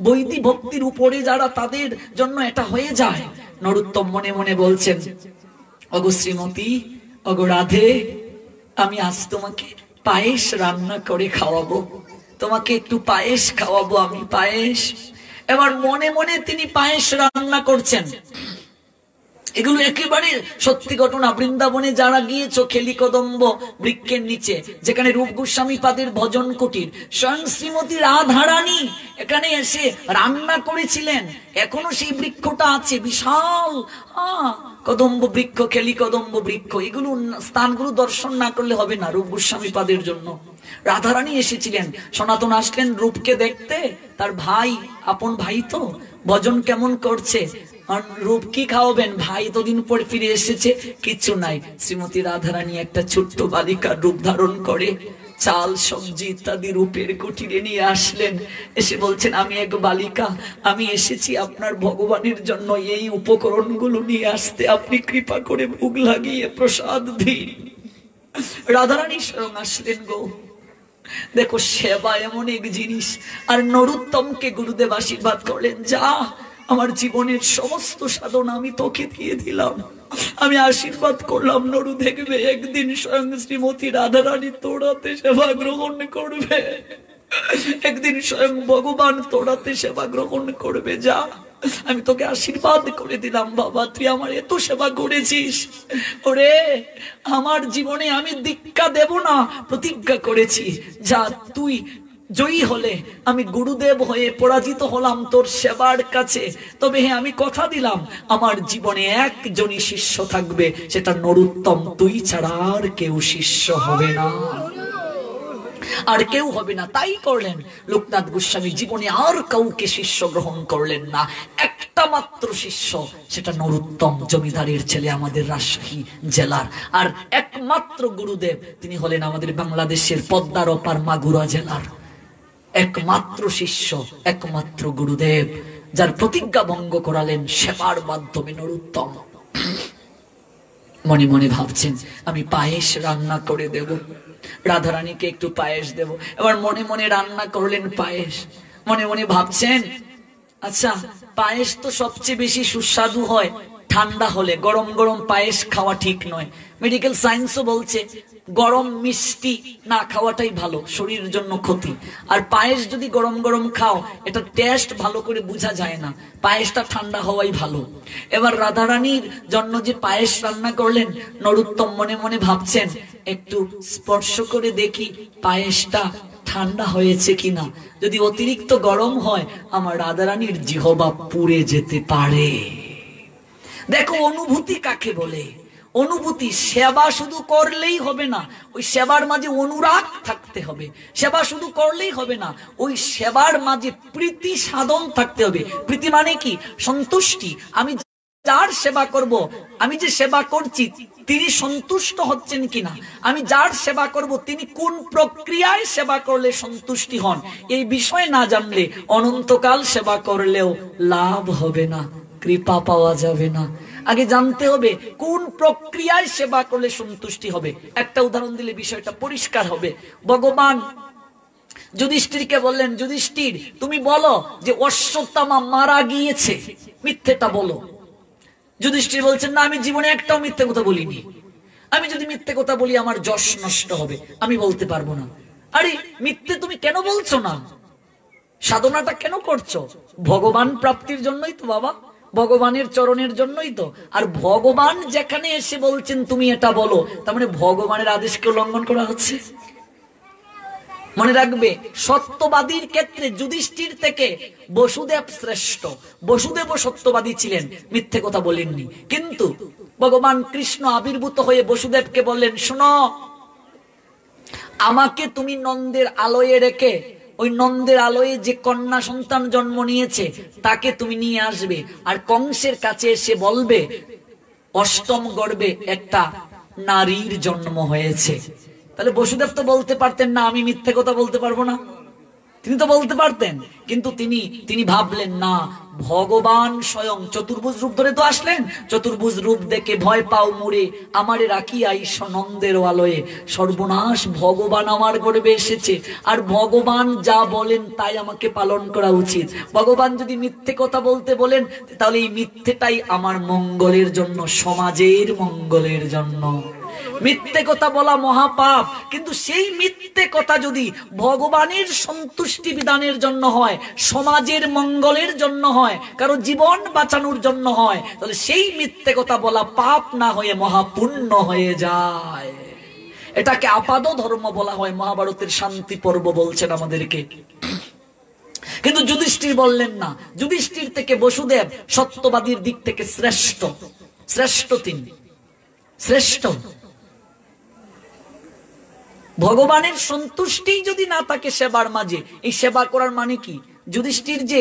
বৈদিক ভক্তির উপরে যারা, তাদের জন্য এটা হয়ে যায়। নরোত্তম মনে মনে বলছেন, অগো শ্রীমতী, অগো রাধে, আমি আজ তোমাকে পায়েস রান্না করে খাওয়াবো, তোমাকে একটু পায়েস খাওয়াবো আমি, পায়েস। এবার মনে মনে তিনি পায়েস রান্না করছেন। এগুলো একেবারে সত্যি ঘটনা। বৃন্দাবনে যারা গিয়েছো, খেলি কদম্ব বৃক্ষের নিচে যেখানে রূপ গোস্বামী পাদের ভজন কুটির, স্বয়ং শ্রীমতী রাধারানী এখানে এসে রান্না করেছিলেন। এখনো সেই বৃক্ষটা আছে, বিশাল কদম্ব বৃক্ষ, খেলি কদম্ব বৃক্ষ। এগুলো স্থানগুলো দর্শন না করলে হবে না রূপ গোস্বামী পাদের জন্য। রাধারানী এসেছিলেন, সনাতন আসলেন রূপকে দেখতে, তার ভাই, আপন ভাই তো, ভজন কেমন করছে, রূপ কি খাওয়াবেন, ভাই তো দিন পরে ফিরে এসেছে, কিচ্ছু নাই। শ্রীমতী রাধারানী একটা ছোট্ট বালিকার রূপ ধারণ করে চাল সবজি ইত্যাদি রূপের কুটিরে নিয়ে আসলেন। এসে বলছেন আমি এক বালিকা, আমি এসেছি আপনার ভগবানের জন্য এই উপকরণগুলো নিয়ে আসতে, আপনি কৃপা করে ভোগ লাগিয়ে প্রসাদ দিন। রাধারানী স্বয়ং আসলেন গো। দেখো সেবা এমন এক জিনিস। আর নরোত্তমকে গুরুদেব আশীর্বাদ করলেন, যা আমার জীবনের সমস্ত সাধনা আমি তোকে দিয়ে দিলাম। আমি আশীর্বাদ করলাম, নরু দেখবে একদিন স্বয়ং শ্রীমতী রাধারানী তোড়াতে সেবা গ্রহণ করবে, একদিন স্বয়ং ভগবান তোড়াতে সেবা গ্রহণ করবে। যা, আমি তোকে আশীর্বাদ করে দিলাম বাবা, তুই আমার এত সেবা করেছিস। ওরে, আমার জীবনে আমি দীক্ষা দেব না প্রতিজ্ঞা করেছি। যা, তুই জয়ী হলে আমি গুরুদেব হয়ে পরাজিত হলাম তোর সেবার কাছে, তবে হ্যাঁ আমি কথা দিলাম আমার জীবনে একজনই শিষ্য থাকবে, সেটা নরোত্তম, তুই ছাড়া আর কেউ শিষ্য হবে না, আর কেউ হবে না। তাই করলেন লোকনাথ গোস্বামী, জীবনে আর কাউকে শিষ্য গ্রহণ করলেন না, একটা মাত্র শিষ্য, সেটা নরোত্তম, জমিদারের ছেলে, আমাদের রাজশাহী জেলার। আর একমাত্র গুরুদেব তিনি হলেন আমাদের বাংলাদেশের পদ্মার ওপার মাগুরা জেলার একমাত্র শিষ্য, একমাত্র গুরুদেব, যার প্রতিজ্ঞা ভঙ্গ করালেন সেবার মাধ্যমে নরোত্তম। মনে মনে ভাবছেন আমি পায়েস রান্না করে দেব, রাধারানীকে একটু পায়েস দেব। এবার মনে মনে রান্না করলেন পায়েস, মনে মনে ভাবছেন আচ্ছা পায়েস তো সবচেয়ে বেশি সুস্বাদু হয় ঠান্ডা হলে, গরম গরম পায়েস খাওয়া ঠিক নয়। মেডিকেল সায়েন্সও বলছে গরম মিষ্টি না খাওয়াটাই ভালো, শরীরের জন্য ক্ষতি। আর পায়েস যদি গরম গরম খাও এটা টেস্ট ভালো করে বোঝা যায় না, পায়েসটা ঠান্ডা হওয়াই ভালো। এবার রাধারানীর জন্য যে পায়েস রান্না করলেন, নরোত্তম মনে মনে ভাবছেন একটু স্পর্শ করে দেখি পায়েসটা ঠান্ডা হয়েছে কিনা, যদি অতিরিক্ত গরম হয় আমার রাধারানীর জিহবা পুড়ে যেতে পারে। দেখো অনুভূতি কাকে বলে, অনুভূতি। সেবা শুধু করলেই হবে না, ওই সেবার মাঝে অনুরাগ থাকতে হবে। সেবা শুধু করলেই হবে না, ওই সেবার মাঝে প্রীতি সাধন থাকতে হবে। প্রীতি মানে কি? সন্তুষ্টি। আমি যার সেবা করব, আমি যে সেবা করছি তিনি সন্তুষ্ট হচ্ছেন কিনা, আমি যার সেবা করব তিনি কোন প্রক্রিয়ায় সেবা করলে সন্তুষ্টি হন, এই বিষয় না জানলে অনন্তকাল সেবা করলেও লাভ হবে না, কৃপা পাওয়া যাবে না। আগে জানতে হবে কোন প্রক্রিয়ায় সেবা করলে সন্তুষ্টি হবে। একটা উদাহরণ দিলে বিষয়টা পরিষ্কার হবে। ভগবান যুধিষ্ঠিরকে বললেন, যুধিষ্ঠির তুমি বলো যে অশ্বত্থামা মারা গিয়েছে, মিথ্যেটা বলো। যুধিষ্ঠির বলছেন না, আমি জীবনে একটাও মিথ্যে কথা বলিনি, আমি যদি মিথ্যে কথা বলি আমার যশ নষ্ট হবে, আমি বলতে পারবো না। আরে মিথ্যে তুমি কেন বলছো না? সাধনাটা কেন করছো? ভগবান প্রাপ্তির জন্যই তো বাবা, ভগবানের চরণের জন্যই তো। আর ভগবান যেখানে এসে বলছেন তুমি এটা বলো, তার মানে ভগবানের আদেশকে লঙ্ঘন করা হচ্ছে। মনে রাখবে, সত্যবাদীর ক্ষেত্রে যুধিষ্ঠির থেকে বসুদেব শ্রেষ্ঠ। বসুদেবও সত্যবাদী ছিলেন, মিথ্যে কথা বলেননি। কিন্তু ভগবান কৃষ্ণ আবির্ভূত হয়ে বসুদেবকে বললেন, শোনো, আমাকে তুমি নন্দের আলয়ে রেখে, ওই নন্দের আলয়ে যে কন্যা সন্তান জন্ম নিয়েছে তাকে তুমি নিয়ে আসবে, আর কংসের কাছে এসে বলবে অষ্টম গর্ভে একটা নারীর জন্ম হয়েছে। তাহলে বসুদেব তো বলতে পারতেন না আমি মিথ্যে কথা বলতে পারবো না, তিনি তো বলতে পারতেন। কিন্তু তিনি ভাবলেন না, ভগবান স্বয়ং চতুর্ভুজ রূপ ধরে তো আসলেন, চতুর্ভুজ রূপ দেখে ভয় পাও মুড়ে আমারে রাখি আইস নন্দের আলয়ে। সর্বনাশ, ভগবান আমার গর্ভে এসেছে, আর ভগবান যা বলেন তাই আমাকে পালন করা উচিত। ভগবান যদি মিথ্যে কথা বলতে বলেন তাহলে এই মিথ্যেটাই আমার মঙ্গলের জন্য, সমাজের মঙ্গলের জন্য। মিথ্যে কথা বলা মহাপাপ, কিন্তু সেই মিথ্যে কথা যদি ভগবানের সন্তুষ্টি বিধানের জন্য হয়, সমাজের মঙ্গলের জন্য হয়, কারো জীবন বাঁচানোর জন্য হয়, তাহলে সেই মিথ্যে কথা বলা পাপ না হয়ে মহাপুণ্য হয়ে যায়। এটাকে আপাদ ধর্ম বলা হয়। মহাভারতের শান্তি পর্ব বলছেন আমাদেরকে। কিন্তু যুধিষ্ঠির বললেন না, যুধিষ্ঠির থেকে বসুদেব সত্যবাদীর দিক থেকে শ্রেষ্ঠ, শ্রেষ্ঠ তিনি, শ্রেষ্ঠ। ভগবানের সন্তুষ্টি যদি না থাকে সেবার মাঝে, এই সেবা করার মানে কি? যুধিষ্ঠির যে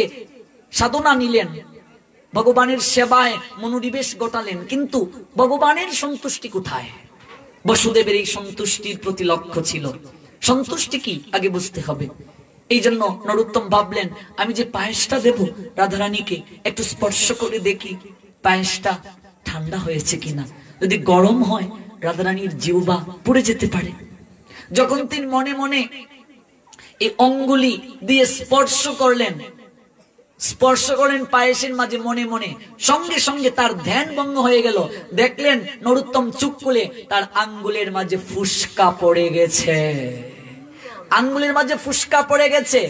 সাধনা নিলেন, ভগবানের সেবায় মনোনিবেশ ঘটালেন, কিন্তু ভগবানের সন্তুষ্টি কোথায়? বসুদেবের এই সন্তুষ্টির প্রতি লক্ষ্য ছিল। সন্তুষ্টি কি আগে বুঝতে হবে। এই জন্য নরোত্তম ভাবলেন আমি যে পায়েসটা দেব রাধারানীকে, একটু স্পর্শ করে দেখি পায়েসটা ঠান্ডা হয়েছে কিনা, যদি গরম হয় রাধারানীর জিহ্বা পুড়ে যেতে পারে। যখন তিনি মনে মনে এই অঙ্গুলি দিয়ে স্পর্শ করলেন, স্পর্শ করেন পায়েসের মাঝে মনে মনে, সঙ্গে সঙ্গে তার ধ্যান ভঙ্গ হয়ে গেল। দেখলেন নরোত্তম চুপ করে, তার আঙ্গুলের মাঝে ফুসকা পড়ে গেছে, আঙ্গুলের মাঝে ফুসকা পড়ে গেছে।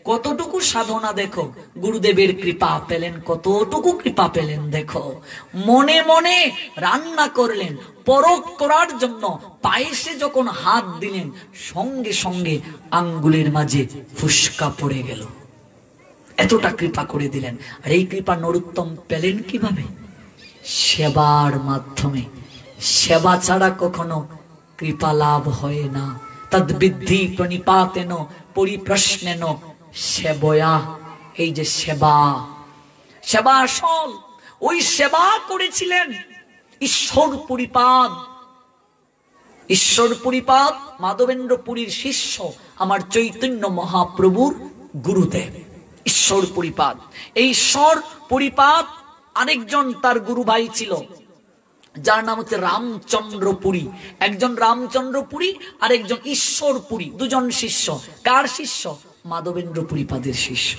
কতটুকু সাধনা দেখো, গুরুদেবের কৃপা পেলেন, কতটুকু কৃপা পেলেন দেখো। মনে মনে রান্না করলেন, পরখ করার জন্য পায়েসে যখন হাত দিলেন, সঙ্গে সঙ্গে আঙ্গুলের মাঝে ফুসকা পড়ে গেল। এতটা কৃপা করে দিলেন। আর এই কৃপা নরোত্তম পেলেন কিভাবে? সেবার মাধ্যমে। সেবা ছাড়া কখনো কৃপা লাভ হয় না। তদ্বিদ্ধি প্রণিপাতেন পরিপ্রশ্নেন সেবয়া। এই যে সেবা, সেবা আসল। ওই সেবা করেছিলেন ঈশ্বর পরিপাদ। ঈশ্বর পরিপাদ মাধবেন্দ্র পুরীর শিষ্য, আমার চৈতন্য মহাপ্রভুর গুরুদেব ঈশ্বর পরিপাদ। এই ঈশ্বর পরিপাদ আরেকজন তার গুরু ভাই ছিল, যার নাম হচ্ছে রামচন্দ্র পুরী। একজন রামচন্দ্র পুরী আর একজন ঈশ্বর পুরী, দুজন শিষ্য। কার শিষ্য? মাধবেন্দ্র পুরীপাদের শিষ্য।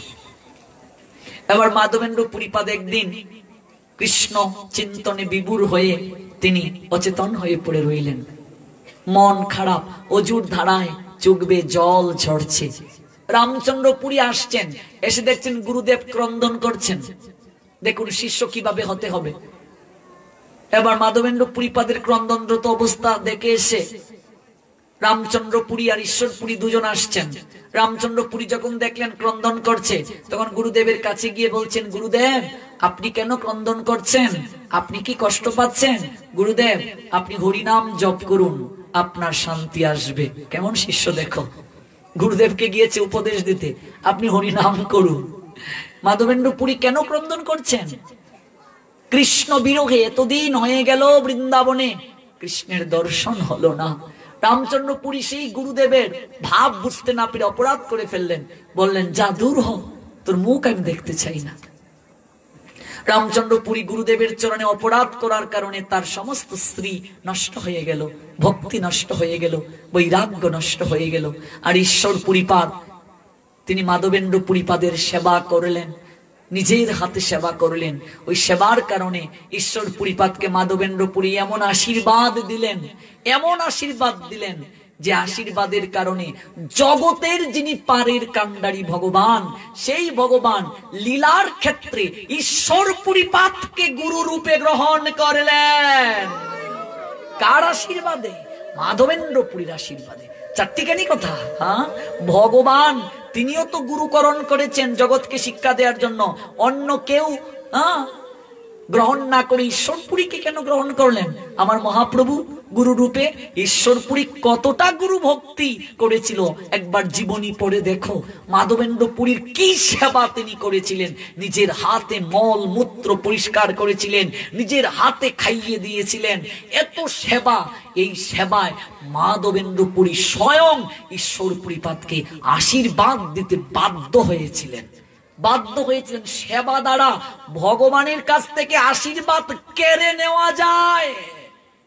এবার মাধবেন্দ্র পুরীপাদ একদিন কৃষ্ণ চিন্তনে বিভোর হয়ে তিনি অচেতন হয়ে পড়ে রইলেন। মন খারাপ, অজুর ধারায় চোখ বেয়ে জল ঝরছে। রামচন্দ্র পুরী আসছেন, এসে দেখছেন গুরুদেব ক্রন্দন করছেন। দেখুন শিষ্য কিভাবে হতে হবে। এবার মাধবেন্দ্র পুরীপাদের ক্রন্দনরত অবস্থা দেখে এসে রামচন্দ্র পুরী আর ঈশ্বর পুরী দুজন আসছেন। রামচন্দ্র পুরী যখন দেখলেন ক্রন্দন করছে, তখন গুরুদেবের কাছে গিয়ে বলছেন, গুরুদেব আপনি কেন ক্রন্দন করছেন? আপনি কি কষ্ট পাচ্ছেন? গুরুদেব আপনি হরিনাম জপ করুন, আপনার শান্তি আসবে। কেমন শিষ্য দেখো, গুরুদেবকে গিয়েছে উপদেশ দিতে, আপনি হরিনাম করুন। মাধবেন্দ্র পুরী কেন ক্রন্দন করছেন? কৃষ্ণ বিরহে এতদিন হয়ে গেল বৃন্দাবনে, কৃষ্ণের দর্শন হলো না। রামচন্দ্র পুরী সেই গুরুদেবের ভাব বুঝতে না পেরে অপরাধ করে ফেললেন, বললেন যা দূর হ, তোর মুখ আমি দেখতে চাই না। রামচন্দ্র পুরী গুরুদেবের চরণে অপরাধ করার কারণে তার সমস্ত স্ত্রী নষ্ট হয়ে গেল, ভক্তি নষ্ট হয়ে গেল, বৈরাগ্য নষ্ট হয়ে গেল। আর ঈশ্বর পুরীপাদ তিনি মাধবেন্দ্র পুরীপাদের সেবা করলেন, নিজের হাতে সেবা করলেন। ওই সেবার কারণে ঈশ্বর পুরীপাদকে মাধবেন্দ্র পুরী এমন আশীর্বাদ দিলেন, এমন আশীর্বাদ দিলেন যে আশীর্বাদের কারণে জগতের যিনি পারের কান্ডারি ভগবান, সেই ভগবান লীলার ক্ষেত্রে ঈশ্বর পুরীপাদকে গুরু রূপে গ্রহণ করলেন। কার আশীর্বাদে? মাধবেন্দ্র পুরীর আশীর্বাদে। চারটিখানি কথা। হ্যাঁ, ভগবান তিনিও তো গুরুকরণ করেছেন জগৎকে শিক্ষা দেওয়ার জন্য। অন্য কেউ গ্রহণ না করে ঈশ্বরপুরীকে কেন গ্রহণ করলেন? আমার মহাপ্রভু গুরু রূপে ঈশ্বরপুরী কতটা গুরু ভক্তি করেছিল একবার জীবনী পড়ে দেখো। মাধবেন্দ্র পুরীর কি সেবা তিনি করেছিলেন। নিজের হাতে মল মূত্র পরিষ্কার করেছিলেন, নিজের হাতে খাইয়ে দিয়েছিলেন। এত সেবা, এই সেবায় মাধবেন্দ্র পুরী স্বয়ং ঈশ্বরপুরীপাদকে আশীর্বাদ দিতে বাধ্য হয়েছিলেন। সেবা দ্বারা ভগবানের কাছ থেকে আশীর্বাদ কেড়ে নেওয়া যায়,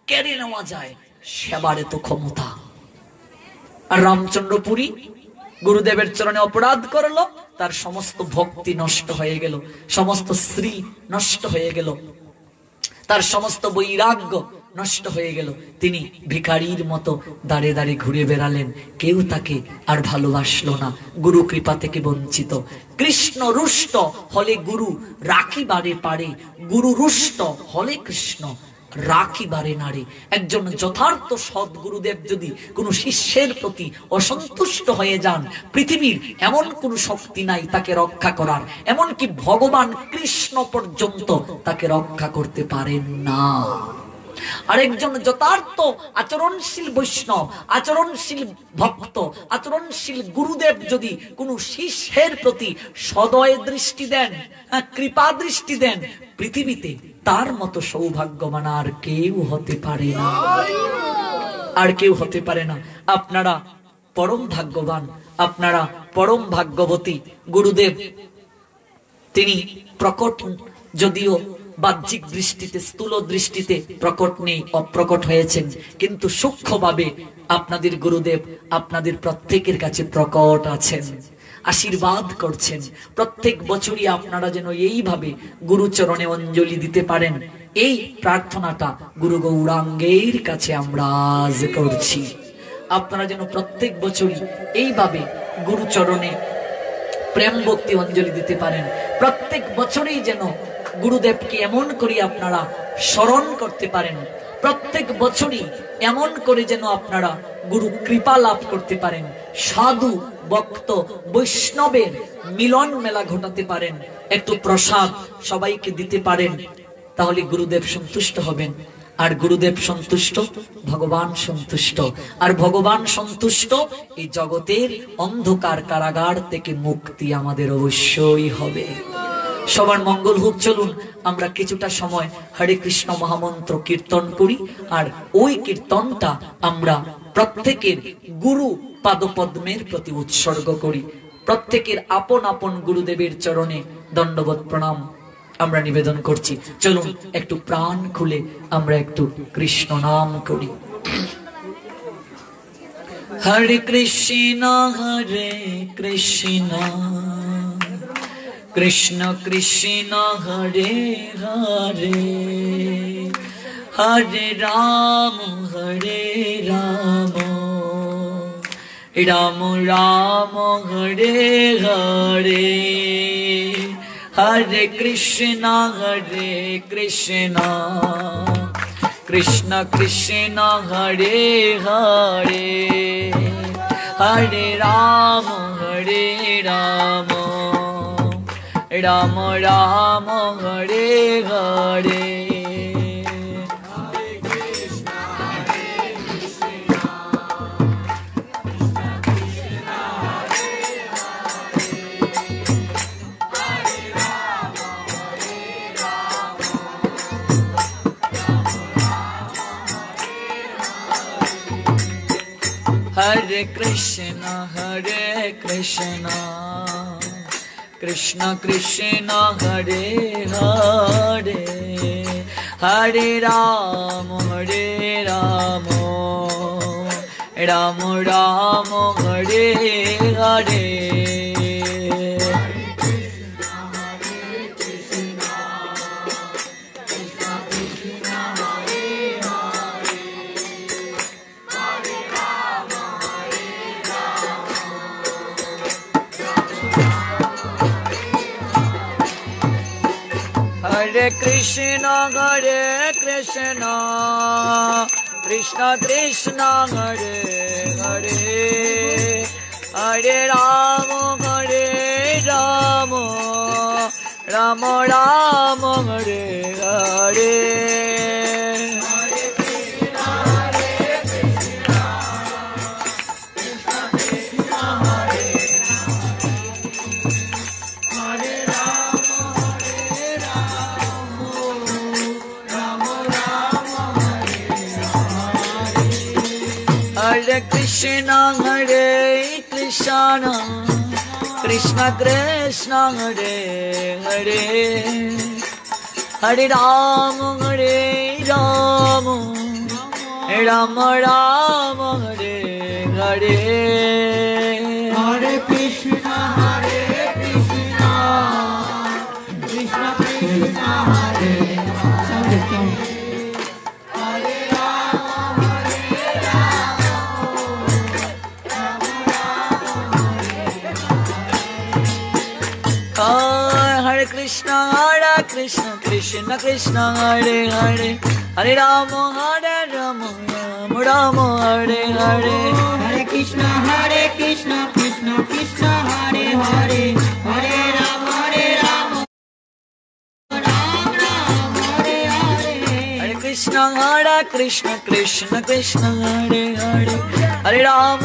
কেড়ে নেওয়া যায়। সেবার এত ক্ষমতা। আর রামচন্দ্র পুরী গুরুদেবের চরণে অপরাধ করলো, তার সমস্ত ভক্তি নষ্ট হয়ে গেল, সমস্ত স্ত্রী নষ্ট হয়ে গেল, তার সমস্ত বৈরাগ্য নষ্ট হয়ে গেল। তিনি ভিখারির মতো দাঁড়ে দাঁড়ে ঘুরে বেড়ালেন, কেউ তাকে আর ভালোবাসলো না, গুরু কৃপা থেকে বঞ্চিত। কৃষ্ণ রুষ্ট হলে গুরু রাখিবারে পারে, গুরু রুষ্ট হলে কৃষ্ণ রাখিবারে নারে। একজন যথার্থ সদ্গুরুদেব যদি কোনো শিষ্যের প্রতি অসন্তুষ্ট হয়ে যান, পৃথিবীর এমন কোন শক্তি নাই তাকে রক্ষা করার, এমনকি ভগবান কৃষ্ণ পর্যন্ত তাকে রক্ষা করতে পারেন না। আরেকজন যথার্থ আচরণশীল বৈষ্ণব, আচরণশীল ভক্ত, আচরণশীল গুরুদেব যদি কোন শিষ্যের প্রতি সদয় দৃষ্টি দেন, কৃপা দৃষ্টি দেন, পৃথিবীতে তার মতো সৌভাগ্যবান আর কেউ হতে পারে না, আর কেউ হতে পারে না। আপনারা পরম ভাগ্যবান, আপনারা পরম ভাগ্যবতী। গুরুদেব তিনি প্রকট, যদিও বাহ্যিক দৃষ্টিতে স্থূল দৃষ্টিতে প্রকট নেই, অপ্রকট হয়েছেন, কিন্তু সূক্ষ্মভাবে আপনাদের গুরুদেব আপনাদের প্রত্যেকের কাছে প্রকট আছেন। आशीर्वाद करছেন। प्रत्येक বছরই আপনারা যেন এইভাবে গুরুচরণে অঞ্জলি দিতে পারেন, এই প্রার্থনাটা গুরু গৌরাঙ্গের কাছে আমরা আজ করছি। আপনারা যেন প্রত্যেক বছরই এইভাবে গুরুচরণে প্রেম ভক্তি অঞ্জলি দিতে পারেন। প্রত্যেক বছরেই যেন গুরুদেবকে এমন করে আপনারা স্মরণ করতে পারেন। প্রত্যেক বছরই এমন করে যেন আপনারা গুরু কৃপা লাভ করতে পারেন, সাধু ভক্ত বৈষ্ণবের মিলন মেলা ঘটাতে পারেন, একটু প্রসাদ সবাইকে দিতে পারেন, তাহলে গুরুদেব সন্তুষ্ট হবেন। আর গুরুদেব সন্তুষ্ট, ভগবান সন্তুষ্ট। আর ভগবান সন্তুষ্ট, এই জগতের অন্ধকার কারাগার থেকে মুক্তি আমাদের অবশ্যই হবে। সবার মঙ্গল হোক। চলুন আমরা কিছুটা সময় হরে কৃষ্ণ মহামন্ত্র কীর্তন করি, আর ওই কীর্তনটা আমরা প্রত্যেকের গুরু পাদপদ্মের প্রতি উৎসর্গ করি। প্রত্যেকের আপন আপন গুরুদেবের চরণে দণ্ডবত প্রণাম আমরা নিবেদন করছি। চলুন একটু প্রাণ খুলে আমরা একটু কৃষ্ণ নাম করি। হরে কৃষ্ণ হরে কৃষ্ণ কৃষ্ণ কৃষ্ণ হরে হরে, হরে রাম রাম রাম হরে হরে, हरे कृष्ण कृष्ण कृष्ण हरे हरे, हरे राम राम राम हरे हरे। हरे कृष्ण कृष्ण कृष्ण हरे हरे, हरे राम राम राम हरे हरे। हरे कृष्ण कृष्ण कृष्ण हरे हरे, हरे राम राम राम हरे हरे। हरे कृष्ण कृष्ण कृष्ण हरे हरे, हरे राम राम राम हरे हरे। हरे कृष्ण कृष्ण कृष्ण हरे कृष्ण कृष्ण कृष्ण हरे हरे, हरे राम राम राम हरे हरे। हरे कृष्ण कृष्ण कृष्ण हरे हरे, हरे राम राम राम हरे हरे। हरे कृष्ण कृष्ण कृष्ण हरे हरे, हरे राम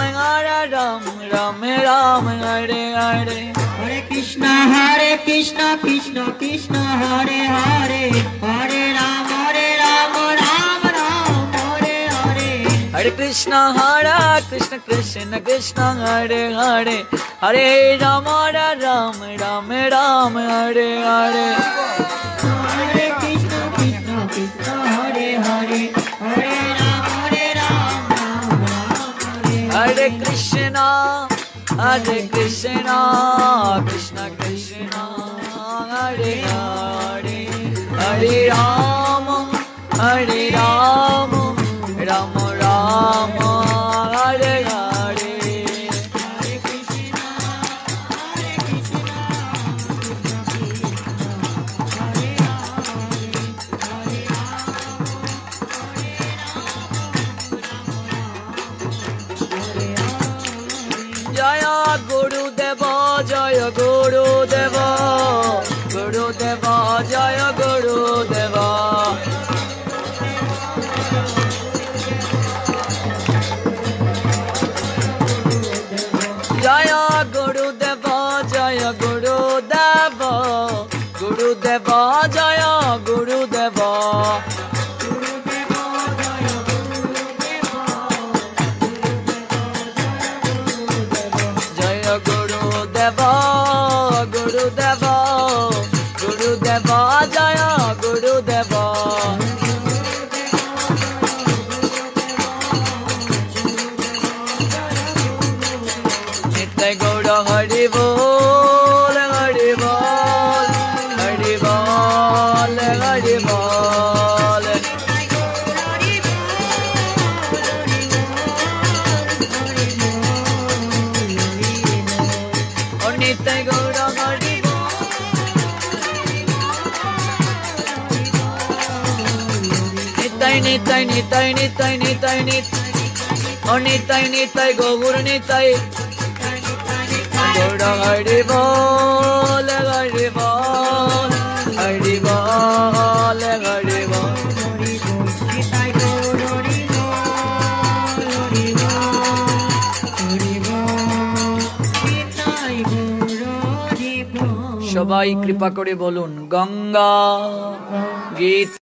राम राम हरे हरे। हरे कृष्ण कृष्ण कृष्ण हरे हरे, हरे राम राम राम हरे हरे। हरे कृष्ण कृष्ण कृष्ण हरे हरे, हरे राम राम राम हरे हरे। हरे कृष्ण कृष्ण हरे हरे, हरे राम राम राम हरे। हरे Krishna Hare Krishna Krishna Krishna Hare Hare Hare Rama Hare Rama Rama Rama Hare Hare Hare Krishna Jaya Gurudeva Jaya Gurudeva Gurudeva Jaya Gurudeva Jaya Gurudeva Jaya Gurudeva Gurudeva Jaya Gurudeva Jaya Gurudeva Gurudeva Gurudeva Jaya Gurudeva Nitya Gaura Hari Bol Hari Bol Hari Bol Hari Bol Nitya Gaura Hari Nitya Nitya Nitya Nitya Nitya Nitya Nitya Nitya Gaur Nitya Gaura Hari Bol Hari Bol Hari Bol Hari Bol সবাই কৃপা করে বলুন গঙ্গা গীত